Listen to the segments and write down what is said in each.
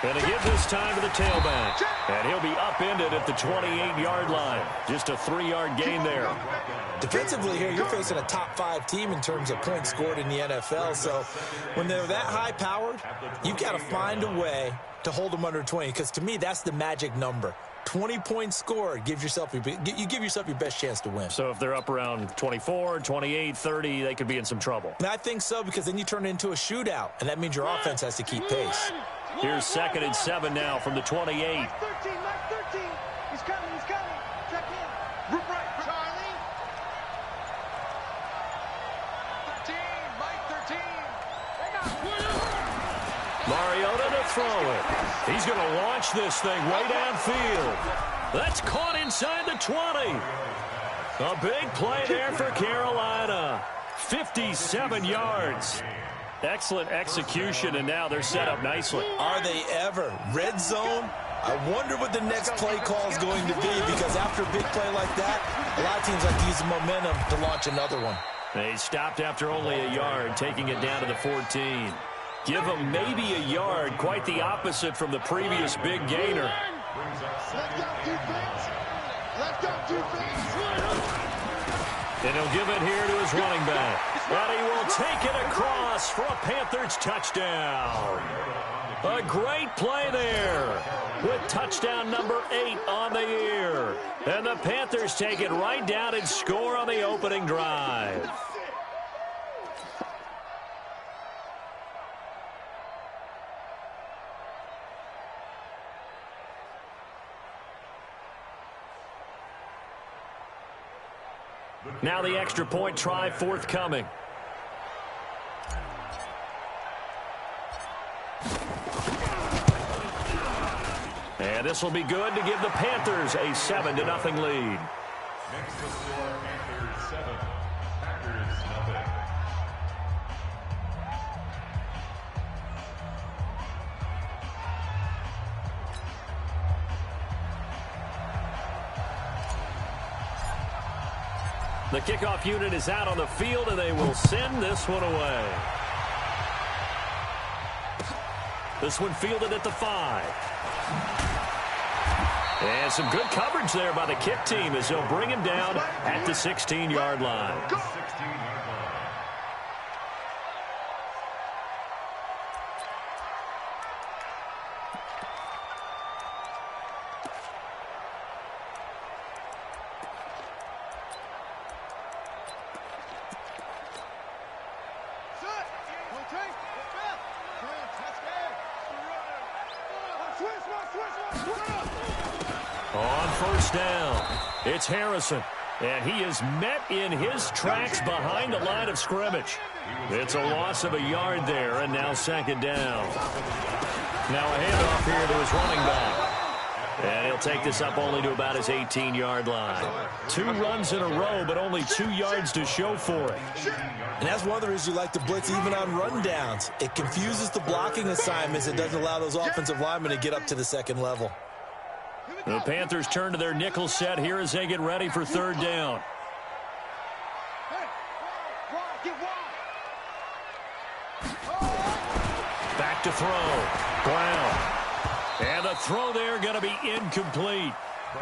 Going to give this time to the tailback. And he'll be upended at the 28-yard line. Just a 3-yard gain there. Defensively here, you're facing a top-5 team in terms of points scored in the NFL. So when they're that high-powered, you've got to find a way to hold them under 20. Because to me, that's the magic number. 20 points scored, you give yourself your best chance to win. So if they're up around 24, 28, 30, they could be in some trouble. And I think so, because then you turn it into a shootout, and that means your offense has to keep pace. Here's 2nd and 7 now from the 28. Mike 13. He's coming. Check in. Root right, Charlie. 13, Mike 13. Mariota to throw it. He's going to launch this thing way downfield. That's caught inside the 20. A big play there for Carolina. 57 yards. Excellent execution, and now they're set up nicely. Are they ever? Red zone? I wonder what the next play call is going to be, because after a big play like that, a lot of teams like to use the momentum to launch another one. They stopped after only a yard, taking it down to the 14. Give them maybe a yard, quite the opposite from the previous big gainer. And he'll give it here to his running back. And he will take it across for a Panthers touchdown. A great play there with touchdown number 8 on the year. And the Panthers take it right down and score on the opening drive. Now the extra point try forthcoming. And this will be good to give the Panthers a 7-0 lead. Next to score, Panthers 7, Packers 0. The kickoff unit is out on the field, and they will send this one away. This one fielded at the 5. And some good coverage there by the kick team as they'll bring him down at the 16-yard line. On first down, it's Harrison, and he is met in his tracks behind the line of scrimmage. It's a loss of a yard there, and now 2nd down. Now a handoff here to his running back. And he'll take this up only to about his 18-yard line. 2 runs in a row, but only 2 yards to show for it. And that's one of the reasons you like to blitz even on rundowns. It confuses the blocking assignments. It doesn't allow those offensive linemen to get up to the second level. The Panthers turn to their nickel set here as they get ready for 3rd down. Back to throw. Brown. And the throw there going to be incomplete.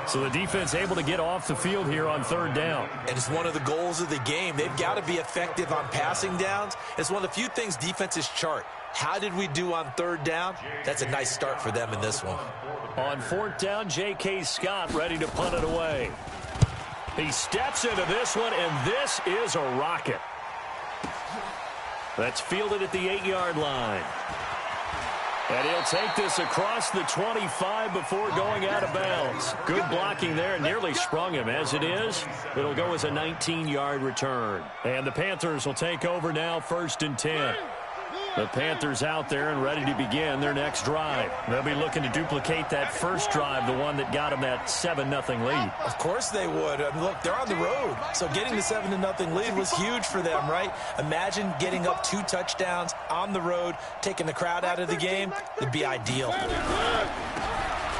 So the defense able to get off the field here on 3rd down. And it's one of the goals of the game. They've got to be effective on passing downs. It's one of the few things defenses chart. How did we do on 3rd down? That's a nice start for them in this one. On 4th down, J.K. Scott ready to punt it away. He steps into this one, and this is a rocket. That's fielded at the 8-yard line. And he'll take this across the 25 before going out of bounds. Good blocking there, nearly sprung him. As it is, it'll go as a 19-yard return. And the Panthers will take over now, 1st and 10. The Panthers out there and ready to begin their next drive. They'll be looking to duplicate that first drive, the one that got them that 7-0 lead. Of course they would. I mean, look, they're on the road, so getting the 7-0 lead was huge for them, right? Imagine getting up 2 touchdowns on the road, taking the crowd out of the game. It'd be ideal.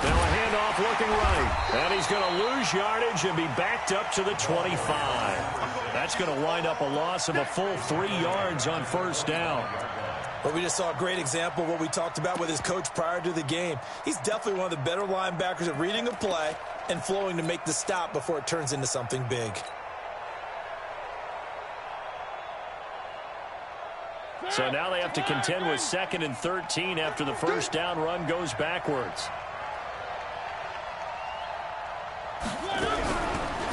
Now a handoff looking right. And he's going to lose yardage and be backed up to the 25. That that's going to wind up a loss of a full 3 yards on first down. But we just saw a great example of what we talked about with his coach prior to the game. He's definitely one of the better linebackers at reading a play and flowing to make the stop before it turns into something big. So now they have to contend with 2nd and 13 after the first down run goes backwards.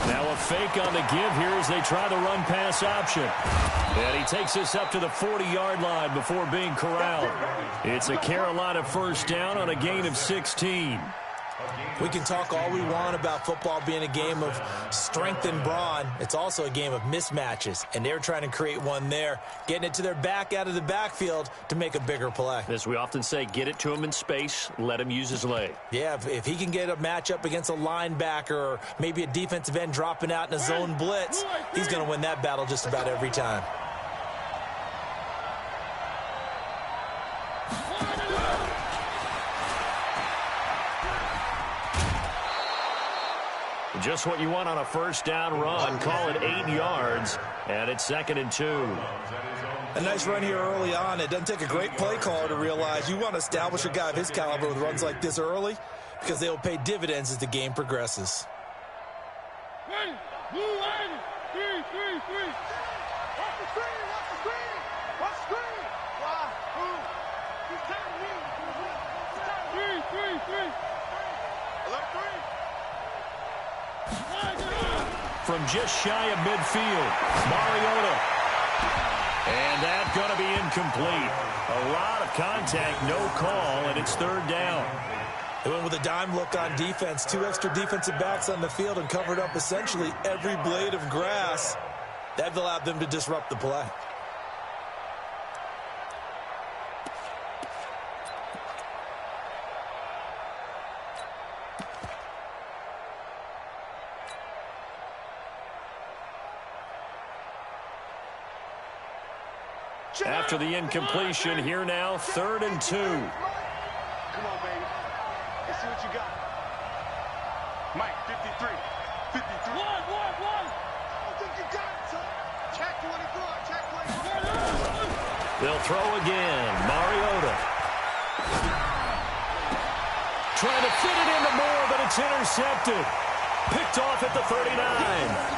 Now a fake on the give here as they try the run-pass option. And he takes this up to the 40-yard line before being corralled. It's a Carolina first down on a gain of 16. We can talk all we want about football being a game of strength and brawn. It's also a game of mismatches, and they're trying to create one there, getting it to their back out of the backfield to make a bigger play. As we often say, get it to him in space, let him use his leg. Yeah, if he can get a matchup against a linebacker or maybe a defensive end dropping out in a zone blitz, he's going to win that battle just about every time. Just what you want on a first down run. Call it 8 yards, and it's 2nd and 2. A nice run here early on. It doesn't take a great play caller to realize you want to establish a guy of his caliber with runs like this early because they will pay dividends as the game progresses. Ready, move, ready. 3, 3, 3. Watch the screen, watch the screen. Watch the screen. Why? Who? He's telling me. 3, 3, 3. 11, 3. From just shy of midfield, Mariota. And that's going to be incomplete. A lot of contact, no call, and it's 3rd down. They went with a dime look on defense. 2 extra defensive backs on the field and covered up essentially every blade of grass. That allowed them to disrupt the play. After the incompletion, here now, 3rd and 2. Come on, baby. Let's see what you got. Mike, 53. 53. One. I don't think you got it, son. Check 24. Check 24. They'll throw again. Mariota. Trying to fit it into Moore, but it's intercepted. Picked off at the 39.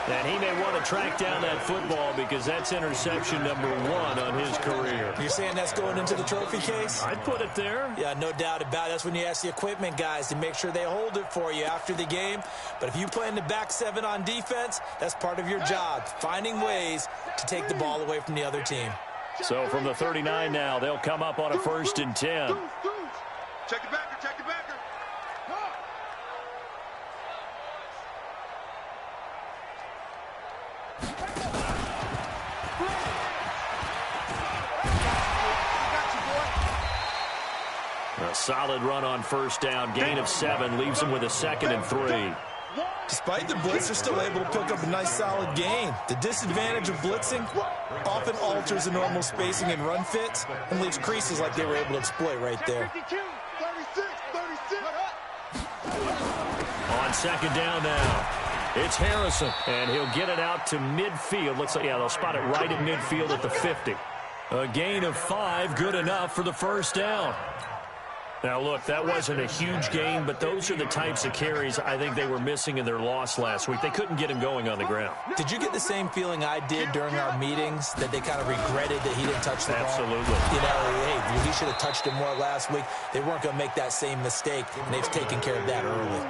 And he may want to track down that football because that's interception number 1 on his career. You're saying that's going into the trophy case? I'd put it there. Yeah, no doubt about it. That's when you ask the equipment guys to make sure they hold it for you after the game. But if you play in the back 7 on defense, that's part of your job, finding ways to take the ball away from the other team. So from the 39 now, they'll come up on a 1st and 10. Check the backer, check the backer. A solid run on first down. Gain of 7 leaves them with a 2nd and 3. Despite the blitz, they're still able to pick up a nice solid gain. The disadvantage of blitzing often alters the normal spacing and run fits and leaves creases like they were able to exploit right there. 52, 36, 36. On 2nd down now, it's Harrison, and he'll get it out to midfield. Looks like, yeah, they'll spot it right at midfield at the 50. A gain of 5, good enough for the first down. Now, look, that wasn't a huge gain, but those are the types of carries I think they were missing in their loss last week. They couldn't get him going on the ground. Did you get the same feeling I did during our meetings, that they kind of regretted that he didn't touch the ball? Absolutely. You know, hey, he should have touched it more last week. They weren't going to make that same mistake, and they've taken care of that early.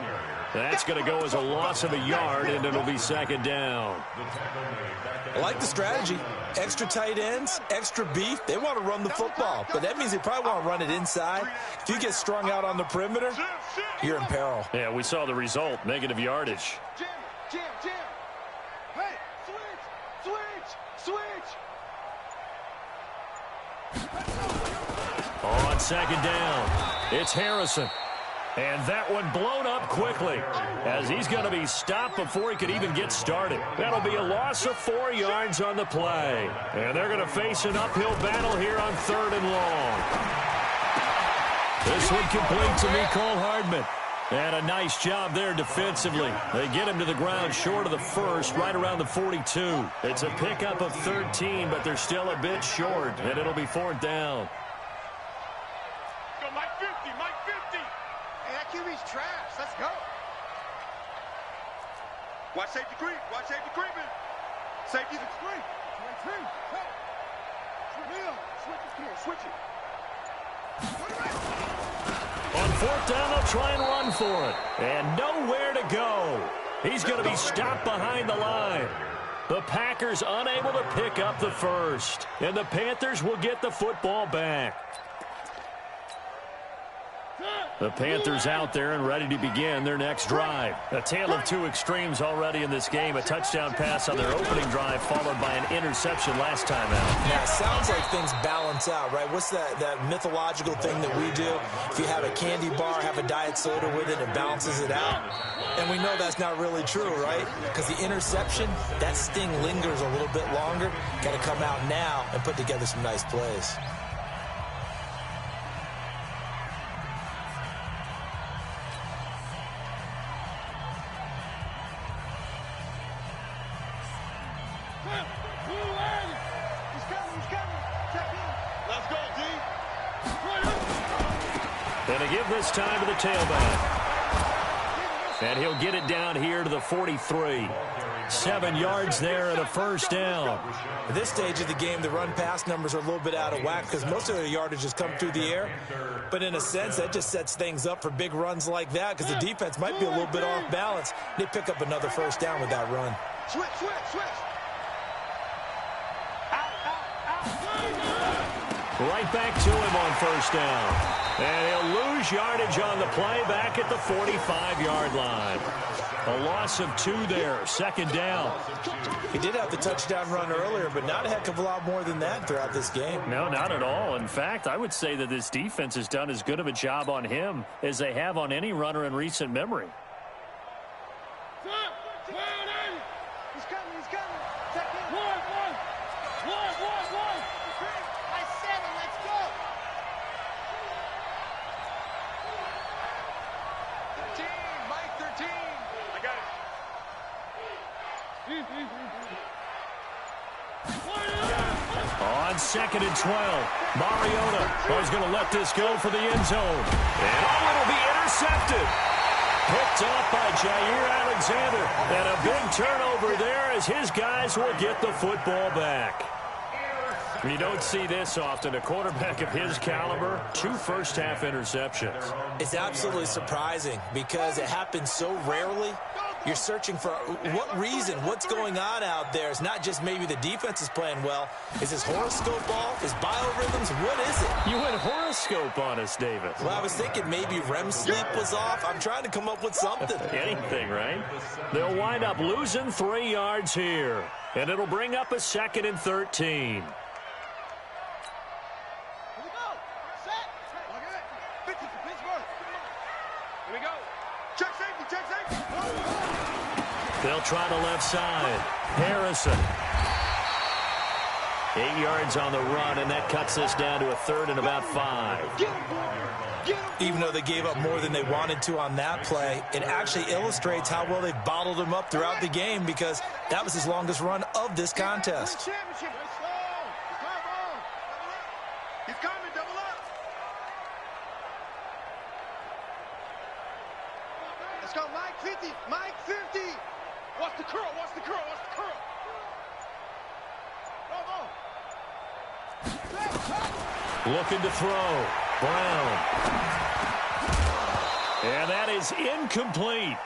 That's going to go as a loss of a yard, and it'll be 2nd down. I like the strategy. Extra tight ends, extra beef. They want to run the football, but that means they probably want to run it inside. If you get strung out on the perimeter, you're in peril. Yeah, we saw the result, negative yardage. Jam. Hey, switch. On 2nd down, it's Harrison. And that one blown up quickly as he's going to be stopped before he could even get started. That'll be a loss of 4 yards on the play. And they're going to face an uphill battle here on 3rd and long. This one complete to Mecole Hardman. And a nice job there defensively. They get him to the ground short of the first, right around the 42. It's a pickup of 13, but they're still a bit short, and it'll be 4th down. Go, Mike 50, Mike 50. Hey, that QB's trash. Let's go. Watch safety creep. Watch safety creeping. Safety's a creep. Switch it. Come on, switch it. On 4th down, they'll try and run for it. And nowhere to go. He's going to be stopped behind the line. The Packers unable to pick up the first. And the Panthers will get the football back. The Panthers out there and ready to begin their next drive. A tale of two extremes already in this game. A touchdown pass on their opening drive followed by an interception last time out. Yeah, it sounds like things balance out, right? What's that mythological thing that we do? If you have a candy bar, have a diet soda with it, it balances it out. And we know that's not really true, right? Because the interception, that sting lingers a little bit longer. Got to come out now and put together some nice plays. And they give this time to the tailback. And he'll get it down here to the 43. 7 yards there and a first down. At this stage of the game, the run-pass numbers are a little bit out of whack because most of their yardage has come through the air. But in a sense, that just sets things up for big runs like that because the defense might be a little bit off balance. They pick up another first down with that run. Switch. Right back to him on first down. And he'll lose yardage on the play back at the 45-yard line. A loss of 2 there, 2nd down. He did have the touchdown run earlier, but not a heck of a lot more than that throughout this game. No, not at all. In fact, I would say that this defense has done as good of a job on him as they have on any runner in recent memory. He's coming. Check in. One. I said it, let's go. 13, Mike 13. I got it. On 2nd and 12, Mariota is going to let this go for the end zone. And it'll be intercepted. Picked off by Jair Alexander. And a big turnover there as his guys will get the football back. You don't see this often. A quarterback of his caliber, 2 first-half interceptions. It's absolutely surprising because it happens so rarely. You're searching for what reason, what's going on out there. It's not just maybe the defense is playing well. Is his horoscope off? His biorhythms? What is it? You went horoscope on us, David. Well, I was thinking maybe REM sleep was off. I'm trying to come up with something. Anything, right? They'll wind up losing 3 yards here. And it'll bring up a 2nd and 13. They'll try the left side. Harrison. 8 yards on the run, and that cuts this down to a 3rd and about 5. Even though they gave up more than they wanted to on that play, it actually illustrates how well they've bottled him up throughout the game because that was his longest run of this contest. He's coming, double up. Let's go, Mike 50. Mike 50. Watch the curl. Looking to throw. Brown. And that is incomplete.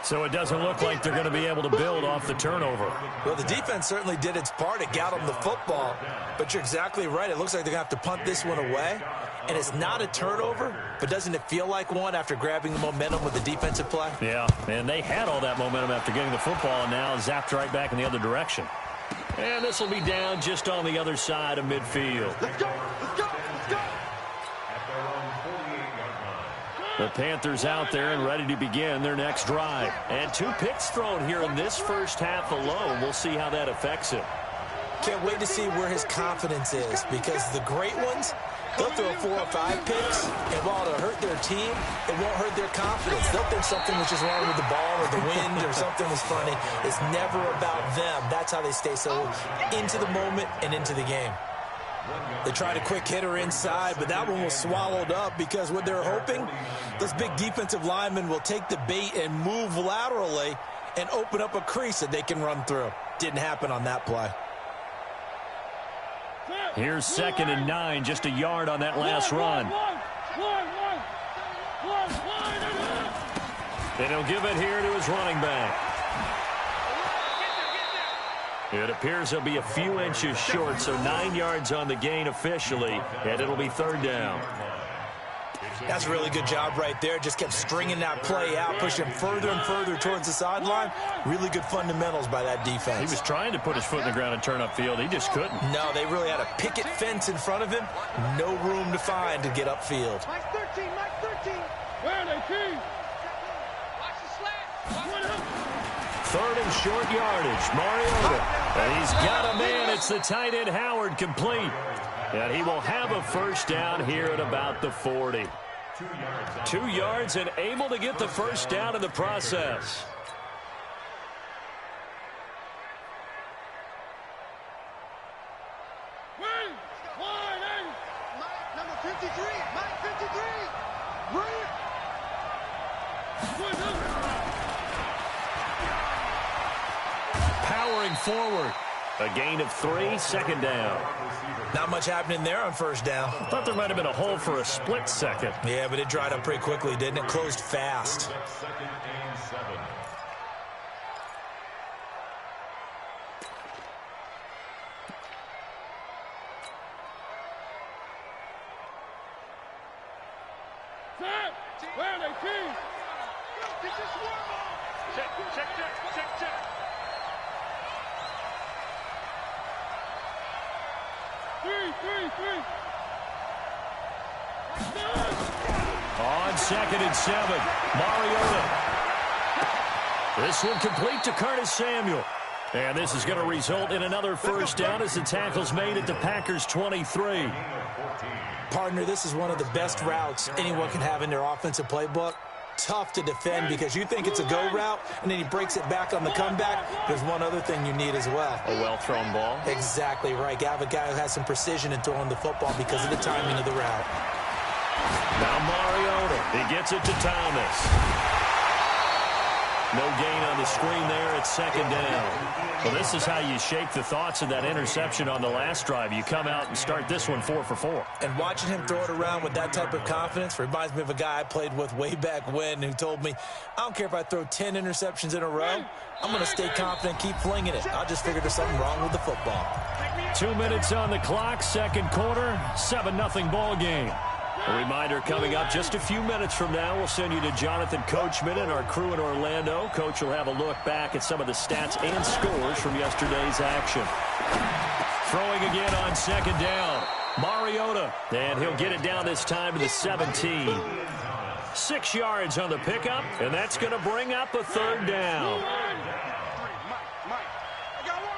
So it doesn't look like they're going to be able to build off the turnover. Well, the defense certainly did its part. It got them the football. But you're exactly right. It looks like they're going to have to punt this one away. And it's not a turnover, but doesn't it feel like one after grabbing the momentum with the defensive play? Yeah, and they had all that momentum after getting the football and now zapped right back in the other direction. And this will be down just on the other side of midfield. Let's go. The Panthers out there and ready to begin their next drive. And 2 picks thrown here in this first half alone. We'll see how that affects him. Can't wait to see where his confidence is because the great ones, They'll throw 4 or 5 picks, and while it'll hurt their team, it won't hurt their confidence. They'll think something was just wrong with the ball or the wind or something was funny. It's never about them. That's how they stay so into the moment and into the game. They tried a quick hitter inside, but that one was swallowed up because what they're hoping, those big defensive linemen will take the bait and move laterally and open up a crease that they can run through. Didn't happen on that play. Here's 2nd and 9, just a yard on that last run. And he'll give it here to his running back. It appears he'll be a few inches short, so 9 yards on the gain officially, and it'll be 3rd down. That's a really good job right there. Just kept stringing that play out, pushing further and further towards the sideline. Really good fundamentals by that defense. He was trying to put his foot in the ground and turn upfield. He just couldn't. No, they really had a picket fence in front of him. No room to find to get upfield. Mike 13, Mike 13. Where are they, team? Watch the slant. 3rd and short yardage. Mariota. And he's got a man. It's the tight end Howard complete. And he will have a 1st down here at about the 40. 2 yards and able to get the 1st down in the process. Mike, number 53. Mike 53. Bring Powering forward. A gain of 3, 2nd down. Not much happening there on 1st down. Thought there might have been a hole for a split second. Yeah, but it dried up pretty quickly, didn't it? Closed fast. 2nd and 7. Where are they, team? Check. Three. On 2nd and 7, Mariota. This one complete to Curtis Samuel. And this is going to result in another 1st down as the tackle's made at the Packers' 23. Partner, this is one of the best routes anyone can have in their offensive playbook. Tough to defend because you think it's a go route, and then he breaks it back on the comeback. There's one other thing you need as well. A well-thrown ball. Exactly right. You have a guy who has some precision in throwing the football because of the timing of the route. Now Mariota. He gets it to Thomas. No gain on the screen there at 2nd down. Well, this is how you shake the thoughts of that interception on the last drive. You come out and start this one 4 for 4. And watching him throw it around with that type of confidence reminds me of a guy I played with way back when who told me, I don't care if I throw 10 interceptions in a row. I'm going to stay confident, keep flinging it. I just figured there's something wrong with the football. 2 minutes on the clock, 2nd quarter, 7-0 ball game. A reminder coming up just a few minutes from now. We'll send you to Jonathan Coachman and our crew in Orlando. Coach will have a look back at some of the stats and scores from yesterday's action. Throwing again on 2nd down. Mariota. And he'll get it down this time to the 17. 6 yards on the pickup, and that's going to bring up a 3rd down. Mike. I got one.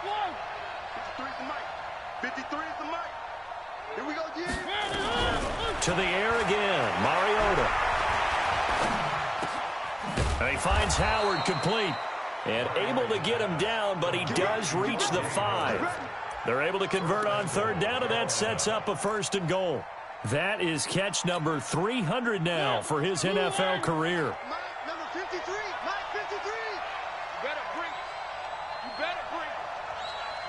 One. 53 is the mic. 53 is the mic. Here we go, G. To the air again. Mariota. And he finds Howard complete. And able to get him down, but he does reach the 5. They're able to convert on 3rd down, and that sets up a 1st and goal. That is catch number 300 now for his NFL career. Mike, number 53. Mike, 53. You better bring it.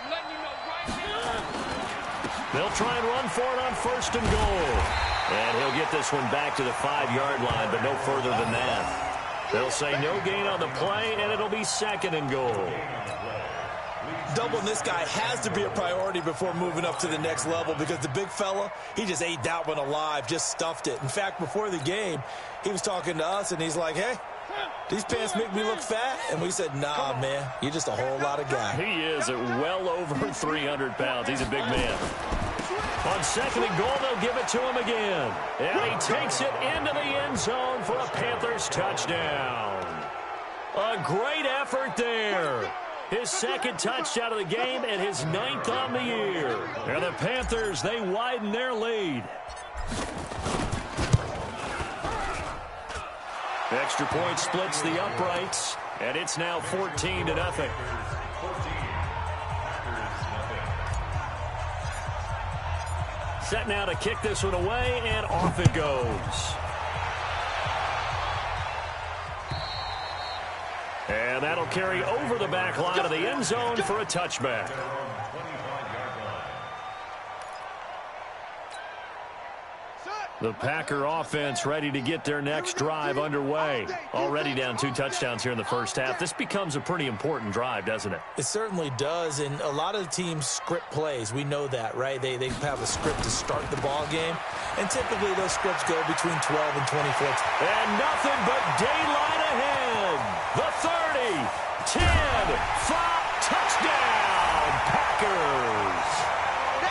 I'm letting you know right now. They'll try and run for it on 1st and goal. And he'll get this one back to the 5-yard line, but no further than that. They'll say no gain on the play, and it'll be 2nd and goal. Doubling this guy has to be a priority before moving up to the next level because the big fella, he just ate that one alive, just stuffed it. In fact, before the game, he was talking to us, and he's like, hey, these pants make me look fat. And we said, nah, man, you're just a whole lot of guy. He is at well over 300 pounds. He's a big man. On 2nd and goal, they'll give it to him again. And he takes it into the end zone for a Panthers touchdown. A great effort there. His second touchdown of the game and his 9th on the year. And the Panthers, they widen their lead. Extra point splits the uprights, and it's now 14-0. Set now to kick this one away, and off it goes. And that'll carry over the back line of the end zone for a touchback. The Packer offense ready to get their next drive underway. Already down 2 touchdowns here in the first half. This becomes a pretty important drive, doesn't it? It certainly does, and a lot of the teams script plays. We know that, right? They have a script to start the ball game, and typically those scripts go between 12 and 24. And nothing but daylight ahead. The 30, 10, 5, touchdown, Packers.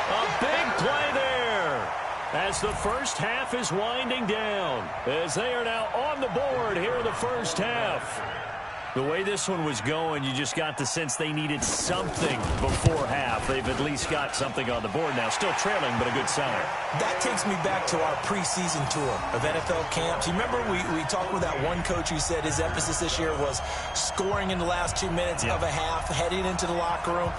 A big play there as the first half is winding down, as they are now on the board here in the first half. The way this one was going, you just got the sense they needed something before half. They've at least got something on the board now. Still trailing, but a good sign. That takes me back to our preseason tour of NFL camps. You remember we talked with that one coach who said his emphasis this year was scoring in the last 2 minutes of a half, heading into the locker room.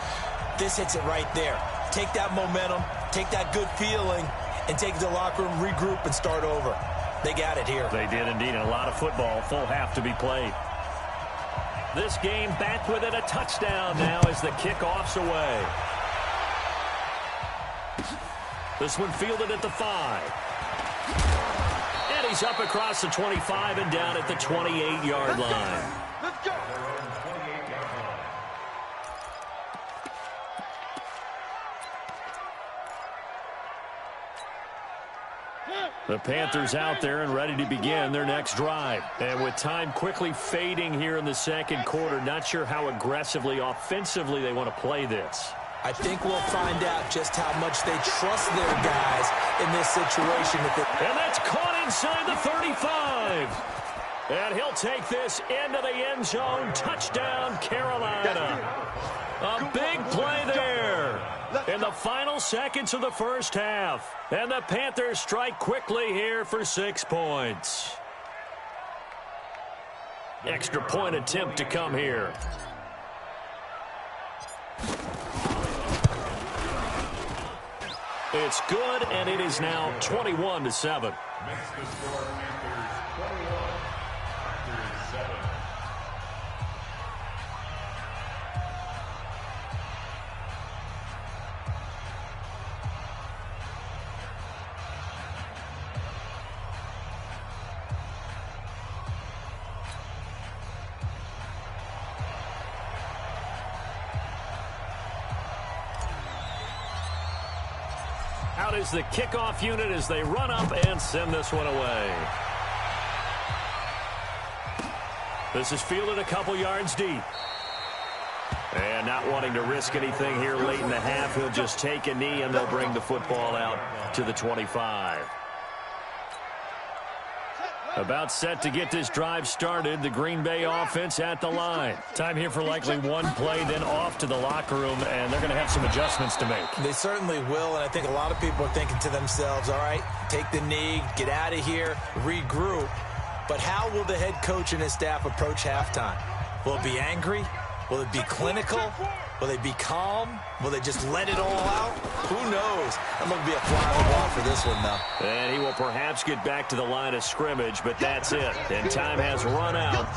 This hits it right there. Take that momentum, take that good feeling, and take it to the locker room, regroup, and start over. They got it here. They did indeed, and a lot of football, full half to be played. This game back within a touchdown now as the kickoff's away. This one fielded at the 5. And he's up across the 25 and down at the 28-yard line. Let's go. The Panthers out there and ready to begin their next drive. And with time quickly fading here in the second quarter, not sure how aggressively, offensively they want to play this. I think we'll find out just how much they trust their guys in this situation. And that's caught inside the 35. And he'll take this into the end zone. Touchdown, Carolina. A big play there in the final seconds of the first half. And the Panthers strike quickly here for 6 points. Extra point attempt to come here. It's good, and it is now 21-7. Makes the score Panthers 21, Packers 7. Out is the kickoff unit as they run up and send this one away. This is fielded a couple yards deep. And not wanting to risk anything here late in the half, he'll just take a knee and they'll bring the football out to the 25. About set to get this drive started, the Green Bay offense at the line. Time here for likely one play, then off to the locker room, and they're going to have some adjustments to make. They certainly will, and I think a lot of people are thinking to themselves, all right, take the knee, get out of here, regroup. But how will the head coach and his staff approach halftime? Will it be angry? Will it be clinical? Will they be calm? Will they just let it all out? Who knows? I'm going to be a fly on the wall for this one, though. And he will perhaps get back to the line of scrimmage, but that's it. And time has run out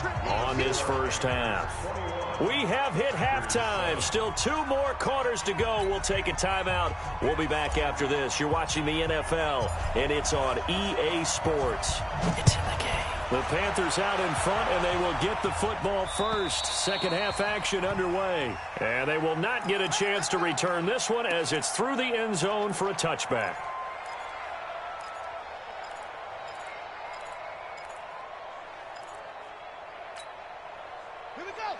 on this first half. We have hit halftime. Still 2 more quarters to go. We'll take a timeout. We'll be back after this. You're watching the NFL, and it's on EA Sports. It's in the game. The Panthers out in front, and they will get the football first. Second half action underway. And they will not get a chance to return this one as it's through the end zone for a touchback.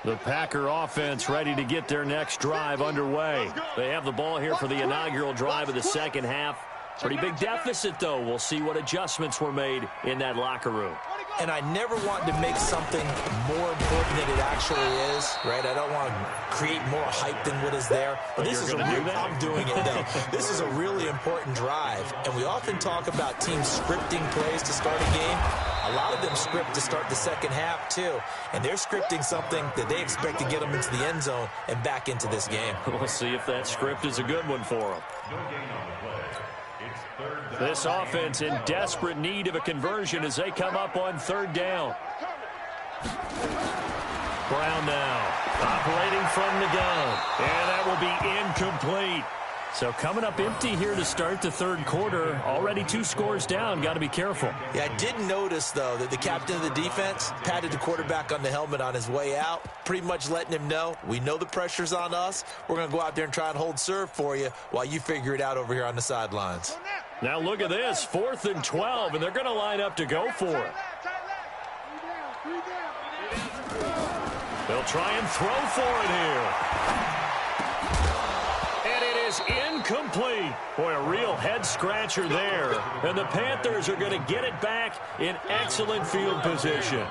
The Packer offense ready to get their next drive underway. They have the ball here for the inaugural drive of the second half. Pretty big deficit, though. We'll see what adjustments were made in that locker room. And I never want to make something more important than it actually is, right? I don't want to create more hype than what is there. But this is I'm doing it, though. This is a really important drive. And we often talk about teams scripting plays to start a game. A lot of them script to start the second half, too. And they're scripting something that they expect to get them into the end zone and back into this game. We'll see if that script is a good one for them. This offense in desperate need of a conversion as they come up on third down. Brown now operating from the gun. And that will be incomplete. So coming up empty here to start the third quarter. Already 2 scores down. Got to be careful. Yeah, I did notice, though, that the captain of the defense patted the quarterback on the helmet on his way out, pretty much letting him know, we know the pressure's on us. We're going to go out there and try and hold serve for you while you figure it out over here on the sidelines. Now look at this, 4th and 12, and they're going to line up to go for it. They'll try and throw for it here. And it is incomplete. Boy, a real head-scratcher there. And the Panthers are going to get it back in excellent field position.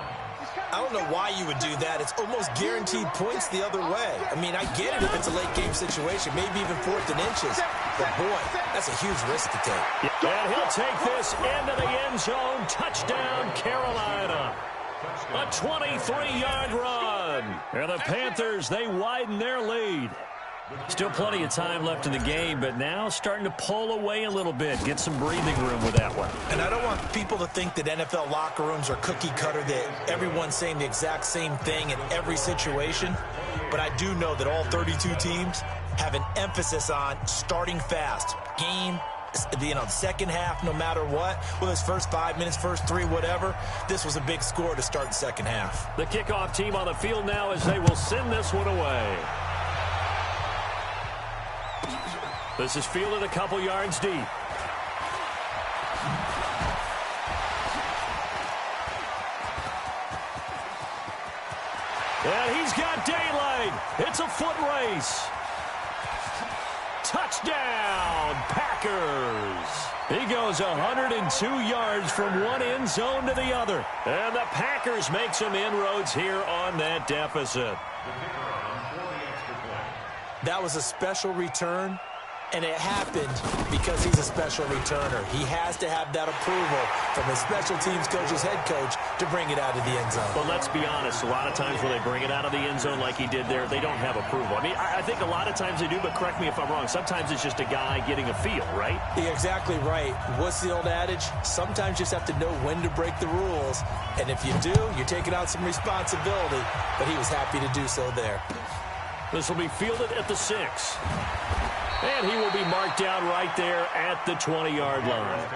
I don't know why you would do that. It's almost guaranteed points the other way. I mean, I get it if it's a late-game situation, maybe even 4th and inches. But, boy, that's a huge risk to take. And he'll take this into the end zone. Touchdown, Carolina. A 23-yard run. And the Panthers, they widen their lead. Still plenty of time left in the game, but now starting to pull away a little bit. Get some breathing room with that one. And I don't want people to think that NFL locker rooms are cookie cutter, that everyone's saying the exact same thing in every situation. But I do know that all 32 teams have an emphasis on starting fast. Game, second half, no matter what. Well, his first 5 minutes, first 3, whatever. This was a big score to start the second half. The kickoff team on the field now as they will send this one away. This is fielded a couple yards deep. And he's got daylight. It's a foot race. Touchdown, Packers. He goes 102 yards from one end zone to the other. And the Packers make some inroads here on that deficit. That was a special return. And it happened because he's a special returner. He has to have that approval from his special teams coach's head coach to bring it out of the end zone. But let's be honest, a lot of times when they bring it out of the end zone like he did there, they don't have approval. I mean, I think a lot of times they do, but correct me if I'm wrong. Sometimes it's just a guy getting a feel, right? You're exactly right. What's the old adage? Sometimes you just have to know when to break the rules. And if you do, you're taking on some responsibility. But he was happy to do so there. This will be fielded at the 6. And he will be marked down right there at the 20-yard line.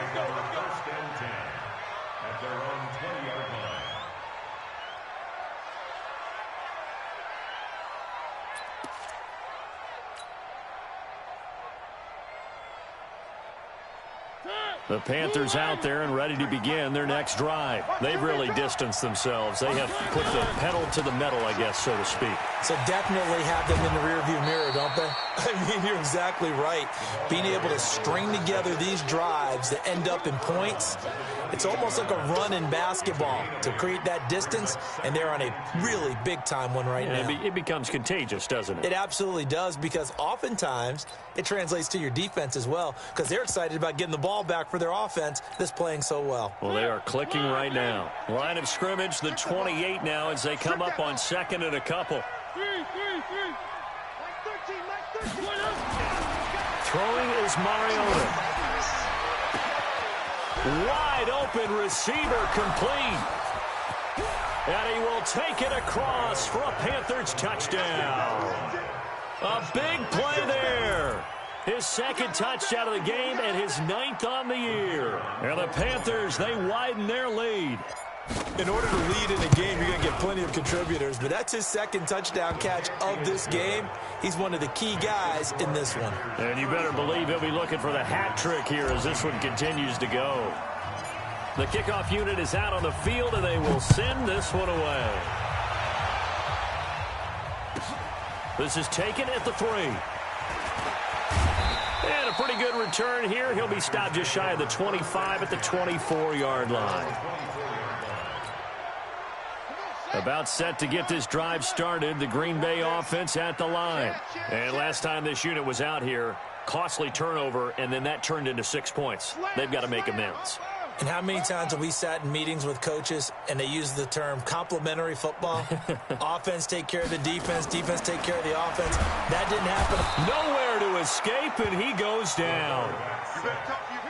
The Panthers out there and ready to begin their next drive. They've really distanced themselves. They have put the pedal to the metal, I guess, so to speak. So definitely have them in the rearview mirror, don't they? I mean, you're exactly right. Being able to string together these drives that end up in points, it's almost like a run in basketball to create that distance, and they're on a really big-time one right now. It becomes contagious, doesn't it? It absolutely does, because oftentimes it translates to your defense as well, because they're excited about getting the ball back for their offense that's playing so well. Well, they are clicking right now. Line of scrimmage, the 28 now as they come up on 2nd and a couple. Throwing is Mariota. Wide open receiver complete. And he will take it across for a Panthers touchdown. A big play there. His second touchdown of the game and his 9th on the year. And the Panthers, they widen their lead. In order to lead in a game, you're going to get plenty of contributors, but that's his second touchdown catch of this game. He's one of the key guys in this one. And you better believe he'll be looking for the hat trick here as this one continues to go. The kickoff unit is out on the field, and they will send this one away. This is taken at the 3. And a pretty good return here. He'll be stopped just shy of the 25 at the 24-yard line. About set to get this drive started. The Green Bay offense at the line. And last time this unit was out here, costly turnover, and then that turned into 6 points. They've got to make amends. And how many times have we sat in meetings with coaches and they use the term complementary football? Offense take care of the defense, defense take care of the offense. That didn't happen. Nowhere to escape, and he goes down.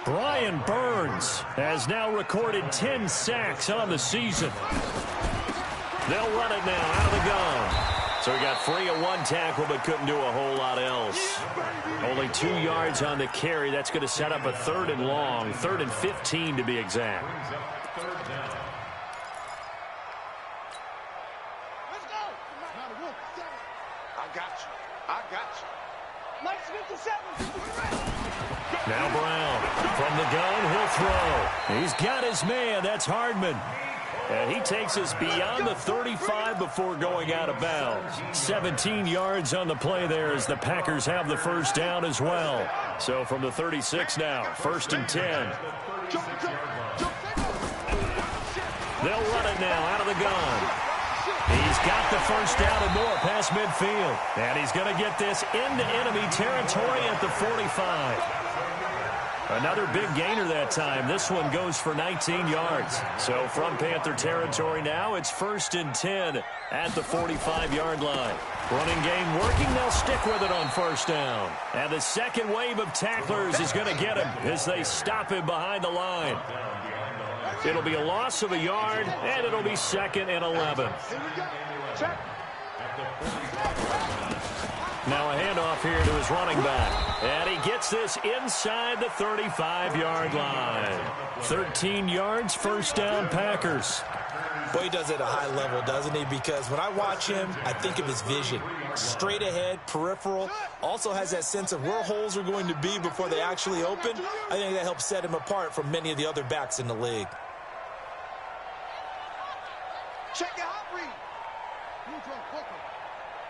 Brian Burns has now recorded 10 sacks on the season. They'll run it now out of the gun. So he got free of one tackle but couldn't do a whole lot else. Only 2 yards on the carry. That's going to set up a 3rd and long, 3rd and 15 to be exact. Let's go. I got you. I got you. Mike's 57. Now Brown from the gun. He'll throw. He's got his man. That's Hardman. And he takes us beyond the 35 before going out of bounds. 17 yards on the play there as the Packers have the first down as well. So from the 36 now, 1st and 10. They'll run it now out of the gun. He's got the first down and more past midfield. And he's going to get this into enemy territory at the 45. Another big gainer that time. This one goes for 19 yards. So from Panther territory now, it's 1st and 10 at the 45-yard line. Running game working. They'll stick with it on 1st down. And the second wave of tacklers is going to get him as they stop him behind the line. It'll be a loss of a yard, and it'll be 2nd and 11. Now a handoff here to his running back. And he gets this inside the 35-yard line. 13 yards, 1st down, Packers. Boy, he does it at a high level, doesn't he? Because when I watch him, I think of his vision. Straight ahead, peripheral. Also has that sense of where holes are going to be before they actually open. I think that helps set him apart from many of the other backs in the league. Check your hot read.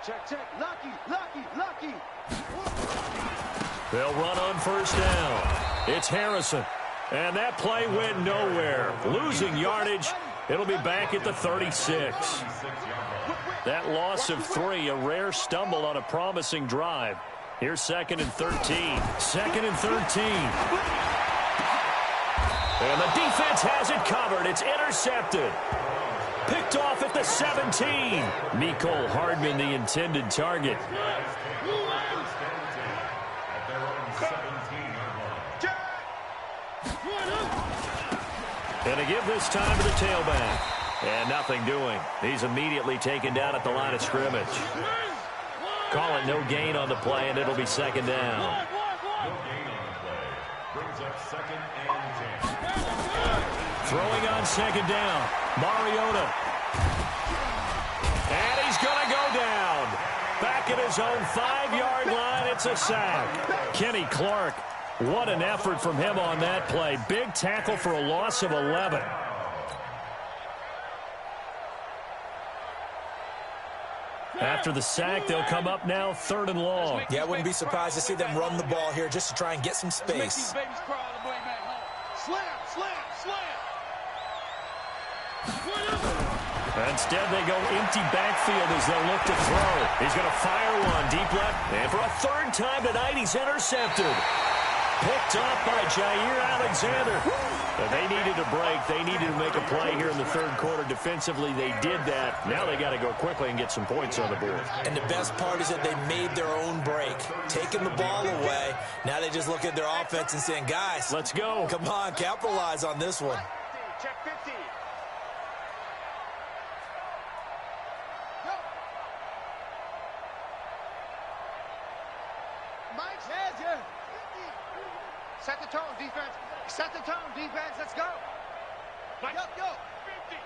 Check, check. Lucky, lucky, lucky. They'll run on 1st down. It's Harrison. And that play went nowhere. Losing yardage. It'll be back at the 36. That loss of 3, a rare stumble on a promising drive. Here's 2nd and 13. 2nd and 13. And the defense has it covered. It's intercepted. Picked off at the 17. Mecole Hardman, the intended target. And to give this time to the tailback. And nothing doing. He's immediately taken down at the line of scrimmage. Call it no gain on the play, and it'll be 2nd down. Throwing on 2nd down. Mariota. And he's going to go down. Back at his own 5-yard line, it's a sack. Kenny Clark, what an effort from him on that play. Big tackle for a loss of 11. After the sack, they'll come up now 3rd and long. Yeah, I wouldn't be surprised to see them run the ball here just to try and get some space. Slam, slam, slam. Instead, they go empty backfield as they look to throw. He's going to fire one deep left. And for a 3rd time tonight, he's intercepted. Picked up by Jair Alexander. But they needed a break. They needed to make a play here in the 3rd quarter. Defensively, they did that. Now they got to go quickly and get some points on the board. And the best part is that they made their own break. Taking the ball away. Now they just look at their offense and saying, guys, let's go. Come on, capitalize on this one. Check 50. Mike's head, yeah. Set the tone, defense. Set the tone, defense. Let's go. Mike. Yo. 50.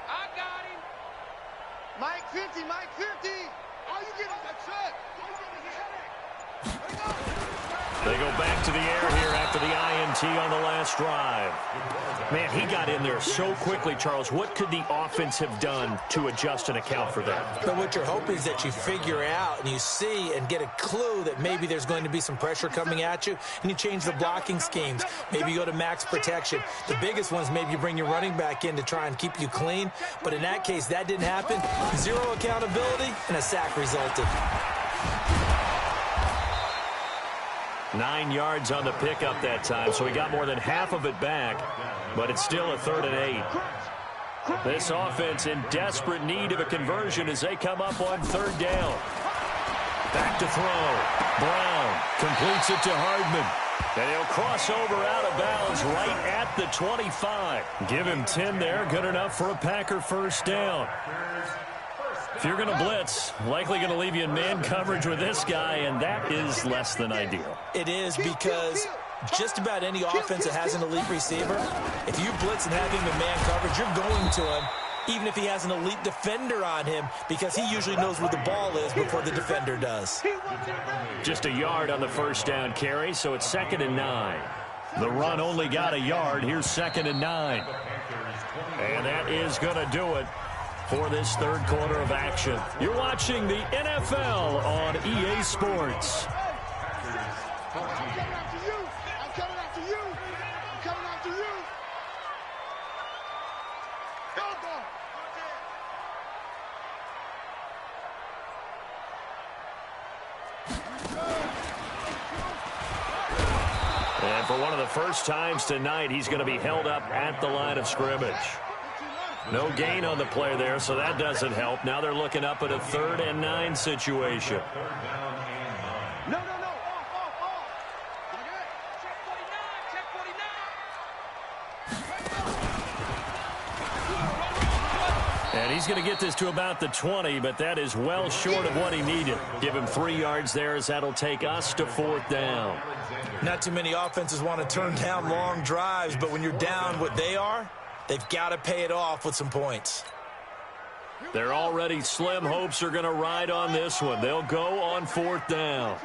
I got him. Mike 50, Mike 50. All you get is that shot. There you go. They go back to the air here after the INT on the last drive. Man, he got in there so quickly, Charles. What could the offense have done to adjust and account for that? But what you're hoping is that you figure out and you see and get a clue that maybe there's going to be some pressure coming at you, and you change the blocking schemes. Maybe you go to max protection. The biggest one is maybe you bring your running back in to try and keep you clean. But in that case, that didn't happen. Zero accountability, and a sack resulted. 9 yards on the pickup that time, so he got more than half of it back, but it's still a 3rd and 8. This offense in desperate need of a conversion as they come up on 3rd down. Back to throw. Brown completes it to Hardman. And he'll cross over out of bounds right at the 25. Give him 10 there, good enough for a Packer 1st down. If you're going to blitz, likely going to leave you in man coverage with this guy, and that is less than ideal. It is, because just about any offense that has an elite receiver, if you blitz and have him in man coverage, you're going to him, even if he has an elite defender on him, because he usually knows where the ball is before the defender does. Just a yard on the 1st down carry, so it's 2nd and 9. The run only got a yard. Here's 2nd and 9. And that is going to do it for this 3rd quarter of action. You're watching the NFL on EA Sports. And for one of the first times tonight, he's going to be held up at the line of scrimmage. No gain on the play there, so that doesn't help. Now they're looking up at a 3rd and 9 situation. No. Off. Check 49. And he's going to get this to about the 20, but that is well short of what he needed. Give him 3 yards there, as that'll take us to 4th down. Not too many offenses want to turn down long drives, but when you're down what they are, they've got to pay it off with some points. Their already slim hopes are going to ride on this one. They'll go on 4th down.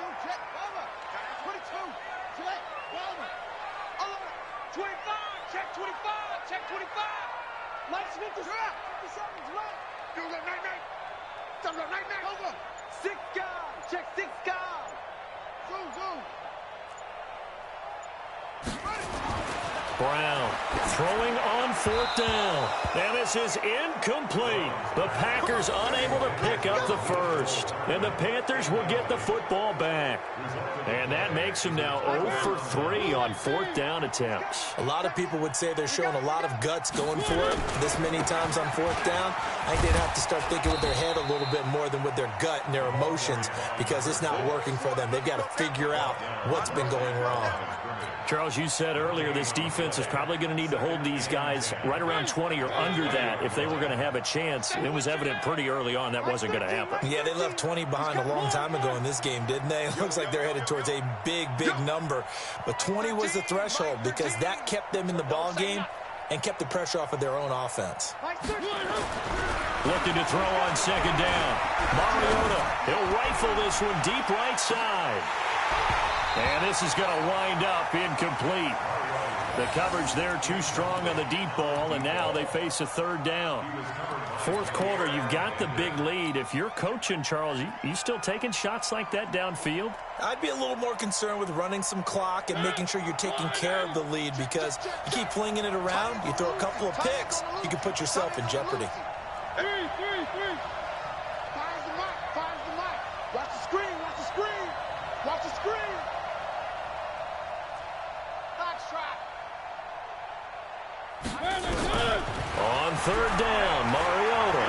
Brown throwing on 4th down. And this is incomplete. The Packers unable to pick up the first. And the Panthers will get the football back. And that makes them now 0 for 3 on 4th down attempts. A lot of people would say they're showing a lot of guts going for it this many times on 4th down. I think they'd have to start thinking with their head a little bit more than with their gut and their emotions, because it's not working for them. They've got to figure out what's been going wrong. Charles, you said earlier this defense is probably going to need to hold these guys right around 20 or under that if they were going to have a chance. It was evident pretty early on that wasn't going to happen. Yeah, they left 20 behind a long time ago in this game, didn't they? It looks like they're headed towards a big number. But 20 was the threshold, because that kept them in the ball game and kept the pressure off of their own offense. Looking to throw on 2nd down. Mariota, he'll rifle this one deep right side. And this is going to wind up incomplete. The coverage there too strong on the deep ball, and now they face a 3rd down. 4th quarter, you've got the big lead. If you're coaching, Charles, you still taking shots like that downfield? I'd be a little more concerned with running some clock and making sure you're taking care of the lead, because you keep flinging it around, you throw a couple of picks, you can put yourself in jeopardy. 3. Fires the mic. Watch the screen. Watch the screen. Box trap. On 3rd down, Mariota.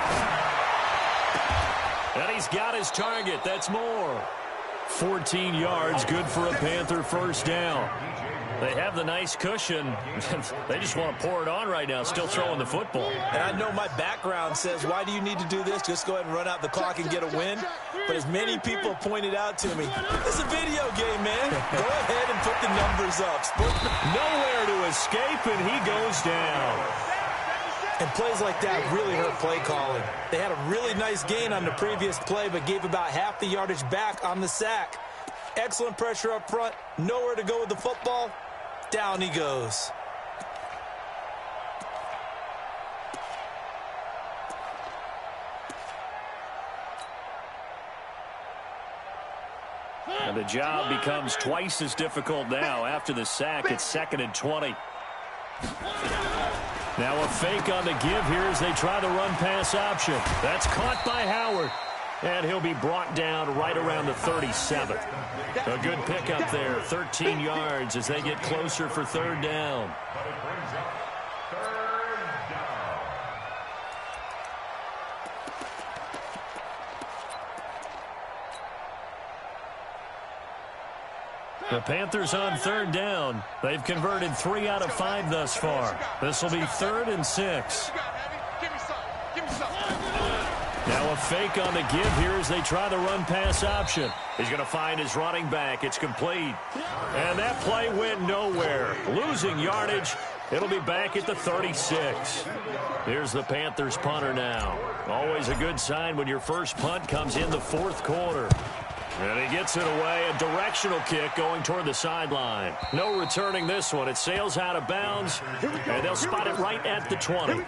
And he's got his target. That's more. 14 yards, good for a Panther 1st down. They have the nice cushion. They just want to pour it on right now, still throwing the football. And I know my background says, why do you need to do this? Just go ahead and run out the clock and get a win. But as many people pointed out to me, it's a video game, man. Go ahead and put the numbers up. Nowhere to escape, and he goes down. And plays like that really hurt play calling. They had a really nice gain on the previous play, but gave about half the yardage back on the sack. Excellent pressure up front. Nowhere to go with the football. Down he goes. And the job becomes twice as difficult now. After the sack, it's 2nd and 20. Now a fake on the give here as they try the run-pass option. That's caught by Howard. And he'll be brought down right around the 37. A good pickup there, 13 yards as they get closer for 3rd down. But it brings up 3rd down. The Panthers on 3rd down. They've converted 3 out of 5 thus far. This will be 3rd and 6. Now a fake on the give here as they try the run-pass option. He's going to find his running back. It's complete. And that play went nowhere. Losing yardage. It'll be back at the 36. Here's the Panthers punter now. Always a good sign when your first punt comes in the 4th quarter. And he gets it away. A directional kick going toward the sideline. No returning this one. It sails out of bounds. And they'll spot it right at the 20.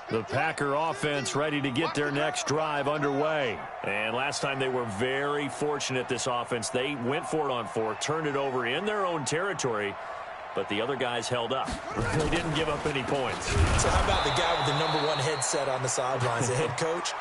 The Packer offense ready to get their next drive underway. And last time they were very fortunate, this offense. They went for it on 4, turned it over in their own territory, but the other guys held up. They didn't give up any points. So how about the guy with the number 1 headset on the sidelines, the head coach?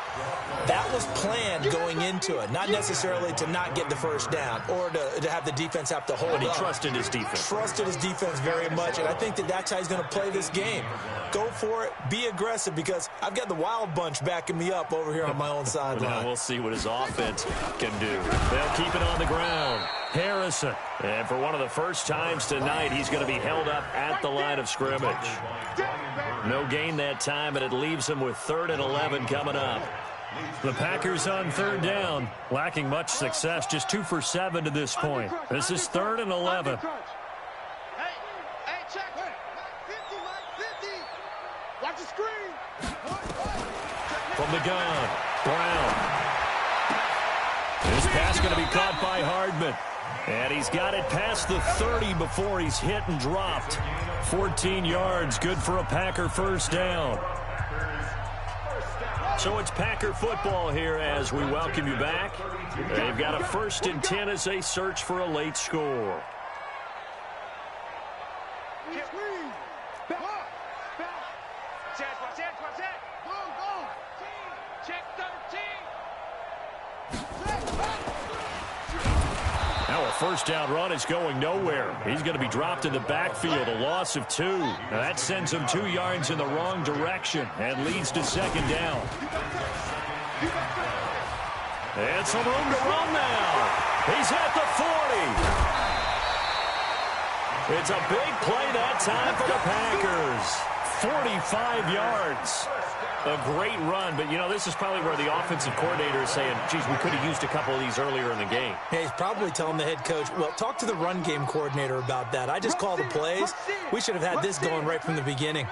That was planned going into it, not necessarily to not get the first down or to have the defense have to hold But he up. trusted his defense. Trusted his defense very much, and I think that's how he's going to play this game. Go for it, be aggressive, because I've got the wild bunch backing me up over here on my own sideline. Now we'll see what his offense can do. They'll keep it on the ground. Harrison. And for one of the first times tonight, he's going to be held up at the line of scrimmage. No gain that time, and it leaves him with 3rd and 11 coming up. The Packers on 3rd down, lacking much success, just 2 for 7 to this point. This is 3rd and 11. Hey, check. 50, Mike, 50. Watch the screen. From the gun, Brown. This pass going to be caught by Hardman. And he's got it past the 30 before he's hit and dropped. 14 yards, good for a Packer first down. So it's Packer football here as we welcome you back. They've got a 1st and 10 as they search for a late score. Now a first down run is going nowhere. He's going to be dropped in the backfield, a loss of 2. Now that sends him 2 yards in the wrong direction and leads to 2nd down. And some room to run now. He's at the 40. It's a big play that time for the Packers. 45 yards. A great run, but, you know, this is probably where the offensive coordinator is saying, geez, we could have used a couple of these earlier in the game. Yeah, he's probably telling the head coach, well, talk to the run game coordinator about that. I just call the plays. We should have had this going right from the beginning.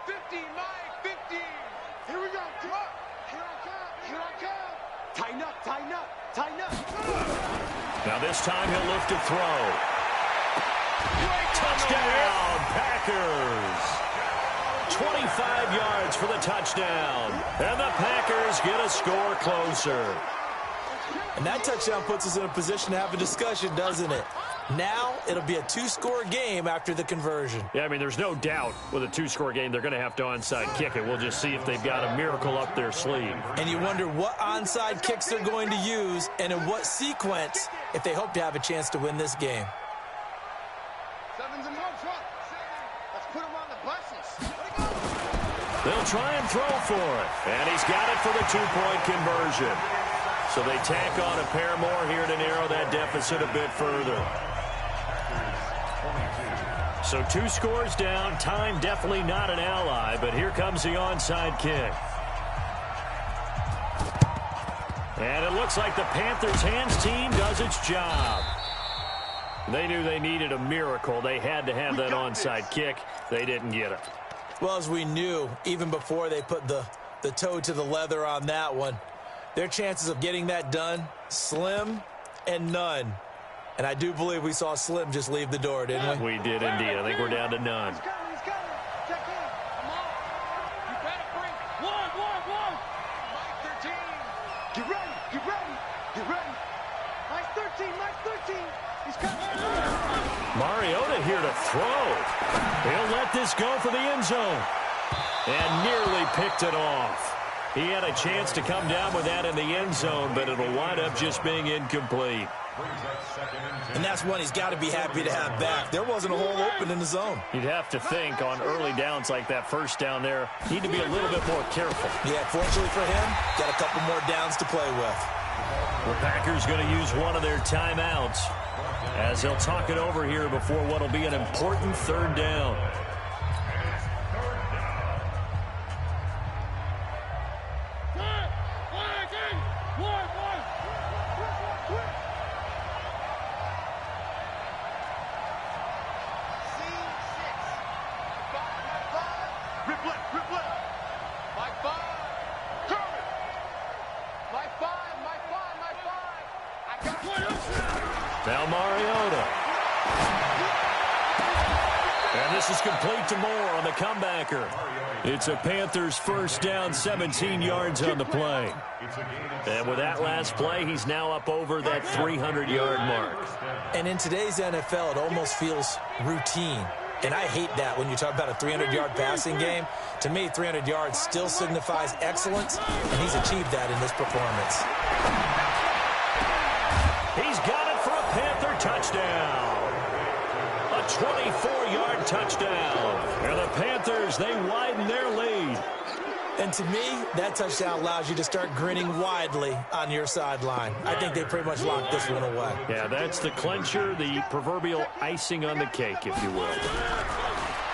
50, Mike, 50. Here we go. Come on. Here I come. Tighten up. Now this time he'll look to throw. Touchdown, Packers. 25 yards for the touchdown. And the Packers get a score closer. And that touchdown puts us in a position to have a discussion, doesn't it? Now it'll be a 2-score game after the conversion. Yeah, I mean, there's no doubt with a 2-score game they're going to have to onside kick it. We'll just see if they've got a miracle up their sleeve. And you wonder what onside kicks they're going to use and in what sequence if they hope to have a chance to win this game. 7's in motion. Let's put him on the buses. They'll try and throw for it. And he's got it for the 2-point conversion. So they tack on a pair more here to narrow that deficit a bit further. So 2 scores down. Time definitely not an ally, but here comes the onside kick. And it looks like the Panthers' hands team does its job. They knew they needed a miracle. They had to have that onside kick. They didn't get it. Well, as we knew, even before they put the toe to the leather on that one, their chances of getting that done, slim and none. And I do believe we saw Slim just leave the door, didn't we? We did indeed. I think we're down to none. He's coming. Check in. Come on. You better bring one. Mike 13. Get ready. Mike 13. He's coming. Mariota here to throw. He'll let this go for the end zone. And nearly picked it off. He had a chance to come down with that in the end zone, but it'll wind up just being incomplete. And that's one he's got to be happy to have back. There wasn't a hole open in the zone. You'd have to think on early downs like that first down there, need to be a little bit more careful. Yeah, fortunately for him, got a couple more downs to play with. The Packers going to use one of their timeouts as they'll talk it over here before what will be an important third down. Now Mariota. And this is complete to Moore on the comebacker. It's a Panthers first down, 17 yards on the play. And with that last play, he's now up over that 300-yard mark. And in today's NFL, it almost feels routine. And I hate that when you talk about a 300-yard passing game. To me, 300 yards still signifies excellence, and he's achieved that in this performance. He's got it for a Panther touchdown. A 24-yard touchdown. And the Panthers, they widen their lead. And to me, that touchdown allows you to start grinning widely on your sideline. I think they pretty much locked this one away. Yeah, that's the clincher, the proverbial icing on the cake, if you will.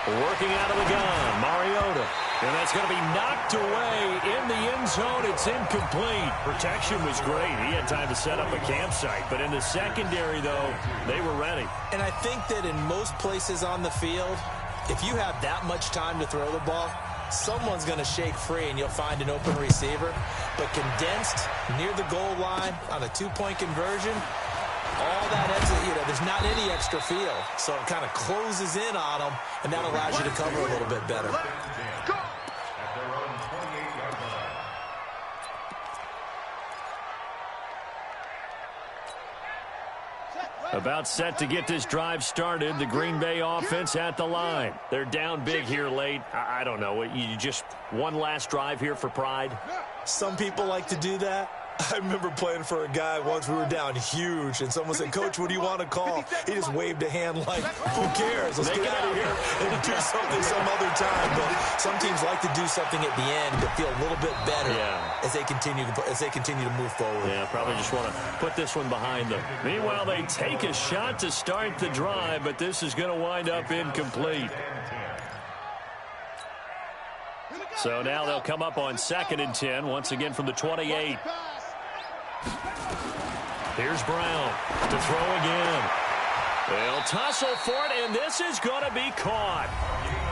Working out of the gun, Mariota. And that's going to be knocked away in the end zone. It's incomplete. Protection was great. He had time to set up a campsite. But in the secondary, though, they were ready. And I think that in most places on the field, if you have that much time to throw the ball, someone's going to shake free and you'll find an open receiver. But condensed near the goal line on a two-point conversion, all that extra, there's not any extra field. So it kind of closes in on them, and that allows you to cover a little bit better. About set to get this drive started. The Green Bay offense at the line. They're down big here late. I don't know. You just one last drive here for pride? Some people like to do that. I remember playing for a guy once. We were down huge, and someone said, "Coach, what do you want to call?" He just waved a hand like, "Who cares? Let's get out of here and do something some other time." But some teams like to do something at the end to feel a little bit better as they continue to move forward. Yeah, probably just want to put this one behind them. Meanwhile, they take a shot to start the drive, but this is going to wind up incomplete. So now they'll come up on 2nd and 10, once again from the 28. Here's Brown to throw again. They'll tussle for it, and this is going to be caught.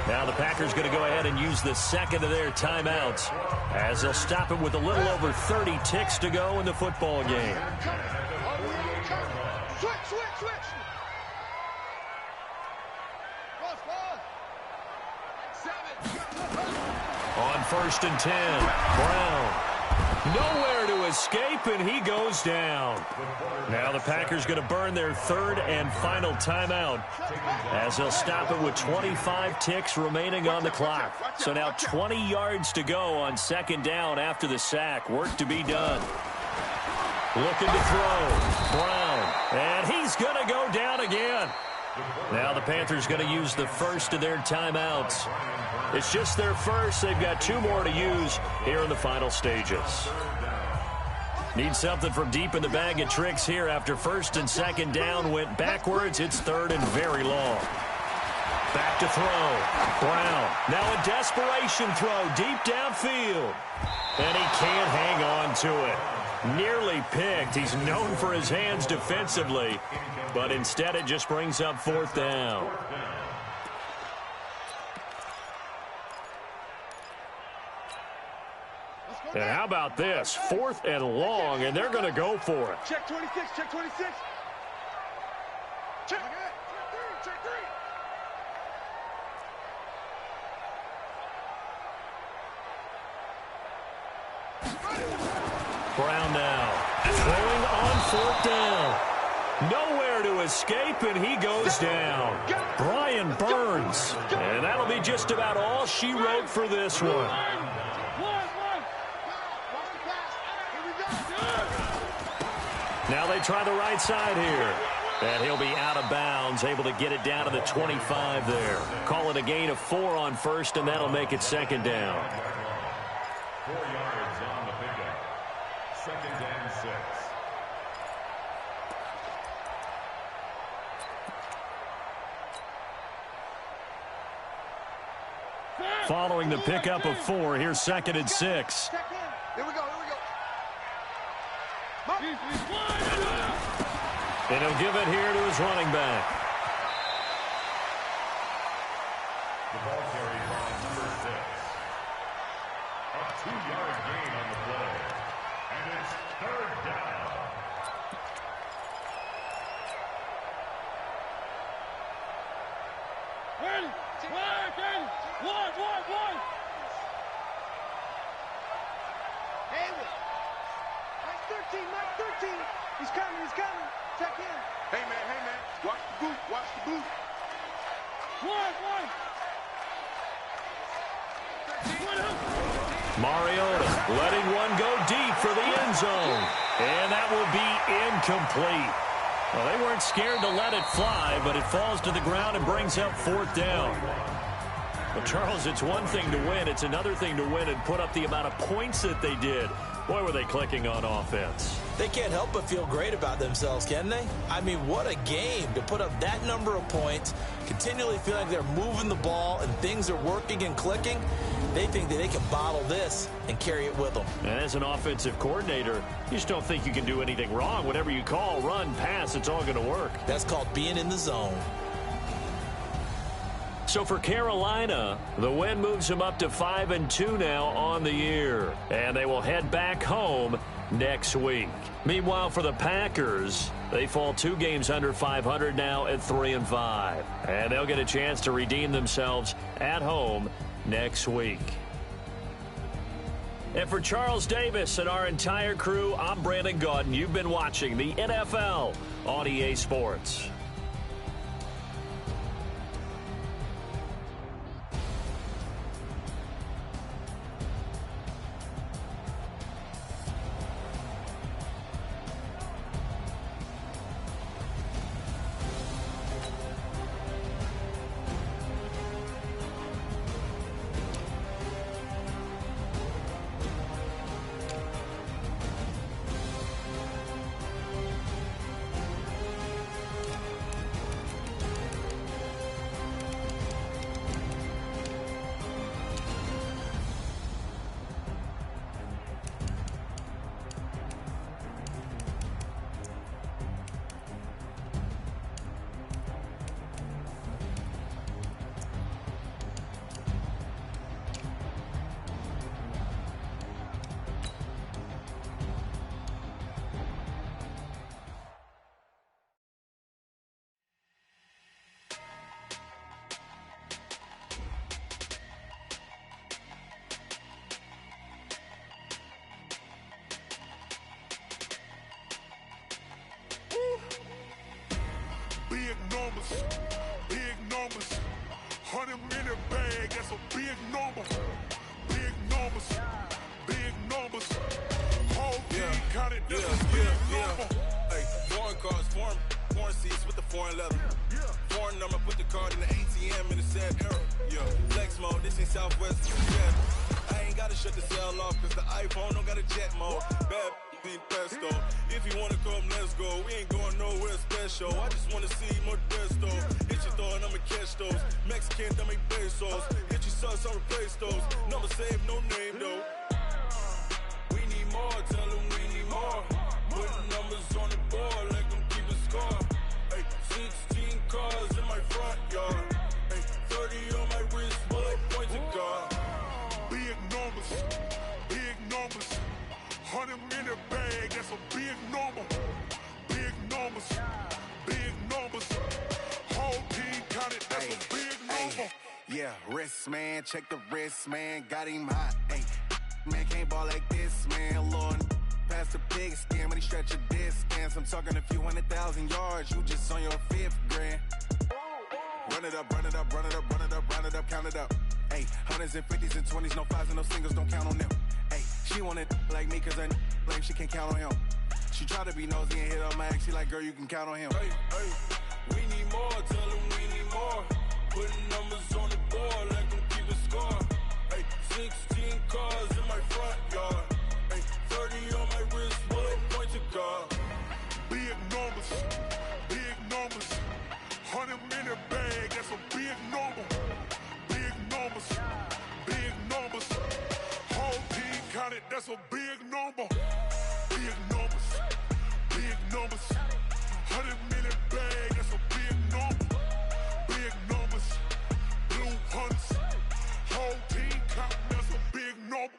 Now the Packers going to go ahead and use the second of their timeouts as they'll stop it with a little over 30 ticks to go in the football game. Switch. On 1st and 10, Brown. Nowhere to escape, and he goes down. Now the Packers going to burn their third and final timeout as they'll stop it with 25 ticks remaining on the clock. So now 20 yards to go on 2nd down after the sack. Work to be done. Looking to throw. Brown. And he's going to go down again. Now the Panthers going to use the first of their timeouts. It's just their first. They've got 2 more to use here in the final stages. Need something from deep in the bag of tricks here after 1st and 2nd down went backwards. It's 3rd and very long. Back to throw. Brown. Now a desperation throw deep downfield. And he can't hang on to it. Nearly picked. He's known for his hands defensively, but instead it just brings up 4th down. And how about this? 4th and long, and they're going to go for it. Check 26, check 26. Check 3, check 3. Brown now, throwing on 4th down. Nowhere to escape, and he goes down. Brian Burns. And that'll be just about all she wrote for this one. Now they try the right side here. And he'll be out of bounds, able to get it down to the 25 there. Call it a gain of 4 on 1st, and that'll make it 2nd down. 4 yards on the pickup. 2nd and 6. Following the pickup of 4, here's 2nd and 6. Here we go, And he'll give it here to his running back. The ball carried by number 6. A 2-yard gain on the play. And it's 3rd down. Ready, 1. Hey, Mike 13. He's coming. Check in. Hey, man. Watch the boot. 1. Mariota letting one go deep for the end zone. And that will be incomplete. Well, they weren't scared to let it fly, but it falls to the ground and brings up 4th down. Well, Charles, it's one thing to win. It's another thing to win and put up the amount of points that they did. Boy, were they clicking on offense. They can't help but feel great about themselves, can they? I mean, what a game to put up that number of points, continually feel like they're moving the ball and things are working and clicking. They think that they can bottle this and carry it with them. And as an offensive coordinator, you just don't think you can do anything wrong. Whatever you call, run, pass, it's all going to work. That's called being in the zone. So for Carolina, the win moves them up to 5-2 now on the year. And they will head back home next week. Meanwhile, for the Packers, they fall 2 games under 500 now at 3-5. And they'll get a chance to redeem themselves at home next week. And for Charles Davis and our entire crew, I'm Brandon Gaudin. You've been watching the NFL on EA Sports. Big numbers, 100 minute bag, that's a big number. Big numbers, whole team counted, that's a big number. Hey, foreign cars, foreign seats with the foreign leather. Foreign number, put the card in the ATM in the sad era. Yeah, flex mode, this ain't Southwest, yeah. I ain't gotta shut the cell off, cause the iPhone don't got a jet mode. Bad being pesto. If you wanna come, let's go. We ain't going nowhere special. I just wanna see more desto. Hit your throw and I'ma catch those. Mexican, that make pesos. Hit your sauce, I'll replace those. Number save, no name though. We need more, tell them we need more. Putting numbers on the board, like them keep a score. Hey, 16 cars in my front yard. Hey, 30 on my wrist, but like points of God. Big numbers, Yeah, wrist, man, check the wrist, man, got him hot, ayy. Man, can't ball like this, man, Lord. Past the pig skin when he stretch a distance. I'm talking a few 100,000 yards, you just on your 5th grand. Run it up, run it up, run it up, run it up, run it up, count it up. Ayy, 100s and 50s and 20s, no 5s and no singles, don't count on them. Ayy, she want it like me, cause her blame, she can't count on him. She try to be nosy and hit on my ex, she like, girl, you can count on him. Hey, hey, we need more, tell them we need more. Putting numbers on the board, let them keep a score. Hey, 16 cars in my front yard. Hey, 30 on my wrist, bullet point to God. Big numbers, big numbers. 100-minute bag, that's a big number. Big numbers, big numbers. Whole team counted, that's a big number. Big numbers, big numbers. 100-minute bag, that's a big number. Big numbers, blue hunts. Whole team counting, that's a big number.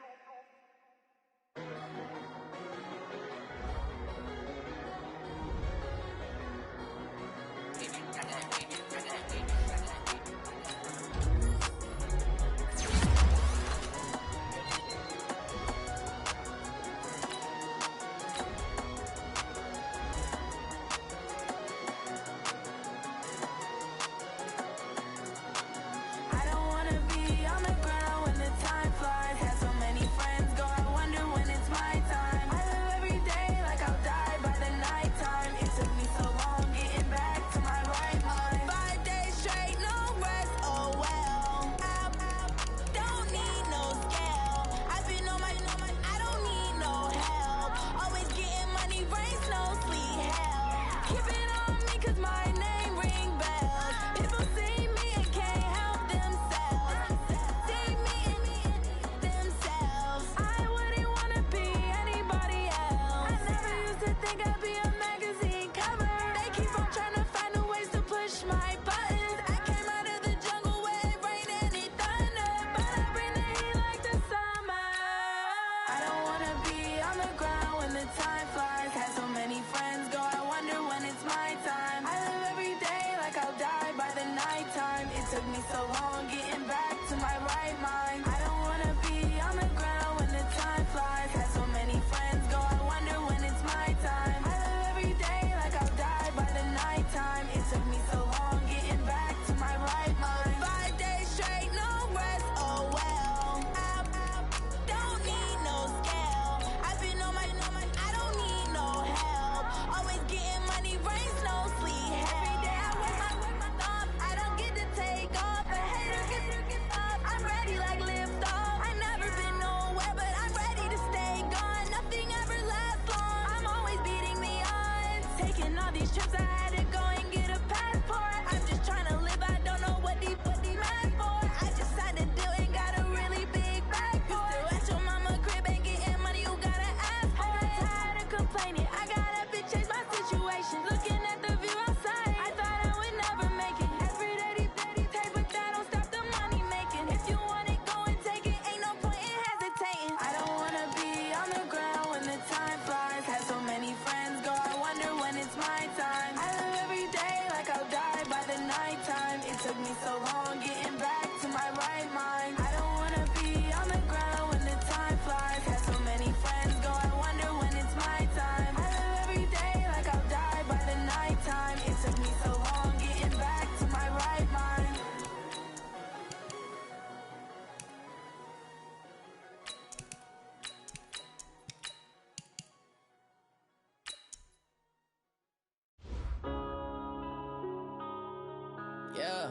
Yeah.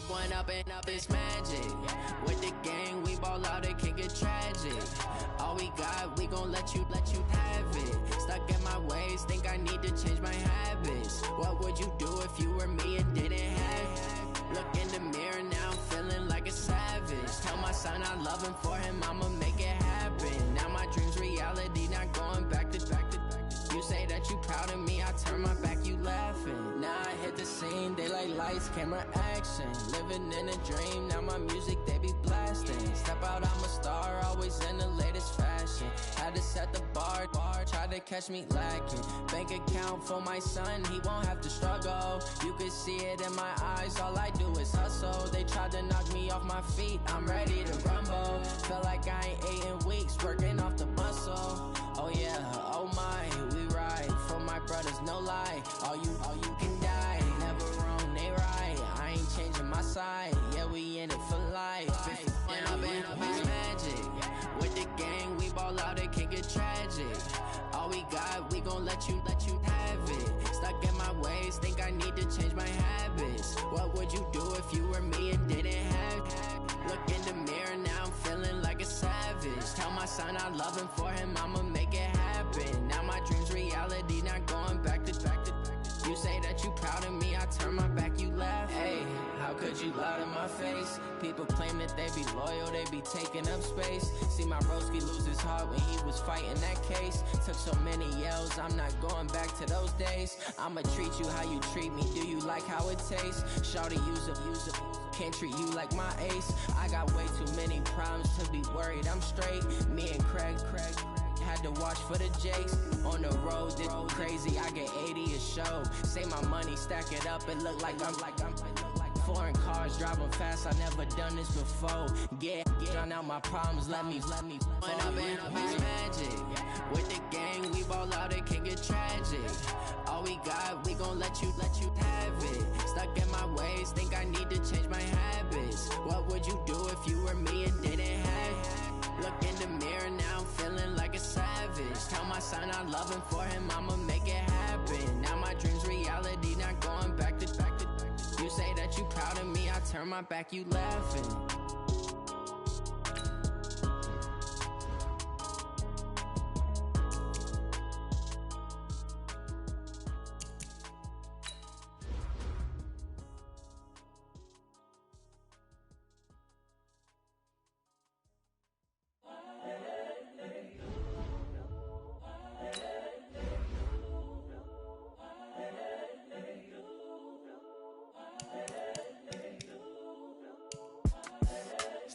One up and up is magic. With the gang, we ball out, it can get tragic. All we got, we gon' let you have it. Stuck in my ways, think I need to change my habits. What would you do if you were me and didn't have it? Look in the mirror now, I'm feeling like a savage. Tell my son I love him, for him I'ma make it happen. Now my dream's reality, not going back to. You say that you proud of me, I turn my back, you laughing. Now I hit the scene, they like lights, camera, action. Living in a dream, now my music, they be lasting. Step out, I'm a star, always in the latest fashion. Had to set the bar, try to catch me lacking. Bank account for my son, he won't have to struggle. You can see it in my eyes, all I do is hustle. They tried to knock me off my feet, I'm ready to rumble. Feel like I ain't ate in weeks, working off the muscle. Oh yeah, oh my, we ride for my brothers, no lie. All you can die, never wrong, they right. I ain't changing my side, yeah, we in it for life. And I've been magic. With the gang, we ball out, it can get tragic. All we got, we gon' let you have it. Stuck in my ways, think I need to change my habits. What would you do if you were me and didn't have it? Look in the mirror, now I'm feeling like a savage. Tell my son I love him, for him I'ma make it happen. Now my dream's reality, not going back to. You say that you proud of me, I turn my back, you laugh. Hey, how could you lie to my face? People claim that they be loyal, they be taking up space. See my broski lose his heart when he was fighting that case. Took so many yells, I'm not going back to those days. I'ma treat you how you treat me, do you like how it tastes? Shawty, use up, can't treat you like my ace. I got way too many problems to be worried, I'm straight. Me and Craig had to watch for the Jakes. On the road, it's crazy, I get 80 a show. Say my money, stack it up, it look like I'm foreign cars, driving fast, I never done this before. Drown out my problems, let me When I've been magic. With the gang, we ball out, it can get tragic. All we got, we gon' let you have it. Stuck in my ways, think I need to change my habits. What would you do if you were me and didn't have it? Look in the mirror, now I'm feeling like a savage. Tell my son I love him, for him I'ma make it happen. Now my dream's reality, not going back to. You say that you proud of me, I turn my back, you laughing.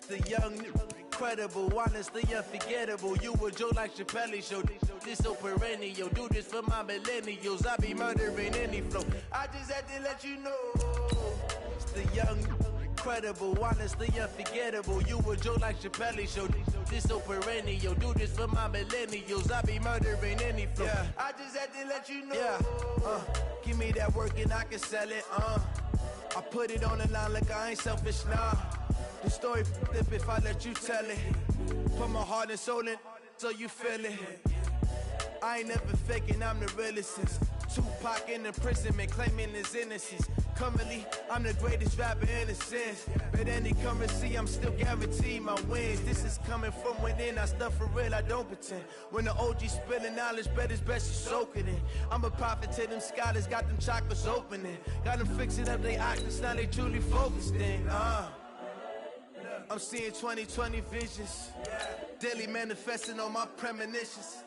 The young, incredible, honestly unforgettable. You a Joe like Chappelle show. This so perennial. Do this for my millennials. I be murdering any flow. I just had to let you know. It's the young, incredible, honestly unforgettable. You a Joe like Chappelle show. This so perennial. Do this for my millennials. I be murdering any flow. Yeah. I just had to let you know. Yeah. Give me that work and I can sell it. I put it on the line like I ain't selfish, nah. The story flip if I let you tell it. Put my heart and soul in so you feel it. I ain't never faking, I'm the realest since Tupac in imprisonment, claiming his innocence. Currently, I'm the greatest rapper in a sense. But any currency, I'm still guaranteed my wins. This is coming from within, I stuff for real, I don't pretend. When the OG spilling knowledge, bet it's best you soak it in. I'm a prophet to them scholars, got them chakras opening. Got them fixing up they octaves, now they truly focused in. I'm seeing 2020 visions, daily manifesting on my premonitions.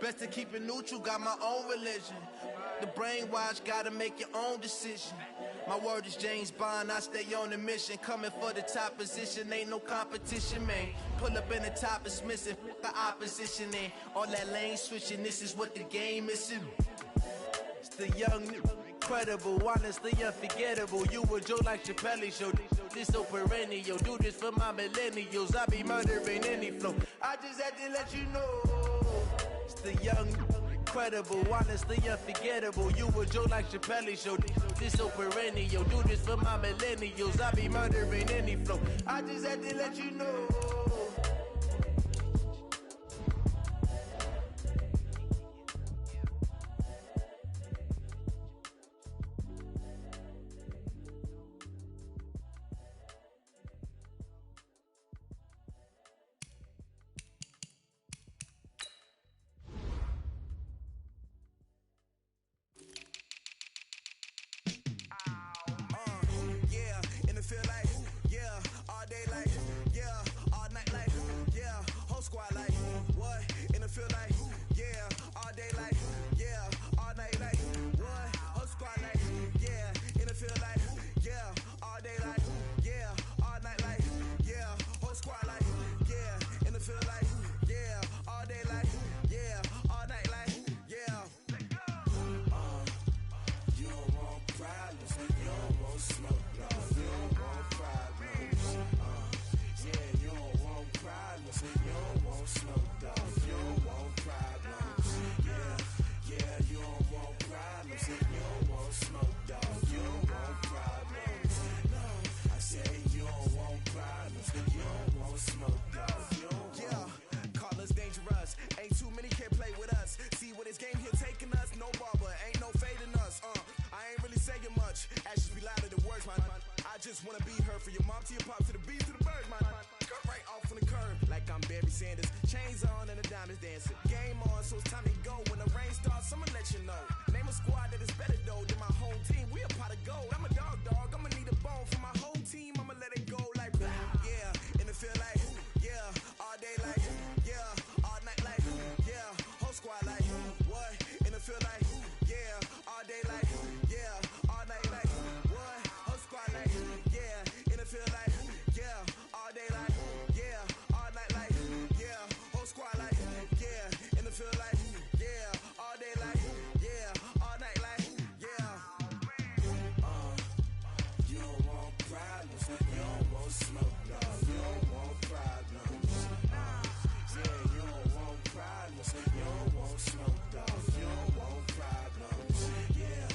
Best to keep it neutral, got my own religion. The brainwash, gotta make your own decision. My word is James Bond, I stay on the mission. Coming for the top position, ain't no competition, man. Pull up in the top, it's missing, the opposition in. All that lane switching, this is what the game missing. It's the young, incredible, honestly unforgettable. You a Joe like Chappelle show. This so perennial. Do this for my millennials. I be murdering any flow. I just had to let you know. It's the young, incredible, honestly unforgettable. You a Joe like Chappelle show. This so perennial. Do this for my millennials. I be murdering any flow. I just had to let you know. so it's time to go. When the rain starts, I'ma let you know. Name a squad that is better though than my home team. We a pot of gold. I'm a dog. I'ma need a bone for my whole team. I'ma let it go like yeah. And it feel like yeah. All day like yeah. All night like yeah. Whole squad like what? And it feel like yeah. All day like yeah. All night like what? Whole squad like yeah. And it feel like yeah. All day like yeah. All night like yeah. Whole squad like yeah. And it feel like yeah. All day like yeah. All night like yeah. You don't want problems. You don't want smoke, dog. You don't want problems. Yeah, you don't want problems. You don't want smoke, dog. You don't want problems. Yeah,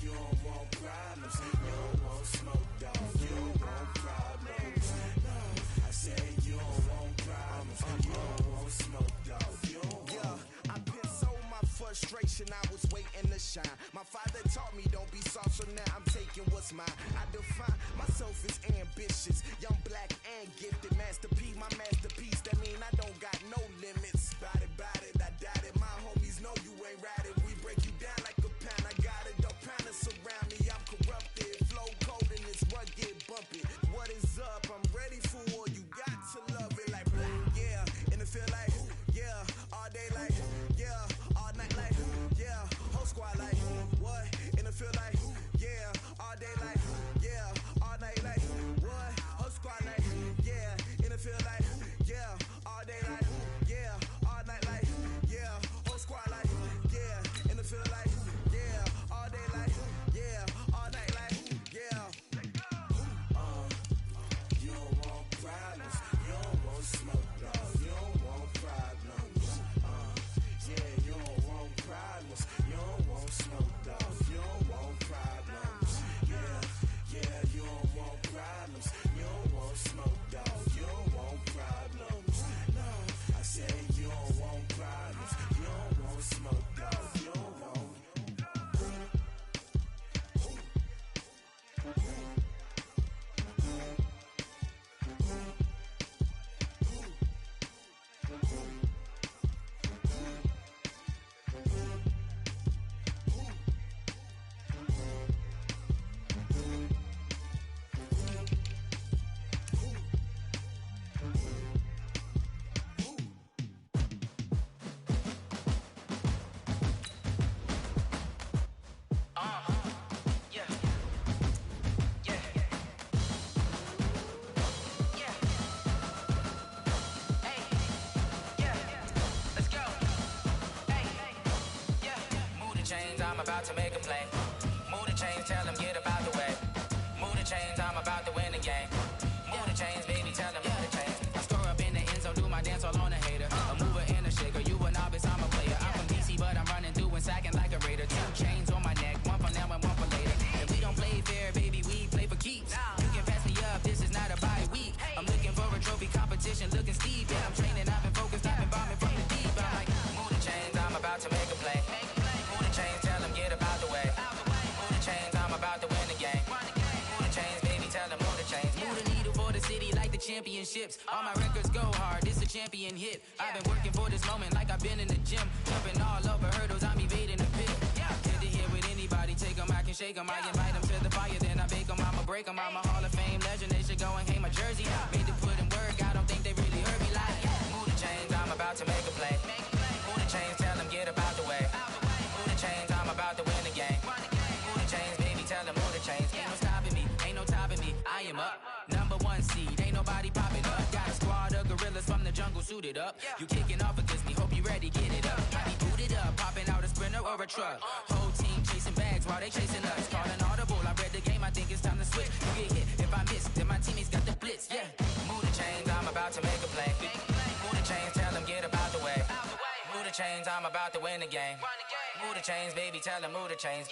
you don't want problems. You don't want smoke, dog. You don't want problems. No, I said you don't want problems. You don't want smoke, dog. You don't want. Yeah, I've been so my frustration. I was waiting to shine. My father taught me don't be soft, so now I'm taking what's mine. I define myself as ambitious, young, black, and gifted. Master P, my masterpiece. That mean I don't got no limits. Bout it, I doubt it. My homies know you ain't ratted. We break you down like a pound. I got it, dog pounders surround me. I'm corrupted, flow cold and it's rugged, bumpy. What is up? I'm ready for war. You got to love it like yeah. And it feel like yeah. All day like yeah. All night like yeah. Whole squad like what? And it feel like yeah. All day like yeah. All night like what? Whole squad like yeah. And it feel like yeah. All day like yeah. All night like yeah. Whole squad like yeah. And it feel like yeah. All day like yeah. All night like yeah. You don't want problems. You don't want smoke, dog. You don't want problems. Yeah, you don't want problems. You don't want smoke, dog. You don't want problems. Yeah, you don't want problems. You don't want smoke, dog. You don't want problems. No, I said you don't want problems. You don't want smoke, dog. You don't want. I'm about to make a play. Move the chains, tell them get up out the way. Move the chains, I'm about to win the game. Move the chains, baby, tell them move the chains. I store up in the end zone, do my dance all on a hater. A mover and a shaker, you a novice, I'm a player. I'm from DC, but I'm running through and sacking like a raider. 2 chains on my neck, one for now and one for later. And we don't play fair, baby, we play for keeps. You can pass me up, this is not a bye week. I'm looking for a trophy competition, looking steep. Yeah, I'm training, I've been focused, I've been bombing from the deep. I'm like, move the chains, I'm about to make a play. Move the chains, tell them get up out the way. Move the chains, I'm about to win the game. Move the chains, baby, tell them move the chains. Move the needle for the city like the championships. All my records go hard, this a champion hit. I've been working for this moment like I've been in the gym. Jumping all over hurdles, I'm evading the pit. Good to hear with anybody, take them, I can shake them. I invite them to the fire, then I bake them, I'ma break them. I'm a Hall of Fame legend, they should go and hang my jersey. Made to put in work, I don't think they really heard me like move the chains, I'm about to make a play. Move the chains, tell them get up out the way. Move the chains, I'm about to win the game. Move the chains, baby, tell them move the chains. Ain't no stopping me, ain't no topping me, I am up. #1 seed, ain't nobody popping up. Got a squad of gorillas from the jungle suited up. You kicking off against me, hope you ready, get it up. I be booted up, popping out a Sprinter or a truck. Whole team chasing bags while they chasing us. Calling audible, I read the game, I think it's time to switch. You get hit, if I miss, then my teammates got the blitz, yeah. Move the chains, I'm about to make a play. Move the chains, tell them get up out the way. Move the chains, I'm about to win the game. Move the chains, baby, tell them move the chains.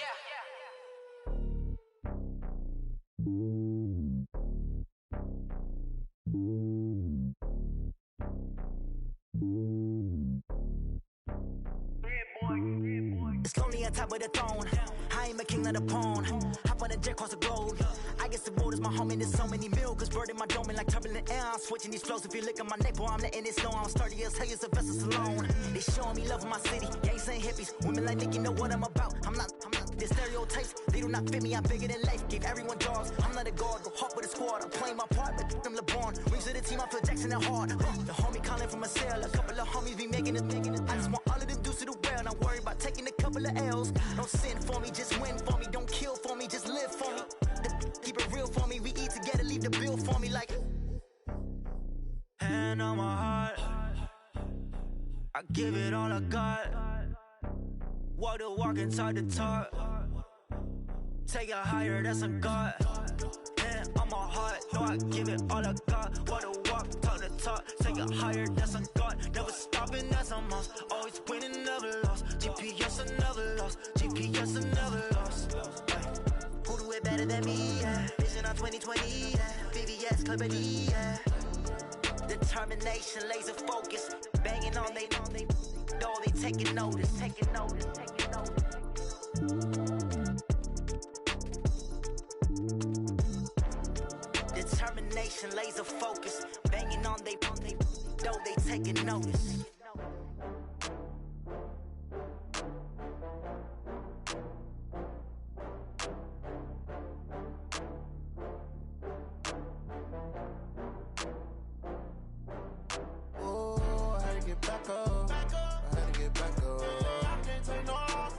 It's lonely on top of the throne. I am a king of the pawn. Hop on a jet across the globe. I guess the world is my home and there's so many milk. Bird in my dome and like turbulent air. I'm switching these flows. If you look at my neck, boy, I'm letting it snow. I'm sturdy as hell as a vessel alone. They showing me love in my city. Gangs and hippies, women like Nicki know what I'm about. I'm not the stereotypes, they do not fit me. I'm bigger than life, gave everyone jobs. I'm not a guard, go hard with a squad. I'm playing my part, but I'm LeBron. Rings of the team, I feel Jackson and hard. The homie calling from a cell, a couple of homies be making it. I just want all of them dudes to do well, not worry about taking a couple of L's. Don't sin for me, just win for me. Don't kill for me, just live for me. Keep it real for me, we eat together, leave the bill for me like. Hand on my heart, I give it all I got. Walk the walk and talk the talk. Take it higher, that's a God. Hand on my heart, no, I give it all I got. Walk the walk, talk the talk. Take it higher, that's a God. Never stopping, that's a must. Always winning, never lost. GPS, I never lost. GPS, I never lost. Who do it better than me? Yeah. Vision on 2020, yeah. VVS, Clippity, yeah. Determination, laser focus. Banging on they door, they taking notice. Determination, laser focus. Banging on they door, they taking notice. Back up. I had to get back up. I can't take no off.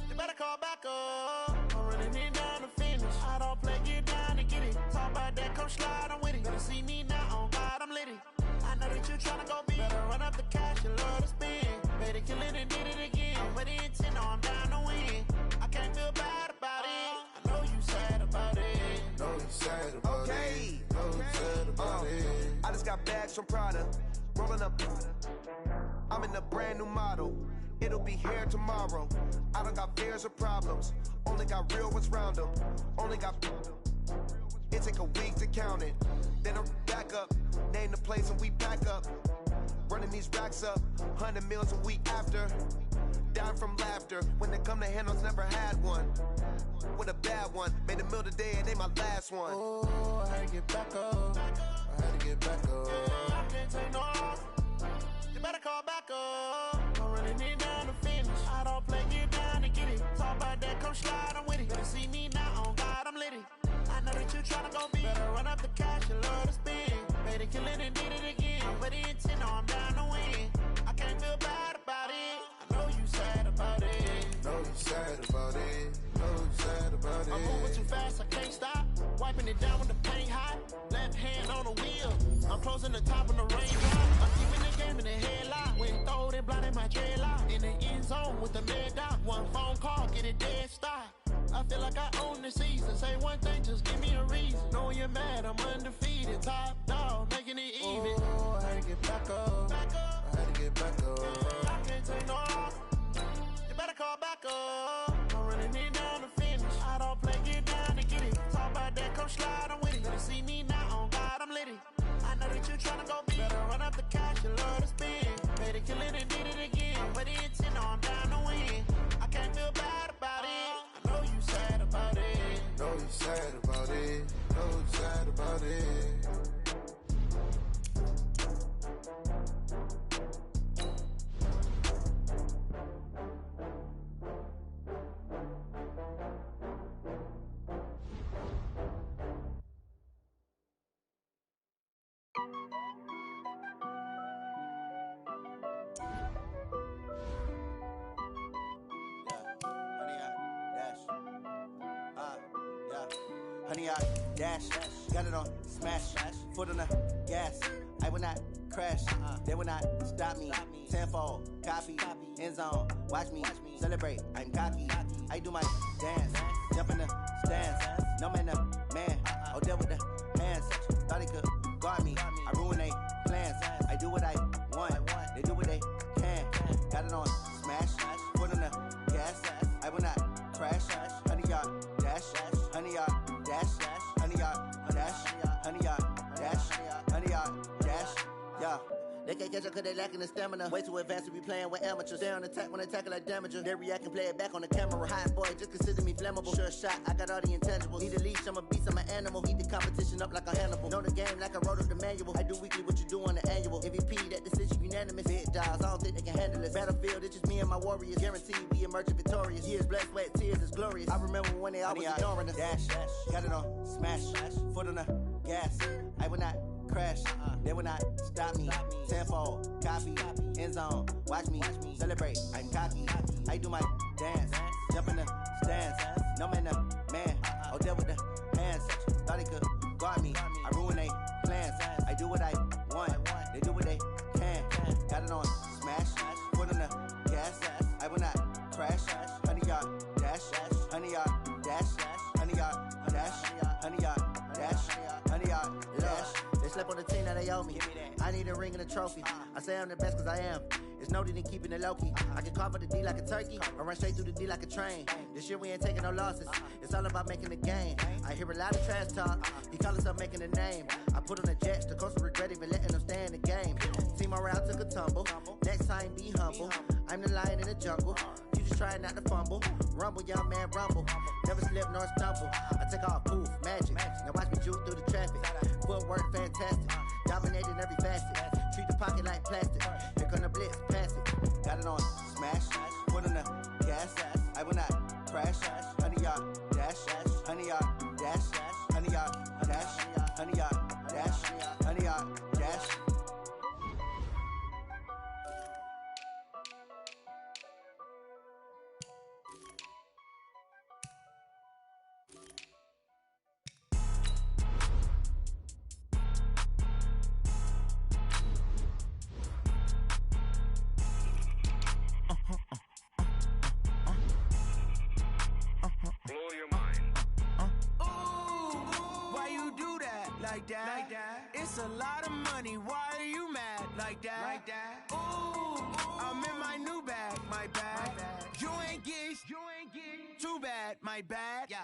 You better call back up. I'm running it down to finish. I don't play, get down to get it. Talk about that, come slide, I'm with it. Better see me now, on God, I'm litty. I know that you tryna go big. Better run up the cash, you love to spend. Better kill it and did it again. I'm with the intent, no, I'm down to win. I can't feel bad about it. I know you sad about it. Know you sad about it. Know you sad about it. I just got bags from Prada. Rolling up, I'm in a brand new model. It'll be here tomorrow. I don't got fears or problems. Only got real ones round them. Only got. It take a week to count it. Then I back up, name the place and we pack up. Running these racks up, 100 meals a week after. Down from laughter. When they come to handles, never had one. With a bad one, made a meal today and they my last one. Oh, I had to get back up. I had to get back up. I can't take no off. You better call back up. I'm running it down to finish. I don't play, get down to get it. Talk about that, come slide, I'm with it. Better see me now, on God, I'm litty. I know that you tryna go big. Better run up the cash, you love to spend. Better kill it and did it again. I'm with the intent, no, I'm down to win. I can't feel bad about it. I know you sad about it. Know you sad about it. Know you sad about it. I'm moving too fast, I can't stop. Wiping it down with the paint hot. Left hand on the wheel. I'm closing the top of the raindrop. I'm keeping the game in the headlock. When throw it, blinding my dreadlock. In the end zone with the mad dot. One phone call, get it dead stop. I feel like I own the season. Say one thing, just give me a reason. Knowing you're mad, I'm undefeated. Top dog, making it even. Oh, I had to get back up. I had to get back up. I can't take no off. You better call back up. I'm running it down to finish. I don't play, get down to get it. Talk about that, come slide, I'm with it. Better see me now, on God, I'm litty. I know that you tryna go big. Better run up the cash, you love to spend. Better kill it and did it again. I'm with the intent, no, I'm down to win. I can't feel bad about it. I know you sad about it. Know you sad about it. Know you sad about it. Honey, I dash, got it on smash, foot on the gas. I will not crash, they will not stop me. Tenfold, copy, end zone, watch me celebrate. I'm cocky, I do my dance, jump in the stands. No man, man, oh there with the hands. Thought he could guard me, I ruin they plans. I do what I want, they do what they can. Got it on smash, foot on the gas. I will not crash, honey, y'all dash, honey, y'all dash, honey, y'all dash, honey, y'all dash, honey, y'all dash, yeah. They can't catch up cause they lacking the stamina. Way too advanced to be playing with amateurs. Stay on attack when attack like damager. They react and play it back on the camera. Hot boy, just consider me flammable. Sure shot, I got all the intangibles. Need a leash, I'm a beast, I'm an animal. Eat the competition up like a Hannibal. Know the game like I wrote up the manual. I do weekly what you do on the annual. MVP, that decision unanimous. Big dials, I don't think they can handle it. Battlefield, it's just me and my warriors. Guaranteed we emerging victorious. Years, blood, sweat, tears is glorious. I remember when they always ignoring us. Dash, got it on, smash, foot on the gas. I will not crash, they will not stop me. Tenfold, copy, end zone, watch me celebrate. I'm cocky, I do my dance, jump in the stands. No man, man, oh there with the hands. Thought he could guard me, I ruin they plans. I do what I want, they do what they can. Got it on, smash, foot on the gas. I will not crash, 100-yard dash, 100-yard dash, 100-yard dash, 100-yard dash, 100-yard dash. They slept on the team that they owe me. I need a ring and a trophy. I say I'm the best cause I am. It's noted in keeping it low-key. I can carve up the D like a turkey or run straight through the D like a train. This year we ain't taking no losses. It's all about making the game. I hear a lot of trash talk. He call himself making a name. I put on the Jets. The coach will regret even letting them stay in the game. Team morale took a tumble. Next time be humble. I'm the lion in the jungle. You just try not to fumble. Rumble, young man, rumble. Never slip nor stumble. I take off, poof, magic. Now watch me juke through the traffic. Footwork fantastic. Dominating every facet. Treat the pocket like plastic. Here come the blitz, pass it. Got it on, smash. Put on the gas. I will not crash. 100-yard dash. 100-yard dash. 100-yard dash. 100-yard dash. 100-yard dash. Like that. It's a lot of money. Why are you mad like that? Ooh, I'm in my new bag. My bad. You ain't get too bad. My bad. Yeah.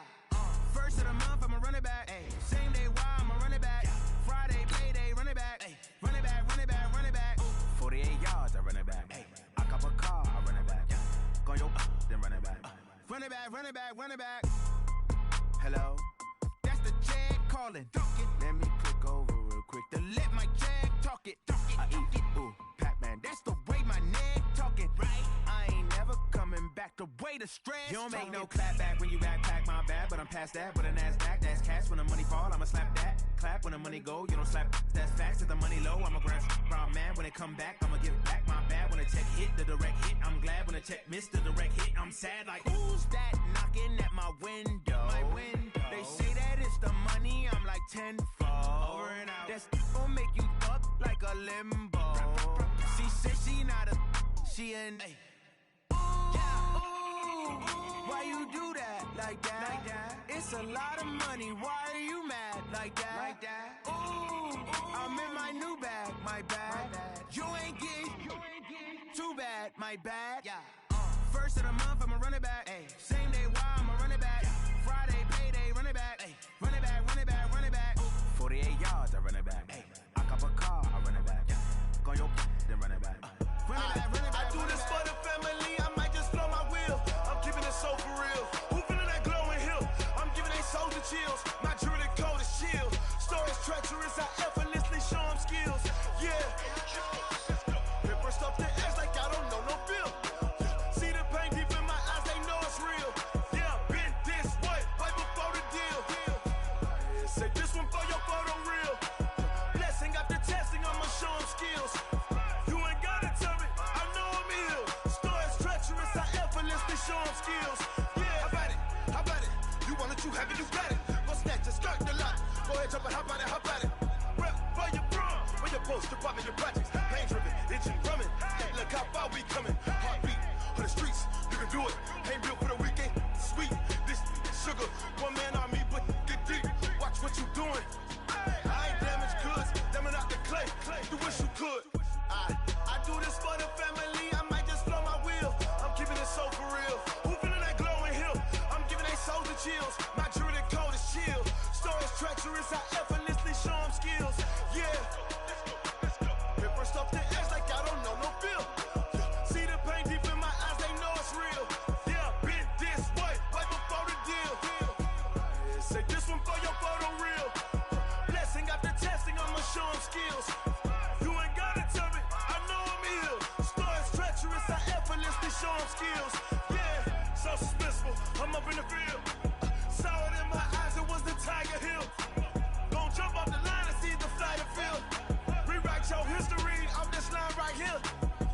First of the month, I'ma run it back. Ay. Same day, why I'ma run it back. Yeah. Friday, payday, run it back. Ay. Run it back, run it back, run it back. 48 yards, I run it back. Ay. I cop a car, I run it back. Yeah. Go on your then run it back. Run it back, run it back, run it back. Hello? That's the Jag calling. Let me click over real quick to let my Jag talk it. I eat it, ooh, Pac-Man. That's the way my neck talking. Right? I ain't never coming back. The way the stress. You don't make no clap back when you backpack, my bad. But I'm past that with a NASDAQ. That's cash when the money fall. I'ma slap that. Clap when the money go. You don't slap. That's facts. If the money low, I'ma grab brown man. When it come back, I'ma give back my bad. When the check hit, the direct hit. I'm glad when the check missed the direct hit. I'm sad like who's that knocking at my window? My window. They say that it's the money. I'm like tenfold. Over and out. That's gon' make you up like a limbo. She said she not a. She an. Ay. Why you do that like that? It's a lot of money. Why are you mad like that? Ooh, I'm in my new bag. My bad. You ain't get too bad. My bad. Yeah. First of the month, I'ma run it back. Ay. Same day, why I'ma run it back. Friday, payday, run it back. Ay. Run it back, run it back, run it back. 48 yards, I run it back. Ay. I cop a car, I run it back. Go on your then run it back. Run it back, run it back. I do this for the family. I might just blow my wheel. I'm keeping it so for real. Who feeling that glowing hill? I'm giving they soldier chills. My jewelry cold as chill. Stories treacherous. I effortlessly show them skills. Yeah. It burst off the edge like I don't know no feel. See the pain deep in my eyes. They know it's real. Yeah, been this way right before the deal. Say this one for your photo real. Blessing after testing. I'ma show them skills. You ain't gotta tell me. I know I'm ill. Stories treacherous. I effortlessly show them skills. Yeah, how about it? You want it, you have it, you got it. Go snatch it, skirt the lot. Go ahead, jump it, how about it? Rep for your brum. Where your post, your pop, and your projects. Pain driven, itching, drumming. Look how far we coming. Heartbeat for the streets. You can do it. Ain't built for the weekend. Sweet, this sugar. One man army, but get deep. Watch what you doing. I ain't damaged goods. Damn it out the clay. You wish you could. I do this for the family. I might just blow my wheel. I'm keeping it so for real. Who feeling that glowing hill? I'm giving they soldier chills. My jewelry cold is chill. Stories treacherous. I effortlessly show them skills. Yeah. It burst off the edge Sean skills. Yeah, so suspenseful. I'm up in the field. Saw it in my eyes, it was the Tiger Hill. Gon' jump off the line and see the fly the field. Rewrite your history off this line right here.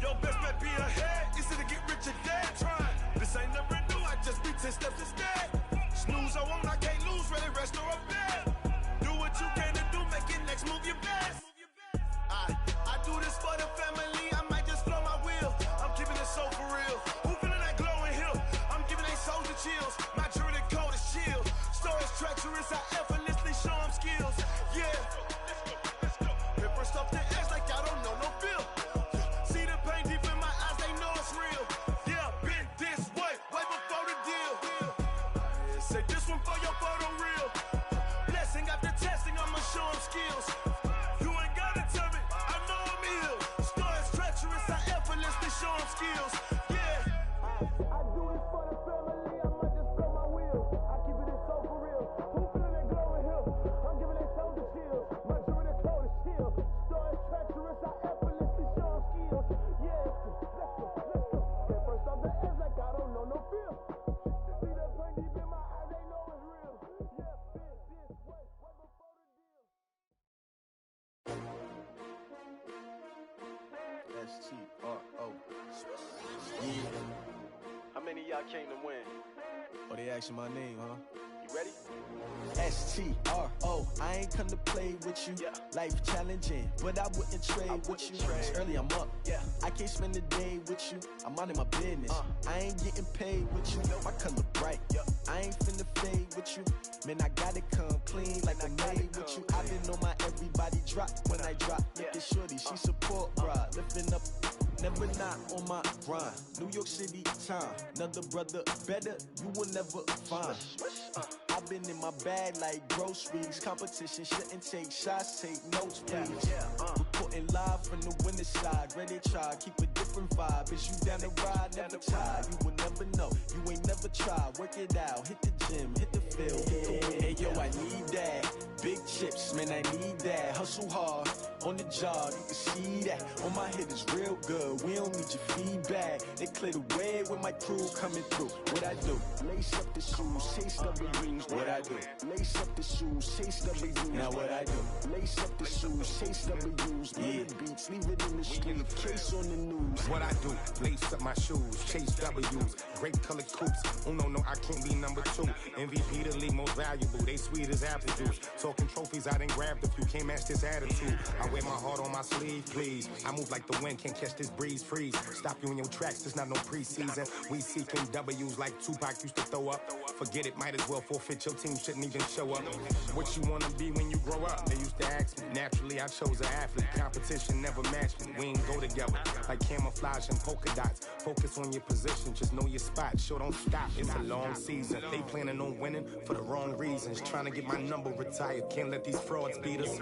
Your best bet be ahead, easy to get rich or dead trying. This ain't never new, I just be 10 steps instead. Snooze I won't, I can't lose, ready, rest or up bed. Do what you can to do, make it next move your best. I do this for the family, I might just flow my wheel. I'm keeping it so for real. Who feeling that glowing hill? I'm giving they soldier chills. My jewelry code is chill. Stories treacherous, I effortlessly show them skills. Yeah. Paper stuff the edge like I don't know no feel. See the pain deep in my eyes, they know it's real. Yeah, been this way before the deal. Say this one for your photo reel. Blessing after testing, I'ma show them skills. You ain't gotta tell me, I know I'm ill. Stories treacherous, I effortlessly show them skills. Yeah. I do this for the family, I might just blow my wheel. I keep it so for real. Who feeling that glowing hill? I'm giving they soldier chills. My jewelry code is chill. Stories treacherous, I effortlessly show them skills. Yeah, let's go. Get first off the edge like I don't know no feel. See the pain deep in my eyes, they know it's real. Yeah, been this way before the deal. S-T-R-O. Yeah. How many of y'all came to win? Oh, they asking my name, huh? You ready? S-T-R-O. I ain't come to play with you. Yeah. Life challenging, but I wouldn't trade with you. It's early, I'm up. Yeah. I can't spend the day with you. I'm minding my business. I ain't getting paid with you. My color bright. I ain't finna fade with you. Man, I gotta come clean like I made with you. I've been on my everybody drop when I drop. Look at shorty, she support, bruh. Lifting up. Never not on my grind. New York City time. Another brother better, you will never find. I've been in my bag like groceries. Competition shouldn't take shots, take notes, please. Reporting live from the winning side. Ready to try, keep a different vibe. Is you down the ride, never tired. You will never know, you ain't never tried. Work it out, hit the gym, hit the field. Hey yo, I need that. Big chips, man, I need that. Hustle hard, on the job, you can see that. On my head is real good, we don't need your feedback. They clear the way with my crew coming through. What I do? Lace up the shoes, chase W's. What I do? Lace up the shoes, chase W's. Now what I do? Lace up the shoes, chase W's. Yeah. Beats, leave it in the street, case on the news. What I do? Lace up my shoes, chase W's. Great colored coops. Oh no, I can't be number 2. MVP the league most valuable. They sweet as apple juice. Talking trophies, I didn't grab the few. Can't match this attitude. I wear my heart on my sleeve, please. I move like the wind, can't catch this breeze, freeze. Stop you in your tracks, there's not no preseason. We seeking W's like Tupac used to throw up. Forget it, might as well forfeit. Your team shouldn't even show up. What you wanna be when you grow up? They used to ask me. Naturally, I chose an athlete. Competition never matched me. We ain't go together like camouflage and polka dots. Focus on your position, just know your spot. Sure, don't stop. It's a long season. They planning on winning for the wrong reasons. Trying to get my number retired. Can't let these frauds beat us.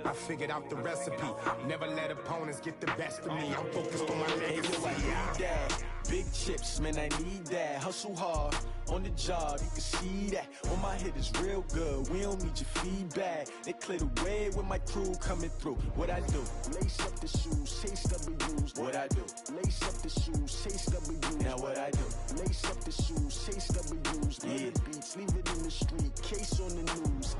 I figured out the recipe. Never let opponents get the best of me. I'm focused on my legacy. I need that. Big chips, man, I need that. Hustle hard, on the job, you can see that. On my head is real good, we don't need your feedback. They clear the way with my crew coming through. What I do? Lace up the shoes, chase W's. What I do? Lace up the shoes, chase W's. Now what I do? Lace up the shoes, chase W's. Yeah. Beats, leave it in the street, case on the news.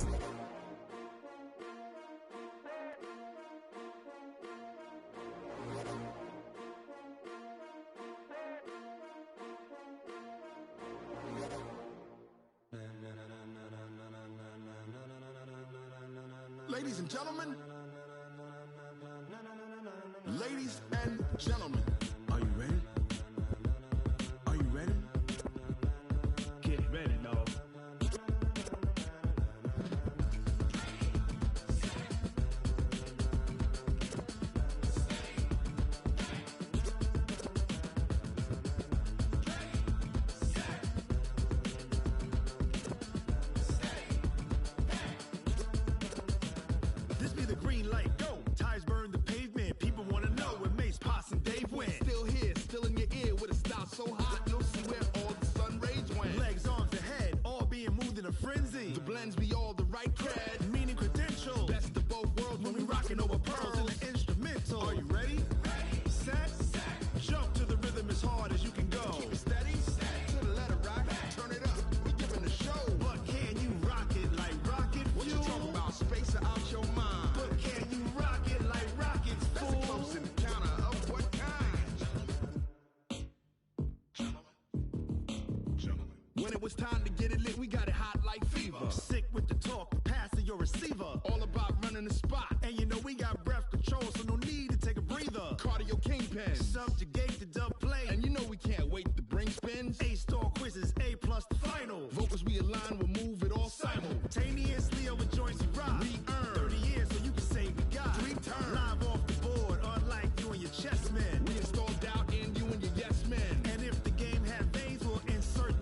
Ladies and gentlemen, ladies and gentlemen, are you ready? Are you ready? Get ready, dog. This be the green light, go. Tires burn the pavement. People wanna know where Mace, Poss, and Dave went. When it was time to get it lit, we got it hot like fever. Sick with the talk, passing your receiver. All about running the spot. And you know we got breath control, so no need to take a breather. Cardio kingpin. Subjugate the dub play. And you know we can't wait to bring spins. A-star quizzes, A+ the final. Vocals we align, we'll move it all simultaneously over joints we rock. We earn 30 years, so you can say we got 3 turns. Live off the board, unlike you and your chess men. We install doubt in you and your yes men. And if the game had veins, we'll insert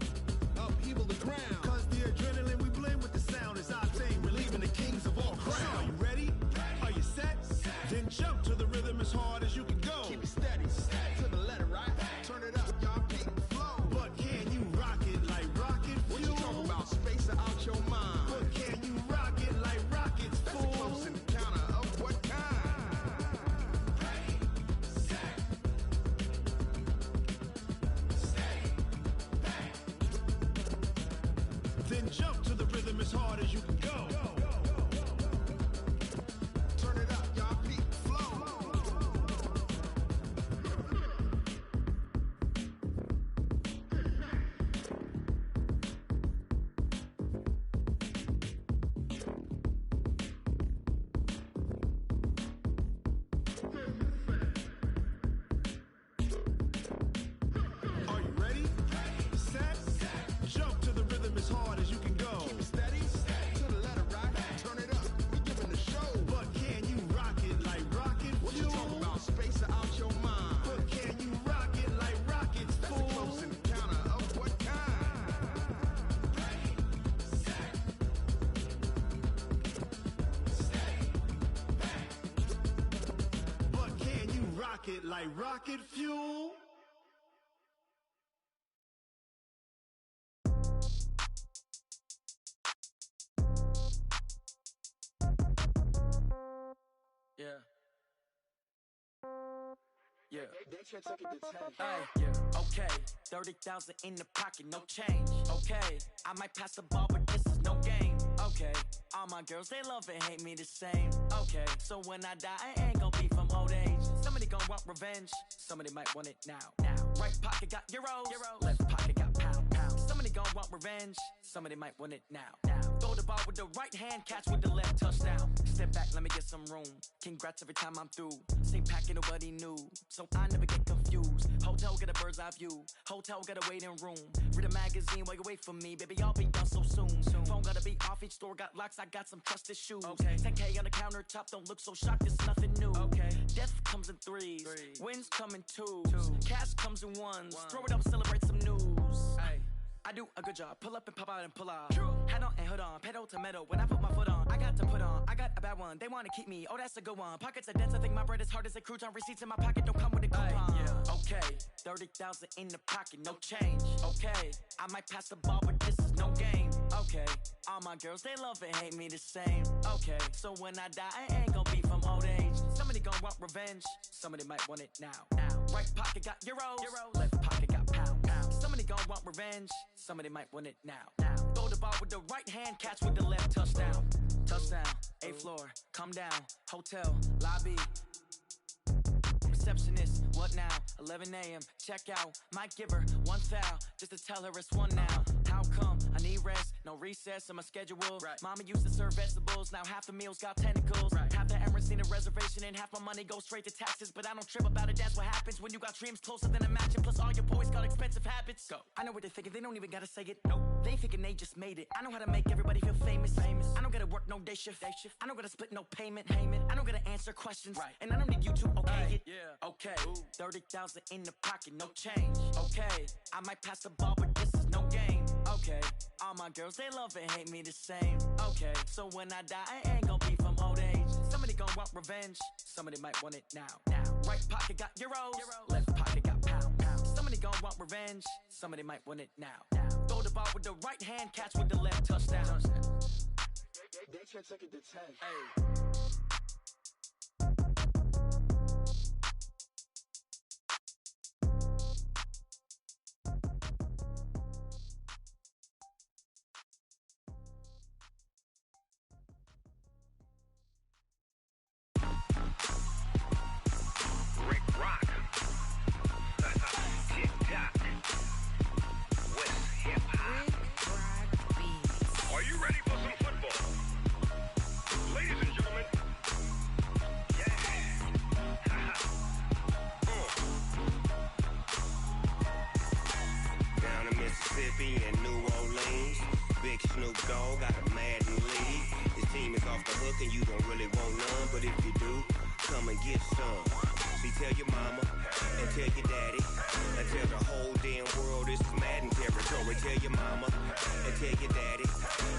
upheaval the ground. Cause the adrenaline we blend with the sound is our thing, relieving the kings of all crowns. So are you ready? Are you set? Then jump to the rhythm as hard as you can go. Keep it steady, to the letter, right? Turn it up, y'all keep the flow. But can you rock it like rocket fuel? What you talking about? Space out your mind. But can you rock it like rockets, fool? That's a close encounter of what kind? Then jump to the rhythm as hard as you can go. Turn it up, y'all peak flow. Are you ready? Set? Jump to the rhythm as hard as you can go. Keep it steady, to the letter, right? Turn it up, we giving the show. But can you rock it like rocket fuel? What you talking about? Space out your mind. But can you rock it like rockets, That's fool? a close encounter of what kind? But can you rock it like rocket fuel? Yeah. Yeah. Hey, yeah. Okay. 30,000 in the pocket, no change. Okay. I might pass the ball, but this is no game. Okay. All my girls, they love and hate me the same. Okay. So when I die, I ain't gon' be from old age. Somebody gon' want revenge. Somebody might want it now. Right pocket got euros. Left pocket got pound. Somebody gon' want revenge. Somebody might want it now. Throw the ball with the right hand, catch with the left, touchdown. Step back, let me get some room. Congrats every time I'm through. Same packet, nobody knew. So I never get confused. Hotel get a bird's eye view. Hotel got a waiting room. Read a magazine while you wait for me. Baby, I'll be done so soon. Phone gotta be off, each store got locks. I got some trusted shoes. 10K on the countertop, don't look so shocked, it's nothing new. Death comes in threes. Wins come in twos. Cash comes in ones. Throw it up, celebrate some news. I do a good job. Pull up and pop out and pull out. Head on and hood on. Pedal to metal. When I put my foot on, I got to put on. I got a bad one. They want to keep me. Oh, that's a good one. Pockets are dense. I think my bread is hard as a crouton. Receipts in my pocket don't come with a coupon. Okay. 30,000 in the pocket. No change. Okay. I might pass the ball, but this is no game. Okay. All my girls, they love and hate me the same. Okay. So when I die, I ain't gonna be from old age. Somebody gonna want revenge. Somebody might want it now. Right pocket got euros. Left pocket got pound. Somebody gonna want revenge. Somebody might want it now. Throw the ball with the right hand, catch with the left, touchdown. Touchdown, 8th floor, come down, hotel, lobby. Receptionist, what now? 11 a.m., check out. Might give her one foul, just to tell her it's one now. How come? I need rest, no recess in my schedule. Mama used to serve vegetables, now half the meals got tentacles. Half the Emirates need a reservation and half my money goes straight to taxes. But I don't trip about it, that's what happens when you got dreams closer than a match. And plus all your boys got expensive habits. Go. I know what they're thinking, they don't even gotta say it. Nope. They thinking they just made it. I know how to make everybody feel famous. I don't gotta work no day shift. I don't gotta split no payment. I don't gotta answer questions. And I don't need you to okay it. Okay. 30,000 in the pocket, no change. Okay. I might pass the ball, but this is no game. Okay. All my girls, they love and hate me the same. Okay. So when I die, I ain't gonna be from old age. Somebody gonna want revenge. Somebody might want it now. Right pocket got euros. Left pocket got pound. Somebody gonna want revenge. Somebody might want it now. Throw the ball with the right hand, catch with the left, touchdown. They can't take it to 10. Hey. TikTok. What's hip hop? Mississippi and New Orleans. Big Snoop Dogg got a Madden lead. His team is off the hook and you don't really want none, but if you do, come and get some. See, tell your mama and tell your daddy and tell the whole damn world this is Madden territory. Tell your mama and tell your daddy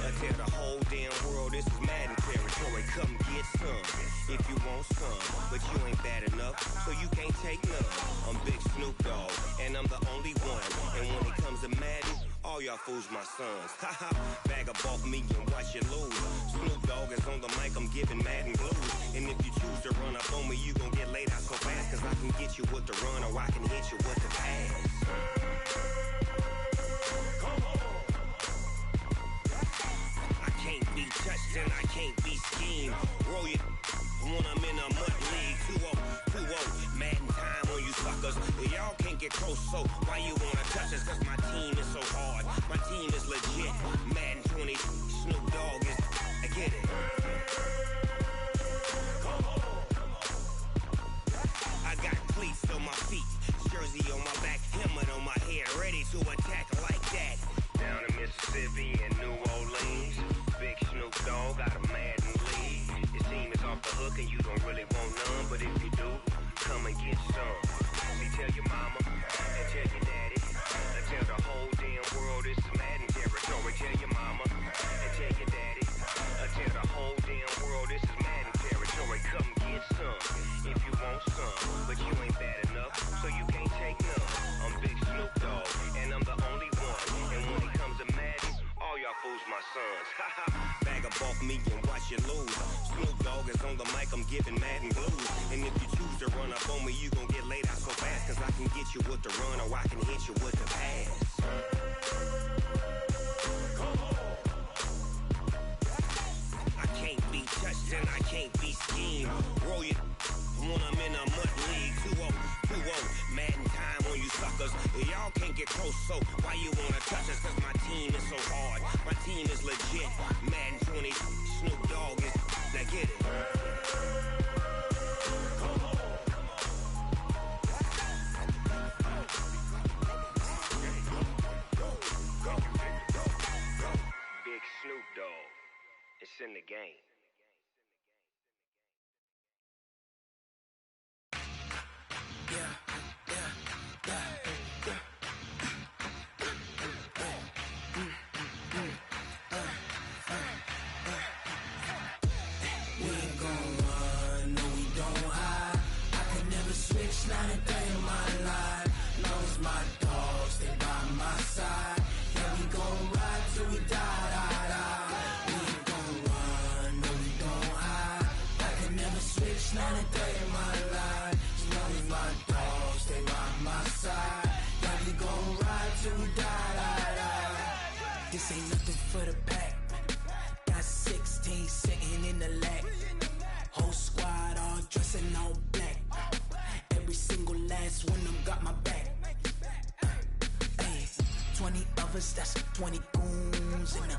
and tell the whole damn world this is Madden territory. Come get some if you want some, but you ain't bad enough, so you can't take none. I'm Big Snoop Dogg and I'm the only one. And when it comes to Madden, all y'all fools my sons. Haha, bag up off me and watch you lose. Snoop Dogg is on the mic, I'm giving Madden blues. And if you choose to run up on me, you gon' get laid out so fast. Cause I can get you with the run or I can hit you with the pass. Come on. I can't be touched and I can't be schemed. Roll it when I'm in a mud league. 2-0, Madden time on you suckers. Y'all can't get close, so why you wanna touch us? Cause my team is so hard, my team is legit. Madden 20, Snoop Dogg is, I get it. Come on. I got cleats on my feet, jersey on my back, helmet on my head, ready to attack like that. Down in Mississippi and New Orleans, Big Snoop Dogg got a Madden lead. His team is off the hook and you don't really want none, but if you do, come and get some. See, tell your mama and tell your daddy and tell the whole damn world this is Madden territory. Tell your mama and tell your daddy and tell the whole damn world this is Madden territory. Come get some if you want some, but you ain't bad enough, so you can't take none. I'm Big Snoop Dogg and I'm the only one. And when it comes to Madden, all y'all fools my sons. Haha, bag up off me and watch you lose. Snoop Dogg is on the mic, I'm giving Madden blues. And if you choose to run up on me, you gon' get laid out so fast. Cause I can get you with the run or I can hit you with the pass. Come on. I can't be touched and I can't be schemed. Roll it when I'm in a mud league. 2-0, Madden time on you suckers. Y'all can't get close, so why you wanna touch us? Cause my team is so hard, my team is legit. Madden 20, Snoop Dogg is, now get it. Come on. Big Snoop Dogg, it's in the game. Not a day in my life. Long as my dogs, they by my side. Yeah, we gon' ride till we die. We ain't gon' run, no, we don't hide. I can never switch, not a day in my life. As long as my dogs, they by my side. Yeah, we gon' ride till we die. This ain't nothing for the pack. Got 16 sitting in the lap. Whole squad all dressing all black. Every single last one of them got my back. 20 of us, that's 20 goons. And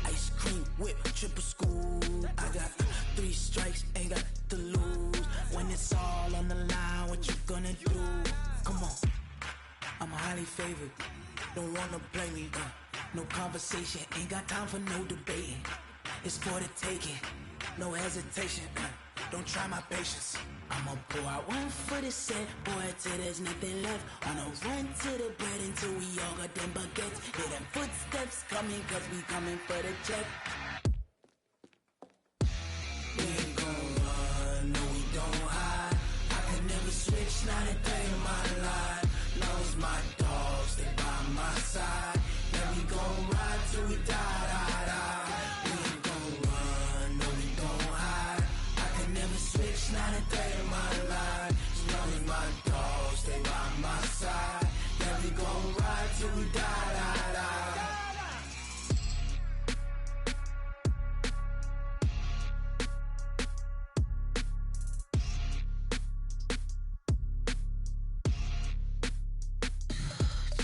ice cream whip, triple scoop. I got 3 strikes, ain't got to lose. When it's all on the line, what you gonna do? Come on, I'm highly favored. Don't wanna play me, no conversation, ain't got time for no debating. It's for the taking, no hesitation. Don't try my patience. I'ma pour out one for the set, boy, till there's nothing left. On a run to the bread until we all got them baguettes. Hear them footsteps coming, cause we coming for the check. We ain't gon' run, no, we don't hide. I can never switch, not a day in my life. Long as my dogs, they by my side. Yeah, we gon' ride till we die. We ain't gon' run, no, we don't hide. I can never switch, not a day in my life. As long as my dogs, they by my side. Yeah, we gon' ride till we die.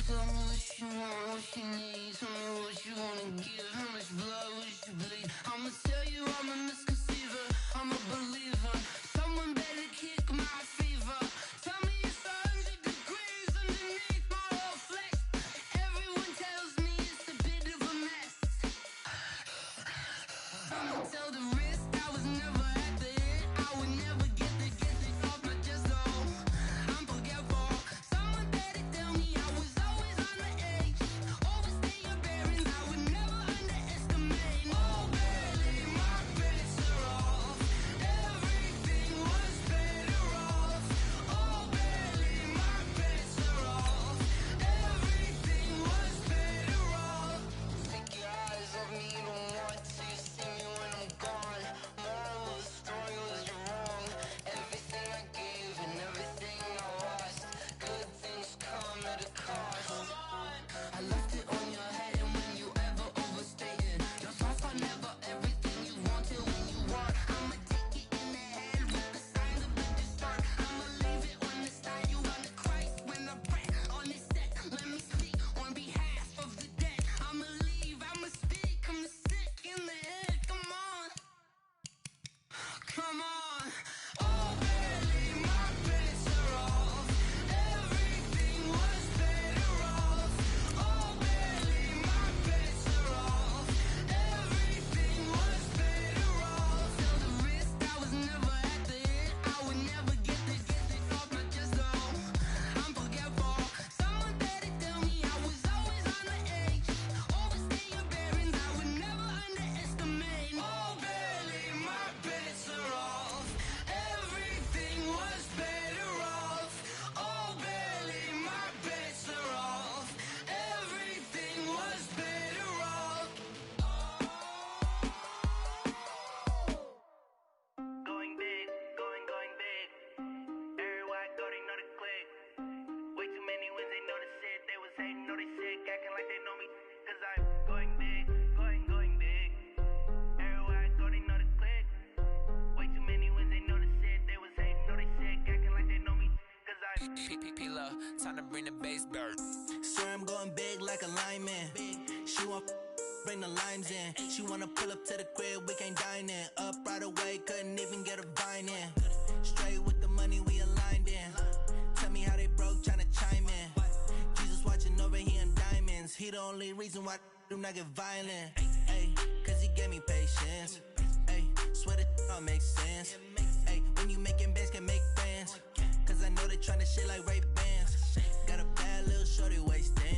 Tell me what you want, what you need. Tell me what you wanna give. How much blood would you bleed? I'ma tell you I'm a misconceiver. I'm a believer. Someone better kick my fever. Tell me it's 100 degrees underneath my whole flesh. Everyone tells me I left it on your head, and when you ever overstay it, your thoughts are never everything you wanted when you want. I'ma take it in the head with the signs of the distort. I'ma leave it on the side. You run the Christ when I pray on this set. Let me speak on behalf of the dead. I'ma leave, I'ma speak. I'm sick in the head. Come on, come on. Oh, barely my bets are off. Everything was better off. Oh, barely my bets are off. Everything was better off. Till the wrist, I was never at the hit. I would never get this off my chest though. I'm forgetful. Someone better tell me I was always on the edge. Overstay your bearings, I would never underestimate. Oh, barely my bets are off. Everything was better off. Oh, barely my bets are off. Everything was better off. Going big, going big. Everywhere I go, they know the click. Way too many wins, they know the shit. They was hating, know they sick, acting like they know me. Cause I'm going big, going big. Everywhere I go, they know the click. Way too many wins, they know the shit. They was hating, know they sick, acting like they know me. Cause I'm P-P-P-Love, time to bring the bass bird. Swear I'm going big like a lineman. She want bring the limes in. She wanna pull up to the crib, we can't dine in. Up right away, couldn't even get a vine in. Straight with the money, we aligned in. Tell me how they broke, tryna chime in. Jesus watching over here in diamonds. He the only reason why I do not get violent. Ay, cause he gave me patience. Ay, swear that all makes sense. Ay, when you making bands, can make friends. Cause I know they tryna shit like Ray-Bans. Got a bad little shorty wasting.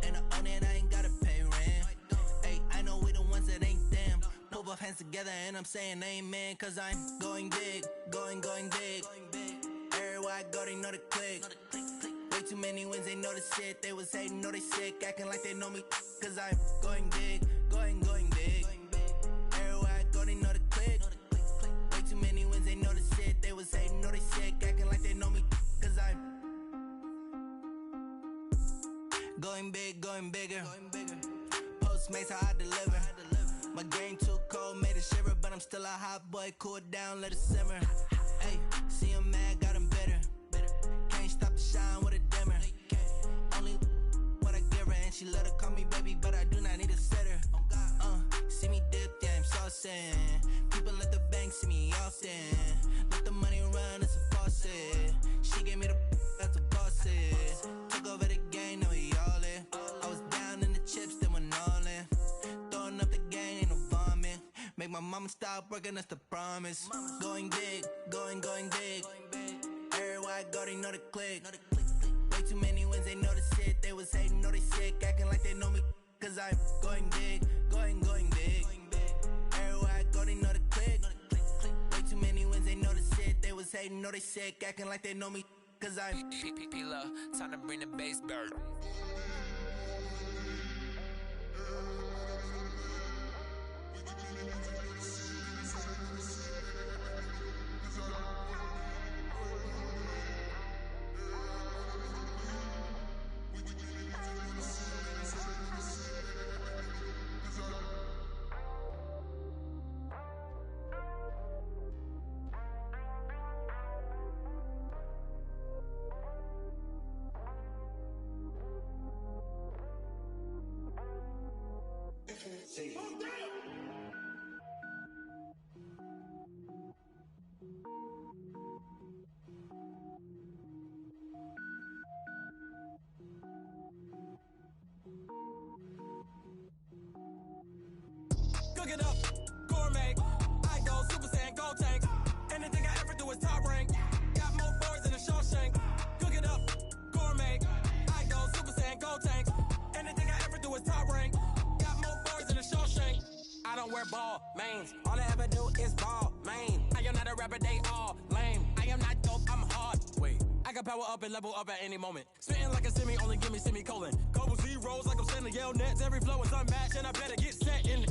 And I own it, I ain't gotta pay rent. Ay, I know we the ones that ain't them. Put both hands together and I'm saying amen. Cause I'm going big, going big. Everywhere I go, they know the click. Way too many wins, they know the shit. They was hating, know they sick, acting like they know me. Cause I'm going big, going big. Everywhere I go, they know the click. Way too many wins, they know the shit. They was hating, know they sick, acting like they know me. Cause I'm going big, going bigger. Postmates how I deliver. My game too cold, made it shiver, but I'm still a hot boy. Cool it down, let it simmer. Hey, see him mad, got him bitter. Can't stop the shine with a dimmer. Only what I give her, and she let her call me baby, but I do not need a sitter. See me dip, yeah, I'm saucing. People at the bank see me often. Let the money run, it's a faucet. She gave me the that's a boss is. Took over the game, now we all in. I was down in the chips, then went all in. Throwing up the game, ain't no vomit. Make my mama stop working, that's the promise. Going big, going big. Everywhere I go, they know the click. Way too many wins, they know the shit. They was hating, know they sick, acting like they know me. Cause I'm going big, going big. Everywhere I go, they know the click. Way too many wins, they know the shit. They was hating, know they sick, acting like they know me. Cause I'm P-P-P-Love, time to bring the bass bird. Cook it up, gourmet. I go Super Saiyan, gold tank. Anything I ever do is top rank. Got more boards than a Shawshank. Cook it up, gourmet. I go Super Saiyan, gold tank. Anything I ever do is top rank. Got more boards than a Shawshank. I don't wear ball mains. All I ever do is ball main. I am not a rapper, they all lame. I am not dope, I'm hard. Wait, I can power up and level up at any moment. Spitting like a semi, only give me semicolon. Couple zeros like I'm sending Yale nets. Every flow is unmatched and I better get set in.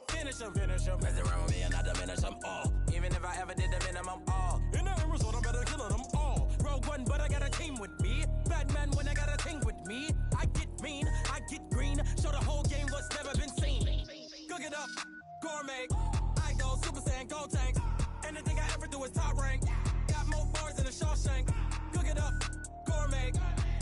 Finish him. Mess around with me and I diminish them all. Even if I ever did the minimum, all. In the end result, I'm better killing them all. Rogue One, but I got a team with me. Batman when I got a team with me. gourmet. I go Super Saiyan, go tanks. Anything I ever do is top rank. Got more bars than a Shawshank. Cook it up, gourmet.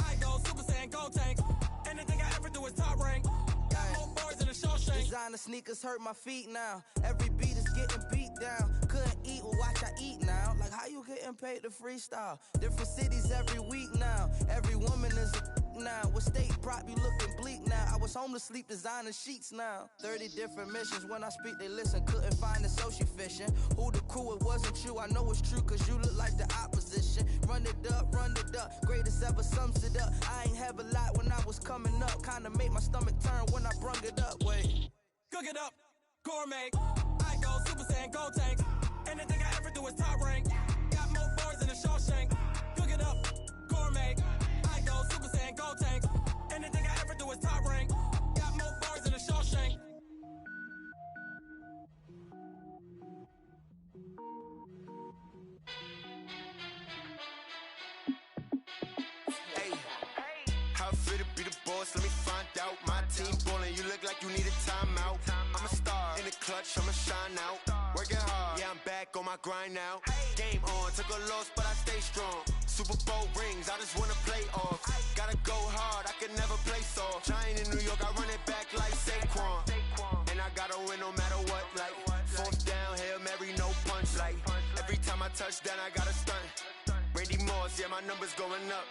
I go Super Saiyan, go tanks. Anything I ever do is top rank. Got more bars than a Shawshank. Designer sneakers hurt my feet now. Every beat is getting beat down. Couldn't eat, well watch I eat now. Like how you getting paid to freestyle? Different cities every week now. Every woman is a now. What state prop you looking bleak now? I was home to sleep designing sheets now. 30 different missions. When I speak they listen. Couldn't find the social fishing. Who the crew, it wasn't you. I know it's true cause you look like the opposition. Run it up, greatest ever sums it up. I ain't have a lot when I was coming up. Kinda made my stomach turn when I brung it up. Wait. Cook it up, gourmet. I go Super Saiyan, go tanks. Anything I ever do is top rank. Got more bars than a Shawshank. Cook it up, gourmet. I go Super Saiyan, go tanks. Anything I ever do is top rank. Got more bars than a Shawshank. Hey, how fit to be the boss? Let me find out. My team ballin', you look like you need a timeout. I'm a star in the clutch, I'ma shine out. Working hard, yeah, I'm back on my grind now. Game on, took a loss, but I stay strong. Super Bowl rings, I just wanna play off. Gotta go hard, I can never play soft. Giant in New York, I run it back like Saquon. And I gotta win no matter what, like fourth down, Hail Mary, no punch. Like every time I touch down, I gotta stunt. Randy Moss, yeah, my numbers going up.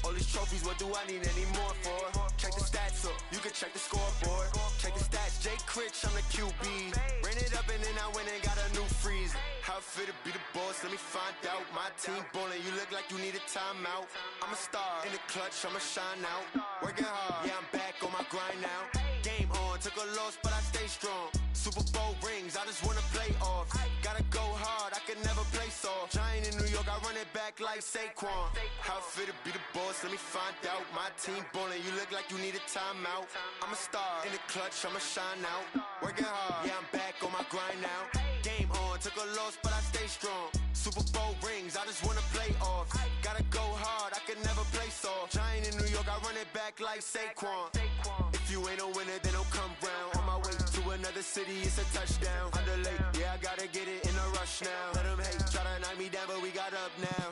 All these trophies, what do I need any more for? Check the stats up, you can check the scoreboard. Check the stats, Jake Critch, I'm the QB. Ran it up and then I went and got a new freeze. How fit to be the boss, let me find out. My team ballin', you look like you need a timeout. I'm a star in the clutch, I'ma shine out. Working hard, yeah, I'm back on my grind now. Game on, took a loss, but I stay strong. Super Bowl rings, I just wanna play off. Gotta go hard, I can never play soft. Giant in New York, I run it back like Saquon. How fit to be the boss, let me find out. My team ballin', you look like you need a timeout. I'm a star in the clutch, I'ma shine out. Working hard, yeah, I'm back on my grind now. Game on, took a loss, but I stay strong. Super Bowl rings, I just wanna play off. Gotta go hard, I can never play soft. Giant in New York, I run it back like Saquon. If you ain't a winner, then don't come round. On my way to another city, it's a touchdown. Underlay, yeah, I gotta get it in a rush now. Let them hate, try to knock me down, but we got up now.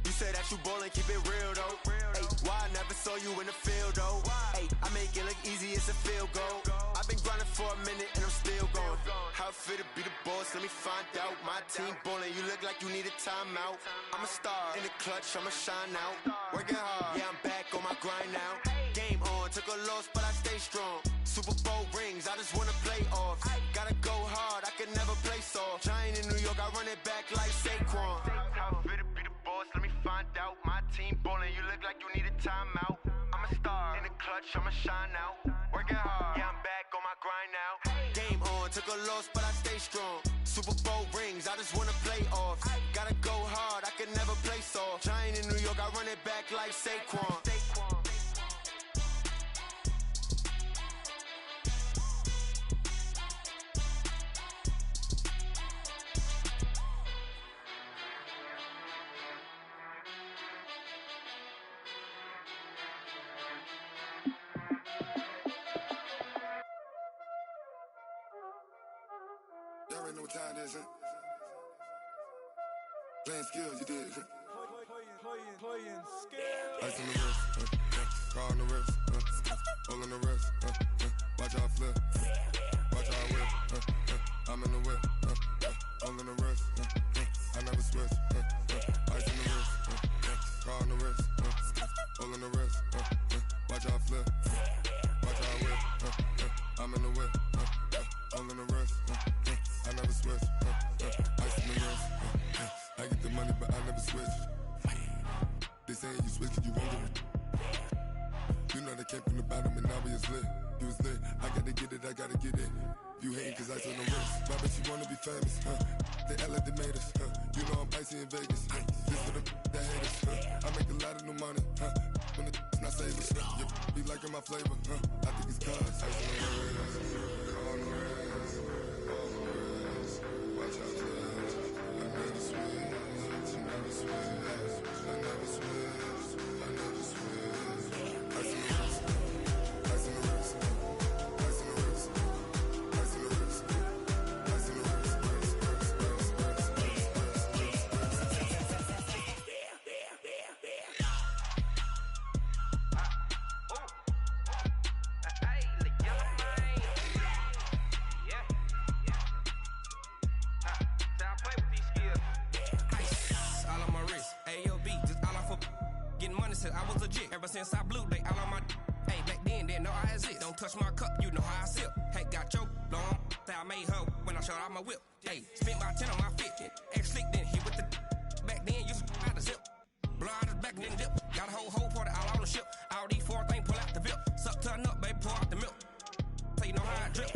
You say that you ballin', keep it real though. Hey, why I never saw you in the field though? Hey, I make it look easy, it's a field goal. I've been grinding for a minute and I'm still going. How fit to be the boss, let me find out. My team ballin', you look like you need a timeout. I'm a star in the clutch, I'ma shine out. Working hard, yeah, I'm back on my grind now. Game on, took a loss, but I stay strong. Super Bowl rings, I just wanna play off. Gotta go hard, I can never play soft. Giant in New York, I run it back like Saquon. How fit to be the boss, let me find out. My team ballin', you look like you need a timeout. I'm a star in the clutch, I'ma shine out. Working hard, yeah, I'm back on my grind now. Game on, took a loss, but I stay strong. Super Bowl rings, I just wanna play off. Gotta go hard, I can never play soft. Giant in New York, I run it back like Saquon. Y'all already know what time it is, huh? Playing skills, you did, huh? Playing skills. Ice on the wrist, car on the wrist, hole on the wrist, watch how I flip, watch how I whip, I'm in the whip, hole in the wrist, I never switch, ice on the wrist, car on the wrist, hole in the wrist, watch how I flip, watch how I whip, I'm in the whip, hole in the wrist, I never switch, ice on the wrist, I get the money but I never switch. They saying you switch cause you won't get it. You know they came from the bottom and now we is lit. You was lit, I gotta get it, I gotta get it. You hating cause ice on the wrist. Why bet you wanna be famous, huh? They act like they made us, huh? You know I'm icy in Vegas, This for the that hate us, I make a lot of new money, When the not savers, You be liking my flavor, I think it's cause ice on the wrist, on the wrist, on the wrist. Watch out, cuz I never switch, I never switch. I never switch, I never switch. Ice in the wrist, ice in the wrist, ice in the wrist, ice in the wrist, since I blew, they all on my hey, back then, didn't know I exist. Don't touch my cup, you know how I sip. Hey, got your long, say I made her when I showed out my whip. Hey, spent my 10 on my 50. Ex-slick, then hit with the back then, used to out the zip. Blow out his back and then dip. Got a whole party all on the ship. All these four things, pull out the VIP. Suck, turn up, baby, pour out the milk. So you know how I drip.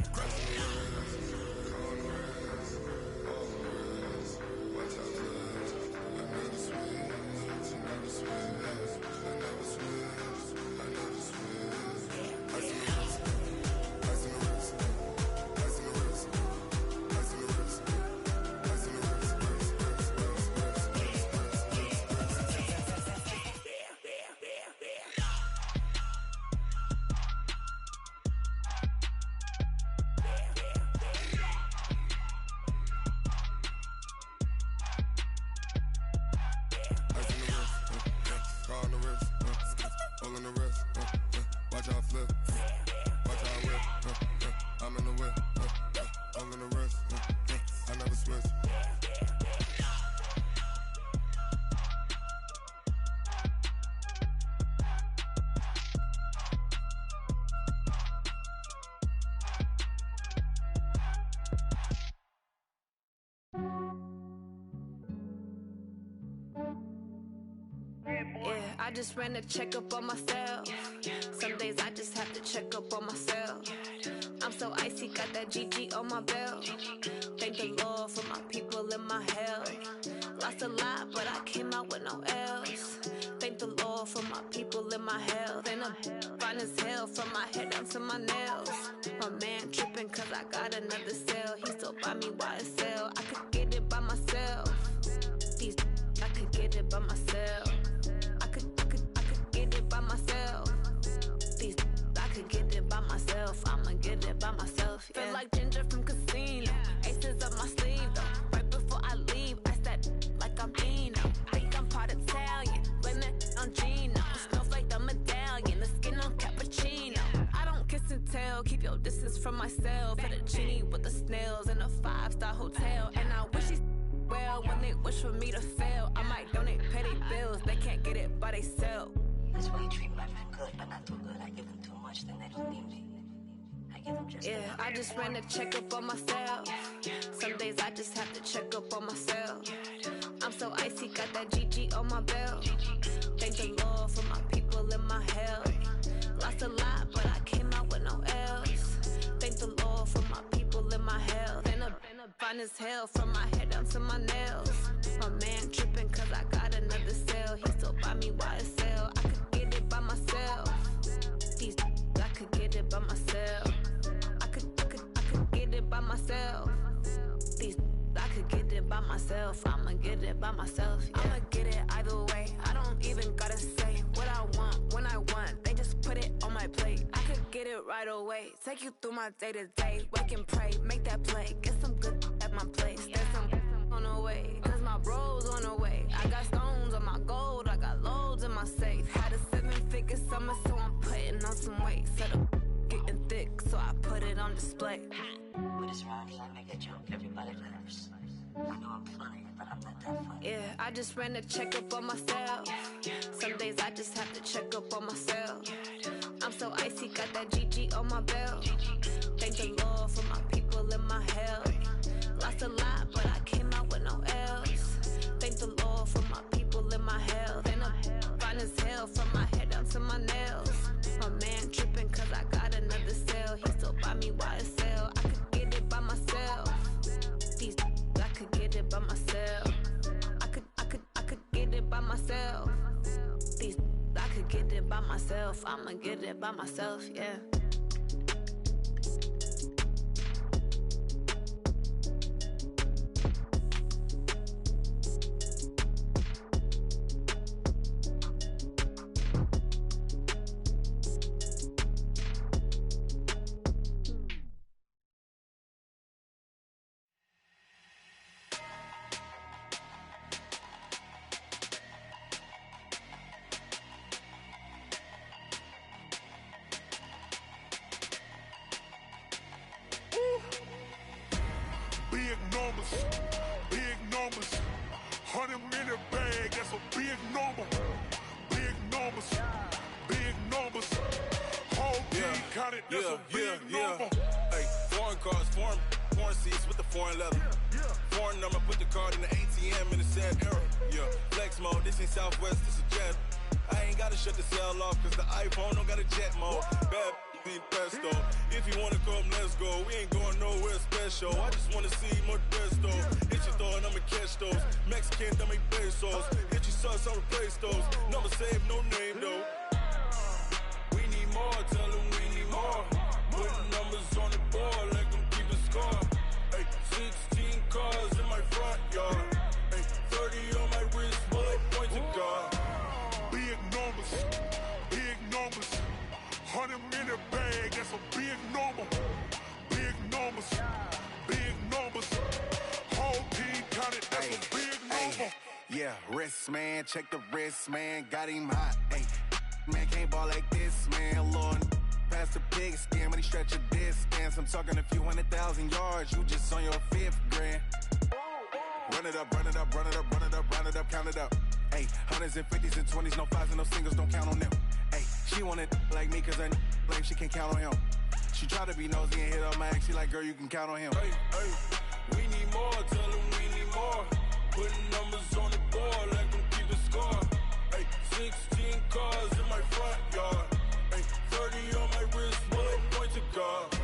I just ran a checkup on myself. Some days I just have to check up on myself. I'm so icy, got that GG on my belt. Thank the Lord for my people in my health. Lost a lot, but I came out with no L's. Thank the Lord for my people in my health. And I'm fine as hell from my head down to my nails. My man tripping cause I got another cell. He still buy me YSL. I could get it by myself. I could get it by myself. I could get it by myself. I could get it by myself. I'ma get it by myself. Yeah. Feel like Ginger from Casino. Aces up my sleeve though. Right before I leave, I said like I'm Dino. Think I'm part Italian. Blame it on Gino. Snowflake the medallion. The skin on cappuccino. I don't kiss and tell. Keep your distance from myself. At a genie with the snails in a 5-star hotel. And I wish he's well when they wish for me to fail. I might donate, pay their bills. They can't get it by they sell. That's why you treat my friend good, but not too good. I give them too much, then they don't need me. I give them just enough. I just ran a checkup on myself. Some days I just have to check up on myself. I'm so icy, got that GG on my belt. Thank the Lord for my people in my health. Lost a lot, but I came out with no L's. Thank the Lord for my people in my health. And I'm fine as hell from my head down to my nails. My man tripping cause I got another cell. He still buy me YSL. I could get it by myself. I could get it by myself. I could get it by myself. I could get it by myself. I'ma get it by myself. Yeah. I'ma get it either way. I don't even gotta say what I want when I want. They just put it on my plate. I could get it right away. Take you through my day to day. Wake and pray, make that play. Get some good at my place. There's some on the way, cause my bros on the way. I got stones on my gold. I got loads in my safe. Had a 7-figure summer, so I'm putting on some weight. Set up getting thick, so I put it on display. With this rhyme, I make a joke. Everybody laughs. I know I'm funny, but I'm not that funny. Yeah, I just ran a checkup on myself. Some days I just have to check up on myself. I'm so icy, got that GG on my belt. Thank the Lord for my people in my health. Lost a lot, but I came out with no L's. Thank the Lord for my people in my health. And I'm fine as hell from my head down to my nails. My man tripping cause I got another cell. He still buy me YSL. I could get it by myself. I could get it by myself. I could get it by myself. I could get it by myself. I'ma get it by myself, yeah. Big numbers, 100 minute bag, that's a big number. Big numbers, it, that's a big number. Hey, foreign cars, foreign seats with the foreign leather. Foreign number, put the card in the ATM in the sad era. Flex mode, this ain't Southwest, this is jet. I ain't gotta shut the cell off, cause the iPhone don't got a jet mode. Bad be pesto. If you wanna come, let's go. We ain't going nowhere special. I just wanna see Modesto. Hit your thought, I'ma catch those. Mexican, dame pesos. Hit your sauce, I'll replace those. Number save, no name though. We need more, tell them we need more. Putting numbers on the board, let them keep a score. Hey, 16 cars in my front yard. Hey, 30 on my wrist, bullet point to God. Big numbers, big numbers. 100 minute bag, that's a big number. Big numbers, big numbers. Whole team counted, that's a big number. Yeah, wrist man, check the wrist man, got him hot. Hey, man can't ball like this, man. Lord, past the pig skin, but he stretch a distance. I'm talking a few 100,000 yards, you just on your 5th grand. Run it up, run it up, run it up, run it up, round it up, count it up. Hey, 100s and 50s and 20s, no 5s and no singles, don't count on them. Hey, she wanted like me, cause her like she can't count on him. She tried to be nosy and hit up my ex, she like, girl, you can count on him. Hey, we need more, tell them we need more. Putting numbers on the board, let them keep a score. Hey, 16 cars in my front yard. Hey, 30 on my wrist, bullet point to God.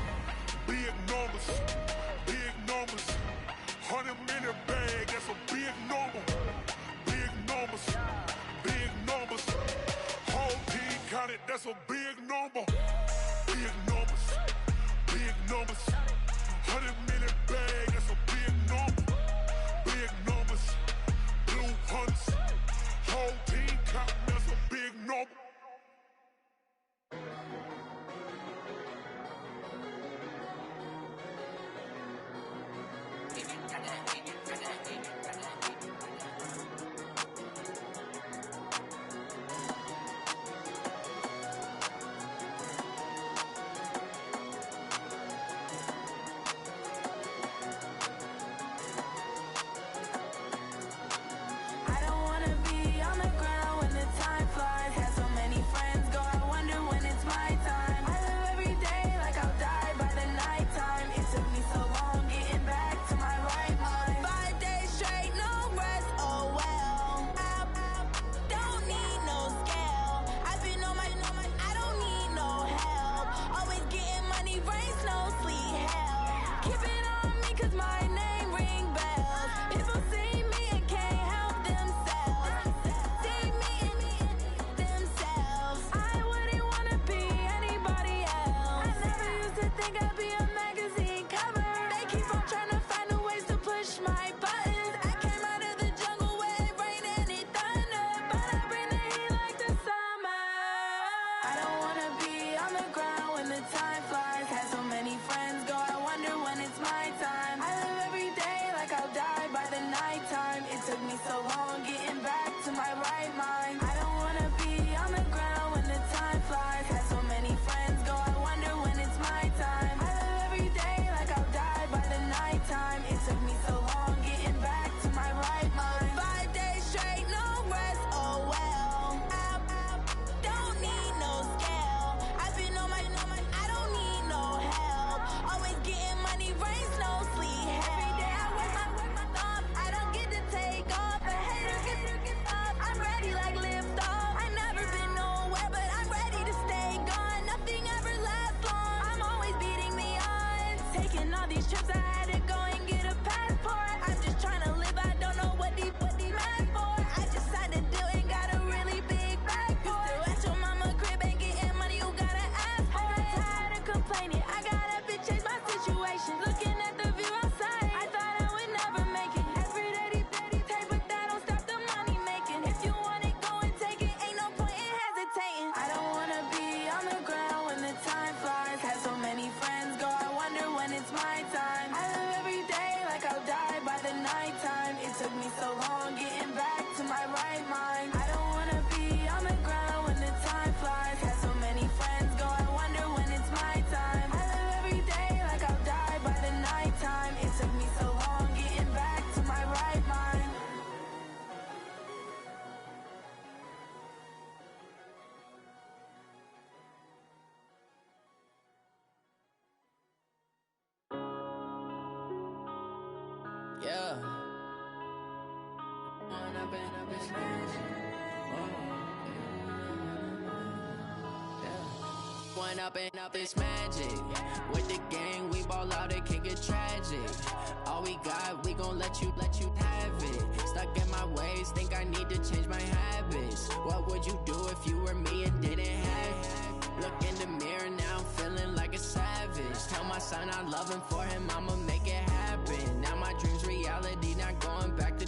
Big numbers, big numbers. 100 minute bag, that's a big number. Big numbers, big numbers. Whole team counted, that's a big number. Big numbers, big numbers. 100 minute bag, that's a big number. Big numbers, blue hunts. Whole team counting, that's a big number. Time flies, had so many friends go, I wonder when it's my time. I live Yeah. When I've been up this magic. When up and up it's magic. With the gang, we ball out, it can get tragic. All we got, we gon' let you have it. Stuck in my ways, think I need to change my habits. What would you do if you were me and didn't have it? Look in the mirror now, I'm feeling like a savage. Tell my son I love him, for him I'ma make it happen. Now my dream's reality, not going back to.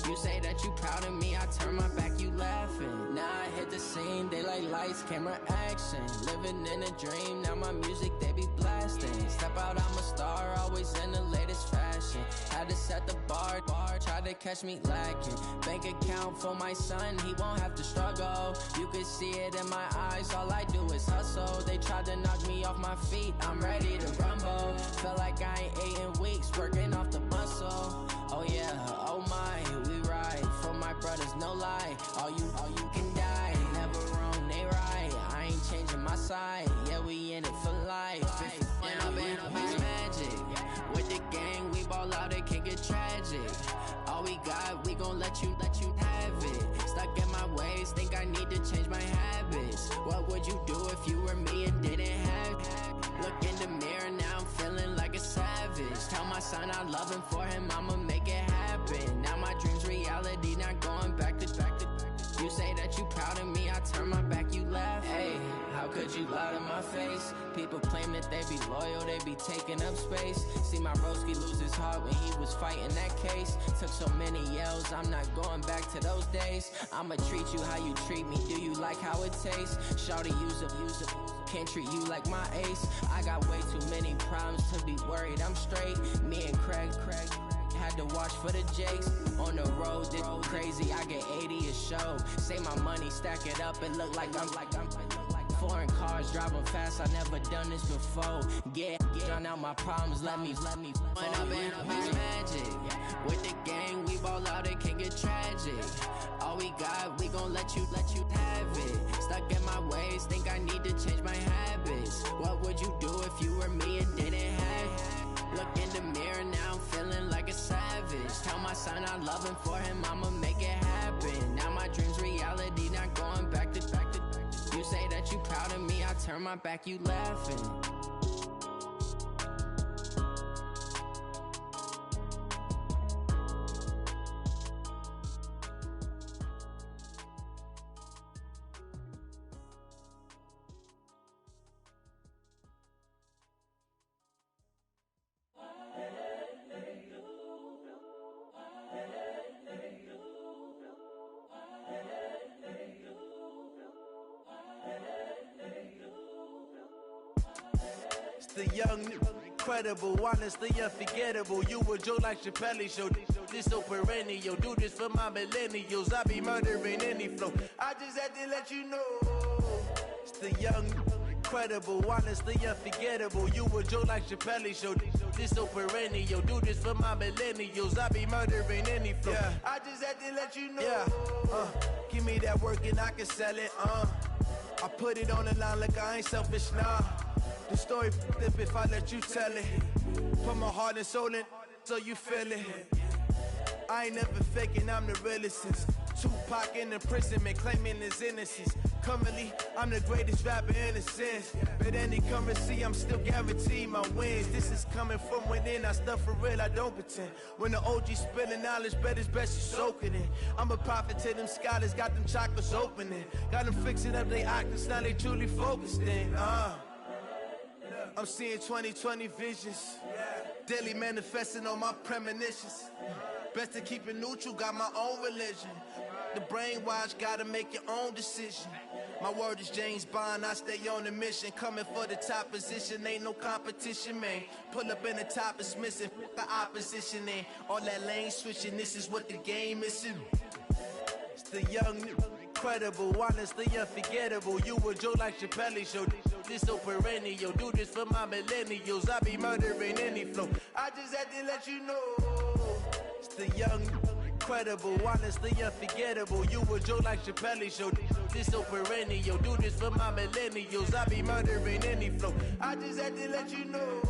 You say that you proud of me, I turn my back, you laughing. Now I hit the scene, daylight lights, camera action. Living in a dream, now my music they be blasting. Step out, I'm a star, always in the latest fashion. Had to set the bar, try to catch me lacking. Bank account for my son, he won't have to struggle. You can see it in my eyes, all I do is hustle. They tried to knock me off my feet, I'm ready to rumble. Felt like I ain't ate in weeks, working off the muscle. Oh yeah, oh my, we ride for my brothers, no lie. All you can die, never wrong, they right. I ain't changing my side, yeah, we in it for life. When I've been up it's magic. With the gang, we ball out, it can get tragic. All we got, we gon' let you have it. Stuck in my ways, think I need to change my habits. What would you do if you were me and didn't have it? Look in the mirror, now I'm feeling like a savage. Tell my son I love him, for him I'ma make it happen. Now my dream's reality, not going back to. You say that you proud of me, I turn my back, you laugh. Hey, how could you lie to my face? People claim that they be loyal, they be taking up space. See my broski lose his heart when he was fighting that case. Took so many yells, I'm not going back to those days. I'ma treat you how you treat me, do you like how it tastes? Shawty, use it. Can't treat you like my ace. I got way too many problems to be worried, I'm straight. Me and Craig had to watch for the Jakes. On the road, this crazy, I get 80 a show. Say my money, stack it up, it look like I'm foreign cars, driving fast, I never done this before. Get drown out my problems, let me When I've been up it's magic. With the gang, we ball out, it can get tragic. All we got, we gon' let you have it. Stuck in my ways, think I need to change my habits. What would you do if you were me and didn't have it? Look in the mirror, now I'm feeling like a savage. Tell my son I love him, for him I'ma make it happen. Now my dream's reality, not going back to. You say that you proud of me, I turn my back, you laughing. The young, incredible, honestly unforgettable. You a joke like Chappelle show. This so perennial. Do this for my millennials. I be murdering any flow. I just had to let you know. It's the young, incredible, honestly unforgettable. You a joke like Chappelle show. This so perennial. Do this for my millennials. I be murdering any flow. Yeah. I just had to let you know. Yeah. Give me that work and I can sell it. I put it on the line like I ain't selfish, nah. The story flip if I let you tell it. Put my heart and soul in so you feel it. I ain't never faking, I'm the realest since Tupac in imprisonment, claiming his innocence. Currently, I'm the greatest rapper in a sense. But any currency, I'm still guaranteed my wins. This is coming from within, I stuff for real, I don't pretend. When the OG spilling knowledge, bet it's best you soak it in. I'm a prophet to them scholars, got them chakras opening. Got them fixing up they octaves, now they truly focused in. I'm seeing 2020 visions. Daily manifesting on my premonitions. Best to keep it neutral, got my own religion. The brainwash, gotta make your own decision. My word is James Bond, I stay on a mission. Coming for the top position, ain't no competition, man. Pull up in the top, it's missing, the opposition ain't. All that lane switching, this is what the game is. It's the young, incredible, honestly unforgettable. You a joke like Chappelle show. This so perennial. Do this for my millennials. I be murdering any flow. I just had to let you know. It's the young, incredible, honestly unforgettable. You a joke like Chappelle show. This so perennial. Do this for my millennials. I be murdering any flow. I just had to let you know.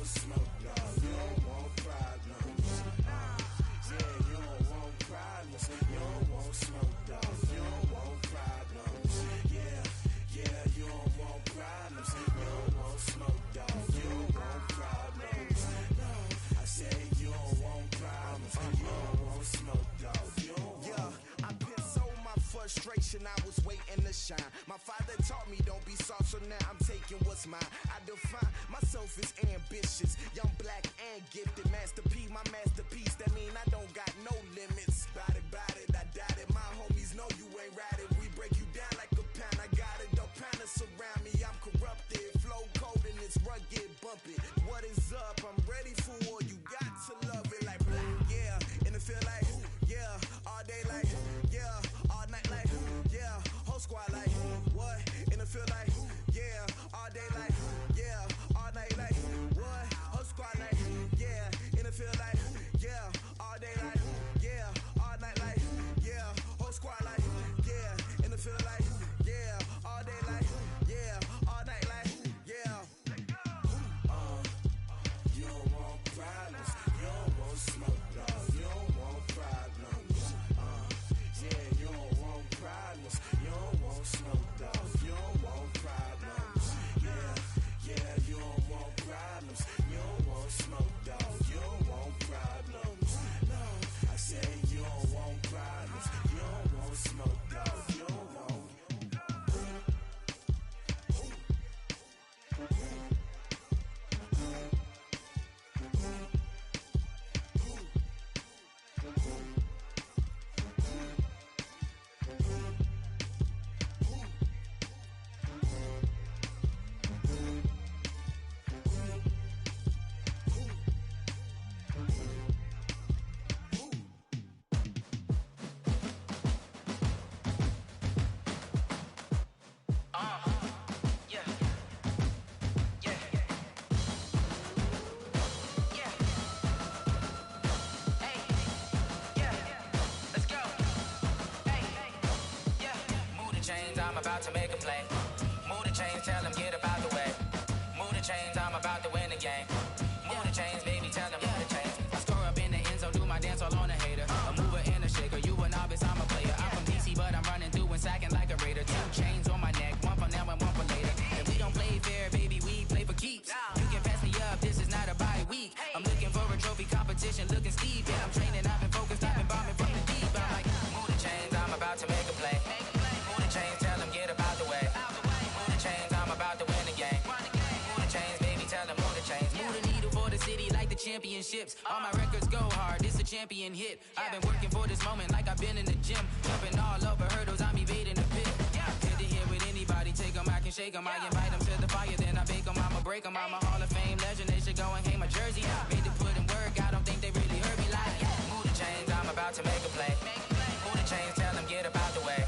want smoke, dog. You don't want problems. Yeah, you don't want problems. You don't want smoke, dog. You don't want problems. Yeah, you don't want problems. You don't want smoke, dog. You don't want problems. No, I said you don't want problems. You don't want smoke, dog. You don't want. Yeah, I've been so my frustration, I was waiting to shine. My father taught me don't be soft, so now I'm taking what's mine. I define myself as ambitious, young, black, and gifted. Master P, my masterpiece. That mean I don't got no limits. Bout it, I doubt it. My homies know you ain't ratted. We break you down like a pound. I got it, don't panic surround me. I'm corrupted, flow cold and it's rugged, bumpy. What is up? I'm ready for war. You got to love it like yeah, and it feel like yeah, all day like yeah, all night like yeah, whole squad like what? And it feel like yeah, all day like yeah, all night like what? Whole squad like yeah, and it feel like yeah, all day like yeah, all night like yeah, whole squad like yeah, and it feel like yeah, all day like yeah, all night like yeah. You don't want problems. You don't want smoke, dog. You don't want problems. Yeah, you don't want problems. You don't want smoke, dog. You don't want problems. Yeah, you don't want problems. You don't want smoke, dog. You don't want problems. No, I said you don't want problems. You don't want smoke, dog. You don't want. I'm about to make a play. Move the chains, tell them get up out the way. Move the chains, I'm about to win the game. Move the chains, baby, tell them move the chains. I score up in the end zone, do my dance all on a hater. A mover and a shaker, you a novice, I'm a player. I'm from DC, but I'm running through and sacking like a raider. 2 chains on my neck, one for now and one for later. If we don't play fair, baby, we play for keeps. You can pass me up, this is not a bye week. I'm looking for a trophy competition, looking steep. Yeah, I'm training, I've been focused, I've been bombing from the deep. I'm like, move the chains, I'm about to make a play. Move the chains, tell them get up out the way. Move the chains, I'm about to win the game. Move the chains, baby, tell them move the chains. Move the needle for the city like the championships. All my records go hard, this a champion hit. I've been working for this moment like I've been in the gym. Jumping all over hurdles, I'm evading the pit. Head to head with anybody, take them, I can shake them. I invite them to the fire, then I bake them, I'ma break them. I'm a Hall of Fame legend, they should go and hang my jersey. Made to put in work, I don't think they really heard me like move the chains, I'm about to make a play. Move the chains, tell them get up out the way.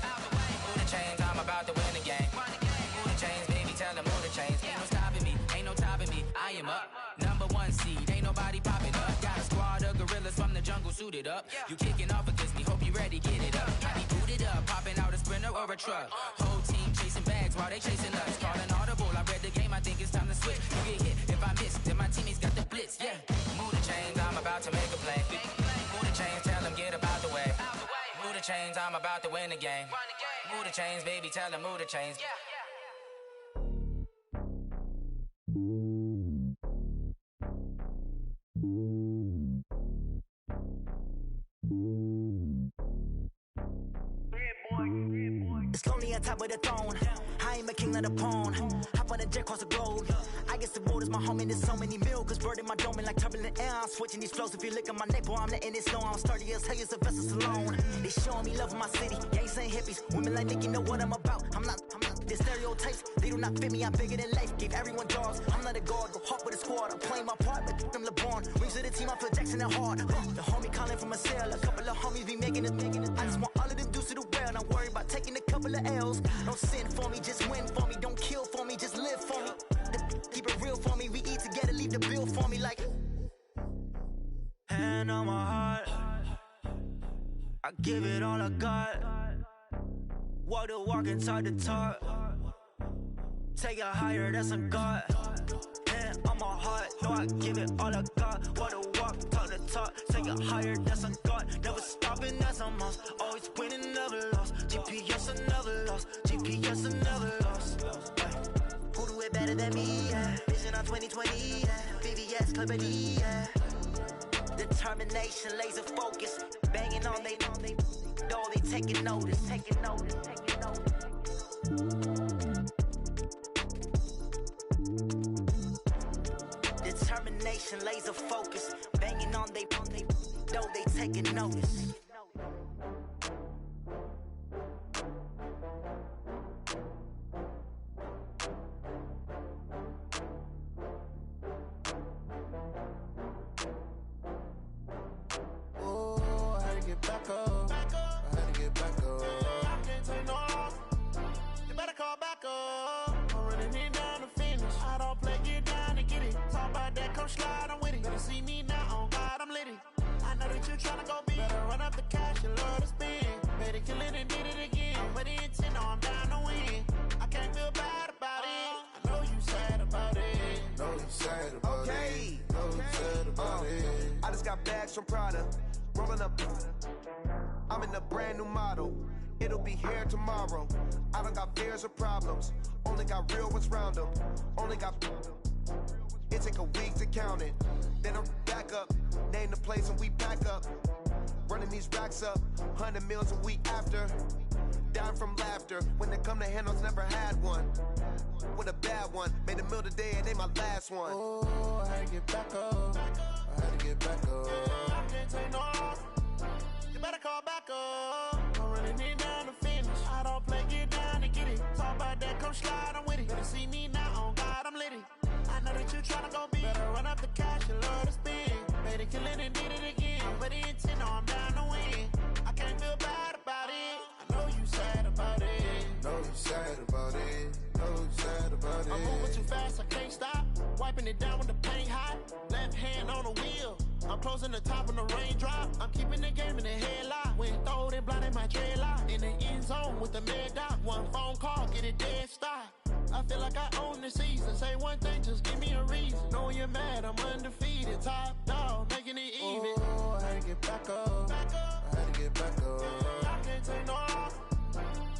Move the chains, I'm about to win the game. Move the chains, baby, tell them move the chains. Ain't no stopping me, ain't no topping me, I am up. Number 1 seed, ain't nobody popping up. Got a squad of gorillas from the jungle suited up. You kicking off against me, hope you ready, get it up. I be booted up, popping out a sprinter or a truck. Whole team chasing bags while they chasing us. Calling audible, I read the game, I think it's time to switch. You get hit if I miss, then my teammates got the blitz, yeah. Move the chains, I'm about to make a play. Move the chains, tell them get up out the way. Move the chains, I'm about to win the game. Move the chains, baby, tell them move the chains. It's lonely on top of the throne. I ain't a king, not a pawn. Hop on a jet across the globe. I guess the road is my home and there's so many milkers burning my dome like turbulent air. I'm switching these flows. If you look at my neck, boy, I'm letting it slow. I'm sturdy as hell, a vessel alone. They showing me love in my city. Gangs ain't hippies. Women like Nick, you know what I'm about. I'm not. The stereotypes, they do not fit me. I'm bigger than life. Gave everyone jobs. I'm not a guard. Go hard with a squad. I'm playing my part, but them LeBron. Rings to the team, I feel Jackson and hard. The homie calling from a cell. A couple of homies be making it. I just want all of them dudes to do well. Not worry about taking a couple of L's. Don't sin for me, just win for me. Don't kill for me, just live for me. Keep it real for me. We eat together, leave the bill for me like. Hand on my heart, I give it all I got. Walk the walk and talk the talk. Take it higher, that's a God. Hand on my heart, know I give it all I got. Walk the walk, talk the talk, take it higher, that's a God. Never stopping, that's a must. Always winning, never lost. GPS, I never lost. GPS, I never lost. Who do it better than me? Yeah. Vision on 2020. Yeah. VVS, Clippity. Yeah. Determination, laser focus, banging on they know they taking notice. Determination, laser focus, banging on they know they taking notice. Back up. I had to get back up. I can't take no loss. You better call back up. I'm running it down to finish. I don't play, get down to get it. Talk about that, come slide, I'm with it. Better see me now, on God, I'm litty. I know that you tryna go big. Better run up the cash, you love to spend. Better kill it and did it again. But the intent, no, I'm down to win. I can't feel bad about it. I know you sad about it. Know you sad about it. Know you sad about it. I just got bags from Prada. Rolling up, I'm in a brand new model. It'll be here tomorrow. I don't got fears or problems. Only got real ones round them. Only got. It take a week to count it. Then I'm back up. Name the place and we pack up. Running these racks up. 100 meals a week after. Down from laughter. When they come to handles, never had one. With a bad one. Made a meal today and they my last one. Oh, I had to get back up. I had to get back up. I can't take no loss. You better call back up. I'm running it down to finish. I don't play, get down to get it. Talk about that, come slide, I'm with it. Better see me now, on God, I'm litty. I know that you tryna go big. Better run up the cash, you love to spend. Better kill it and did it again. But the intent, no, I'm down to win. I can't feel bad about it. I know you sad about it. Know you sad about it. Know you sad about it. I'm moving too fast, I can't stop. Wiping it down with the paint hot. Left hand on the wheel. I'm closing the top when the raindrop. I'm keeping the game in the headlock. When throwed and blinded my dreadlock. In the end zone with the mad dot. One phone call, get it dead stop. I feel like I own the season. Say one thing, just give me a reason. Knowing you're mad, I'm undefeated. Top dog, making it even. Oh, I had to get back up. I had to get back up. I can't take no loss.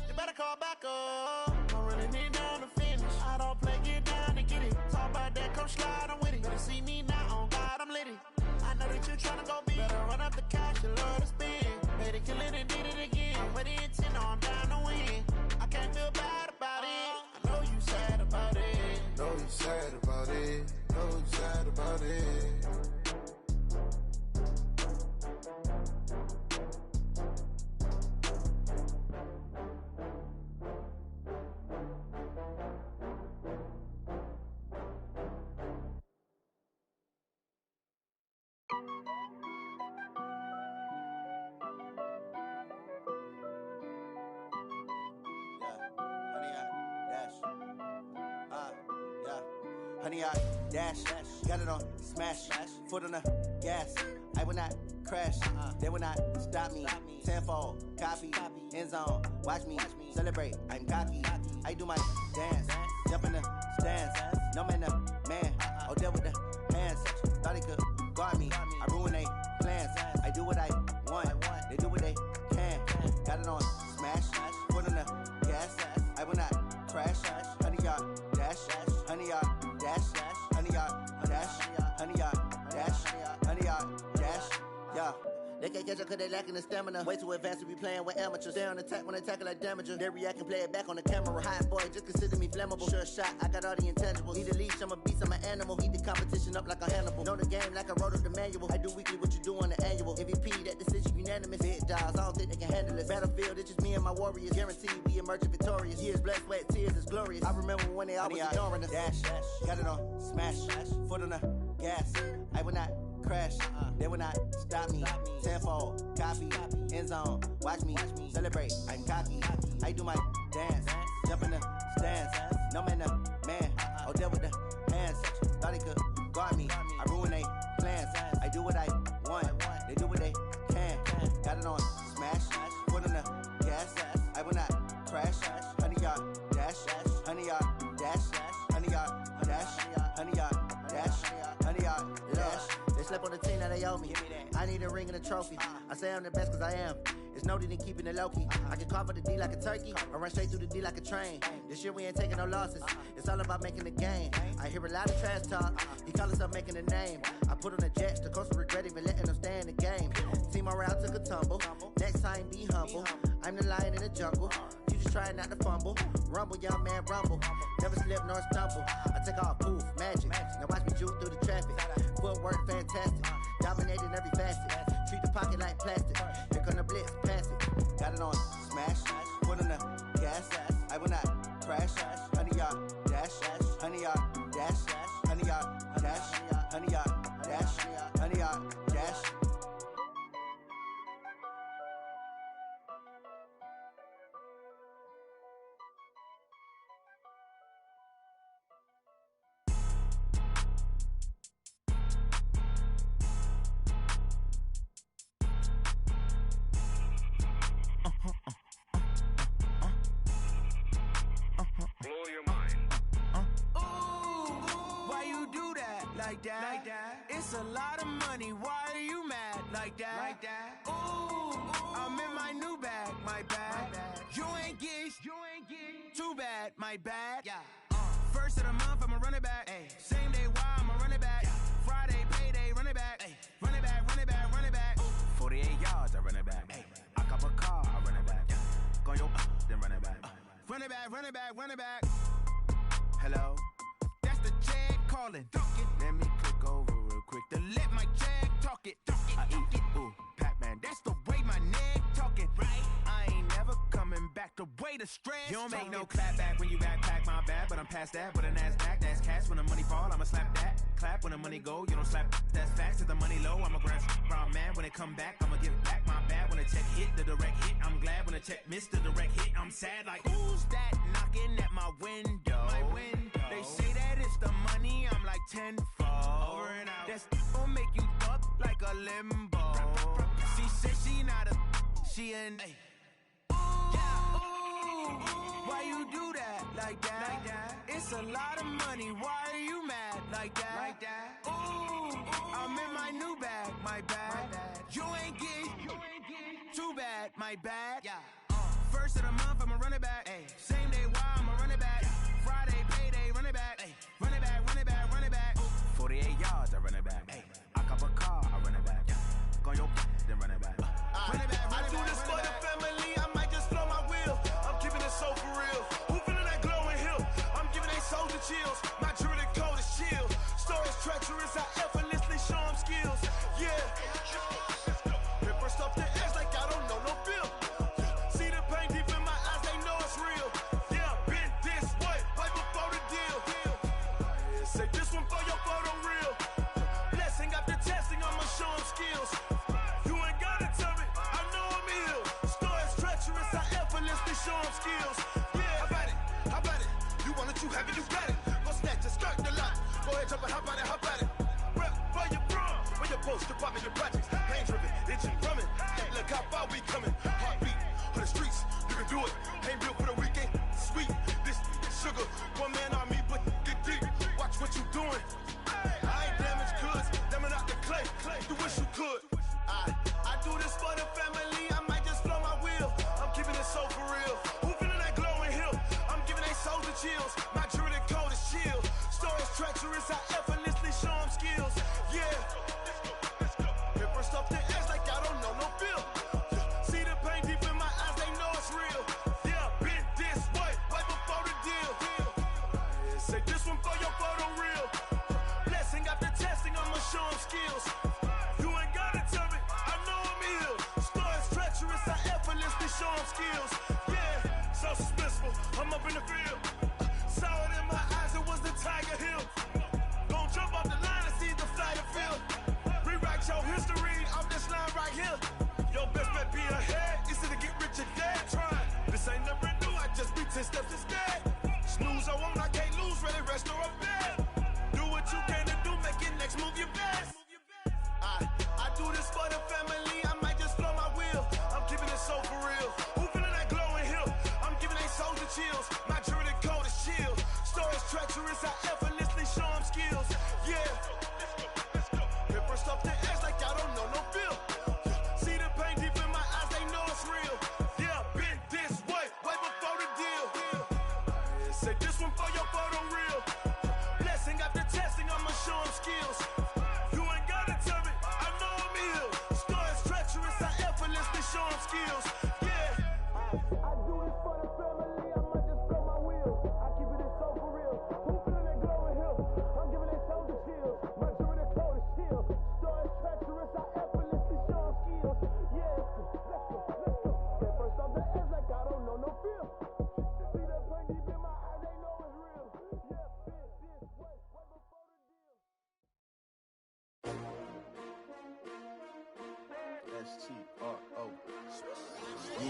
You better call back up. I'm running it down to finish. I don't play, get down to get it. Talk about that, come slide, I'm with it. Better see me now, on God, I'm litty. I know that you tryna go big. Better run up the cash, you love to spend. Better kill it and did it again. But the intent, no, I'm down to win. I can't feel bad about it. I know you sad about it. Know you sad about it. Know you sad about it. Honey, I dash, got it on smash, foot on the gas. I will not crash, they will not stop me. Tenfold, copy, end zone, watch me celebrate. I'm cocky, I do my dance, jump in the stands. No man, the man, oh, deal with the hands. Thought he could guard me, I ruin they plans. I do what I want, they do what they can. Got it on smash, foot on the gas. I will not crash, honey, y'all dash, honey, y'all dash, honey, y'all dash, honey, y'all dash, honey, y'all dash, yeah. They can't catch up cause they lacking the stamina. Way too advanced to be playing with amateurs. Stay on attack when they tackle like damager. They react and play it back on the camera. Hot boy, just consider me flammable. Sure shot, I got all the intangibles. Need a leash, I'm a beast, I'm an animal. Heat the competition up like a Hannibal. Know the game like I wrote up the manual. I do weekly what you do on the annual. MVP, that decision unanimous. Big dials, I don't think they can handle it. Battlefield, it's just me and my warriors. Guaranteed we emerge victorious. Years, blood, sweat, tears, is glorious. I remember when they always ignoring us. Dash, got it on smash, foot on the gas. I will not crash, they will not stop me. Tenfold, copy, end zone, watch me celebrate. I'm cocky, I do my dance, jump in the stands. No man, the man, oh, deal with the hands. Thought he could guard me, I ruin they plans. I do what I want, they do what they can. Got it on smash, foot on the gas. I will not crash, honey, y'all dash, honey, y'all dash, honey, y'all dash, honey, y'all dash, honey, slept on the team that they owe me. I need a ring and a trophy. I say I'm the best cause I am. It's noted in keeping it low-key. I can carve up the D like a turkey, or run straight through the D like a train. This year we ain't taking no losses. It's all about making the game. I hear a lot of trash talk. He call himself making a name. I put on the Jets, the coach will regret even letting them stay in the game. Team morale took a tumble. Next time be humble. I'm the lion in the jungle. You just try not to fumble. Rumble, young man, rumble. Never slip nor stumble. I take off, poof, magic. Now watch me juke through the traffic. Footwork fantastic. Dominating every facet. Treat the pocket like plastic. Here come the blitz, pass it. Got it on smash. Foot on the gas. I will not crash. 100-yard dash. 100-yard dash. 100-yard dash. 100-yard dash. 100-yard dash. Like that. It's a lot of money. Why are you mad like that? Ooh, I'm in my new bag. My bad. You ain't get too bad. My bad. Yeah. First of the month, I'ma run it back. Ay. Same day, why I'ma run it back. Friday, payday, run it back. Ay. Run it back, run it back, run it back. 48 yards, I run it back. Ay. I cop a car, I run it back. Go your then run it back. Run it back, run it back, run it back. Hello? That's the jag calling. Let me click over real quick to let my jag talk it. I eat it, ooh, Pac-Man. That's the way my neck talking. Right? I ain't never coming back the way the stress. You don't make no clap back when you backpack, my bad. But I'm past that, with a NASDAQ, that's cash. When the money fall, I'ma slap that. Clap when the money go, you don't slap. That's facts. If the money low, I'ma grab brown man. When it come back, I'ma give back my bad. When the check hit, the direct hit, I'm glad. When the check missed the direct hit, I'm sad. Like, who's that knocking at my window? My window. They say that it's the money, I'm like tenfold. Over and out. That's gon' make you fuck like a limbo. She said she not a, she an. Why you do that like that? It's a lot of money. Why are you mad like that? Ooh, I'm in my new bag. My bad. You ain't get too bad. My bad. Yeah. First of the month, I'ma run it back. Ay. Same day, why I'ma run it back. Friday, payday, run it back. Ay. Run it back, run it back, run it back. 48 yards, I run it back. Ay. I cop a car, I run it back. Go your then run it back. Run it back, run it back. I do this for the family, I might just blow my wheel. I'm keeping it so for real. Who feeling that glowing hill? I'm giving they soldier chills. My jewelry code is chill. Stories treacherous, I effortlessly show them skills. Yeah. Paper stuff the edge like I don't know no bill. See the pain deep in my eyes, they know it's real. Yeah, been this way, right before the deal. Say this one for your photo reel. Blessing after testing, I'ma show them skills. You ain't gotta tell me, I know I'm ill. Stories treacherous, I effortlessly show them skills. Yeah, how about it? You want it, you have it, you got it. Go snatch it, skirt the lot. Go ahead, jump it, how about it? Rep for your bro, for your post, your pop in your projects. Pain driven, itching, drumming. Look how far we coming. Heartbeat on the streets, you can do it. Ain't built for the weekend. Sweet, this sugar. One man army, but get deep. Watch what you doing. I ain't damaged goods, them out the clay. You wish you could. I do this for the family. I might just blow my wheel. I'm keeping it so for real. Who feeling that glowing hill? I'm giving they soldier chills. My jewelry code is chill. Stories treacherous, I effortlessly show them skills. Yeah. Paper stuff the edge like I don't know no bill. See the pain deep in my eyes, they know it's real. Yeah, been this way, right before the deal. Say this one for your photo reel. S-T-R-O. Yeah.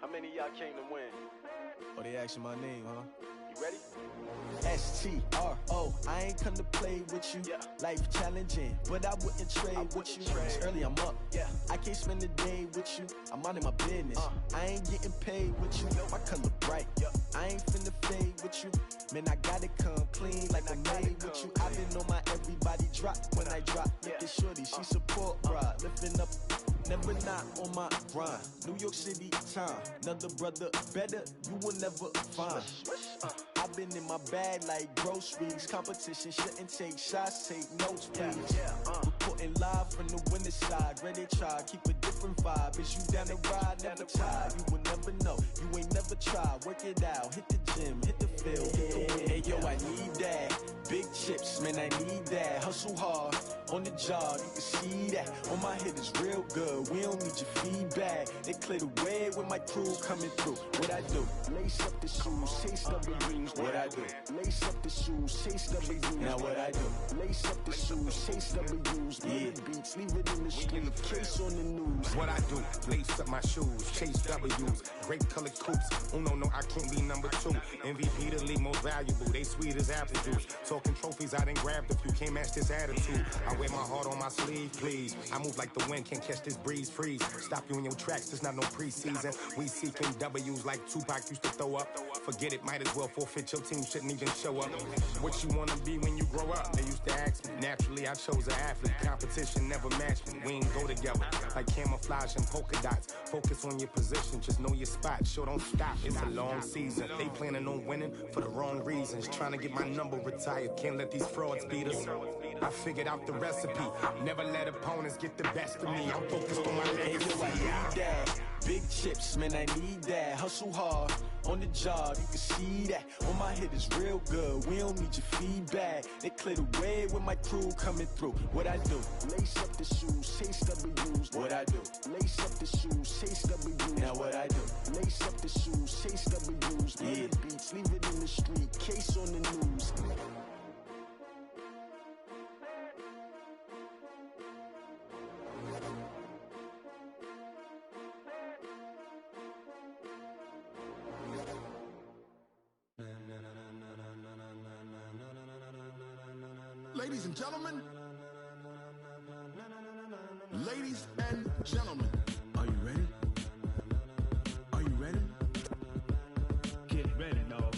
How many of y'all came to win? Oh, they asking my name, huh? You ready? S-T-R-O. I ain't come to play with you. Life challenging, but I wouldn't trade with you. It's early, I'm up. I can't spend the day with you. I'm minding my business. I ain't getting paid with you. My color bright. I ain't finna fade with you. Man, I gotta come clean like I made with you. I've been on my everybody drop when I drop. Look at shorty, she support bride. Lifting up, never not on my grind. New York City time. Another brother better, you will never find. I've been in my bag like groceries. Competition shouldn't take shots, take notes, please. Reporting live from the winter side. Ready to try, keep a different vibe. Is you down the ride, never tired. You will never know, you ain't never tried. Work it out, hit the gym, hit the field, hit the wind. Hey yo, I need that. Big chips, man, I need that. Hustle hard, on the job, you can see that. On my hit is real good, we don't need your feedback. They clear the way with my crew coming through. What I do? Lace up the shoes, chase W's. What I do? Lace up the shoes, chase W's. Now what I do? Lace up the shoes, chase W's. Yeah. Beats, leave it in the street, case on the news. What I do? Lace up my shoes, chase W's. Great colored coops. Oh no, I can't be number 2. MVP the league most valuable. They sweet as apple juice. Talking trophies, I done grabbed a few. Can't match this attitude. I wear my heart on my sleeve, please. I move like the wind, can't catch this breeze. Freeze. Stop you in your tracks. There's not no preseason. We seeking W's like Tupac used to throw up. Forget it, might as well forfeit. Your team shouldn't even show up. What you wanna be when you grow up? They used to ask me. Naturally, I chose an athlete. Competition never matched me. We ain't go together like camouflage and polka dots. Focus on your position, just know your spot. Sure, don't stop. It's a long season. They planning on winning for the wrong reasons. Trying to get my number retired. Can't let these frauds beat us. I figured out the recipe. Never let opponents get the best of me. I'm focused on my legacy. I need that. Big chips, man, I need that. Hustle hard, on the job, you can see that. On my hit is real good, we don't need your feedback. They clear the way with my crew coming through. What I do? Lace up the shoes, chase W's. What I do? Lace up the shoes, chase W's. Now what I do? Lace up the shoes, chase W's. Yeah. Beats, leave it in the street, case on the news. Ladies and gentlemen, ladies and gentlemen, are you ready? Are you ready? Get ready, dog.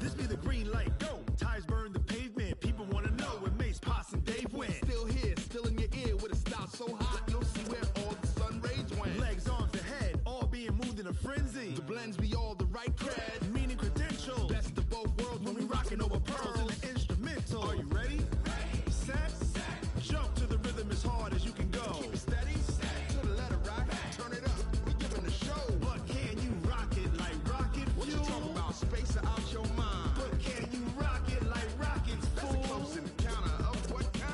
This be the green light, go! Tires burn the pavement, people wanna know where Mace, Potts, and Dave went. Still here, still in your ear, with a style so hot, you'll see where all the sun rays went. Legs, arms, and head, all being moved in a frenzy. The blends be all the right cred, meaning credentials. Best of both worlds when we rockin' over pearls in the instrumental. Are you ready? Set, jump to the rhythm as hard as you can go. Keep it steady, to the letter right, turn it up, we giving a show. But can you rock it like rocket fuel? What you talking about, space or out your mind? But can you rock it like rockets, fool? That's a close encounter of what kind?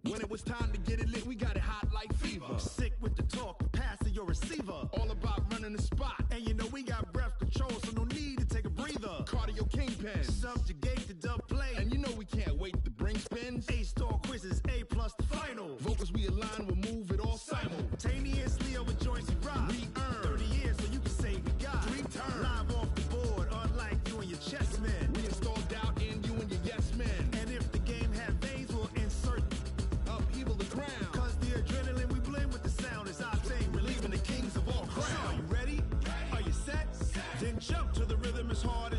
When it was time to get it lit, we got it hot like fever. Sick with the talk, pass to your receiver. All about running the spot, and you know we got breath control, so no need to take a breather. Cardio kingpin, subjugate the dub play, and you know we can't wait to bring spins. A-star quizzes, A+ the final. Vocals we align, we'll move it all simultaneously over joints and rock. We earn 30 years, so you can say we got 3 turns. Live off the board, unlike you and your chess men. We install doubt in you and your yes men. And if the game had veins, we'll insert upheaval the ground. Cause the adrenaline we blend with the sound is our thing, relieving the kings of all crowns. So are you ready? Are you set? Then jump to the rhythm as hard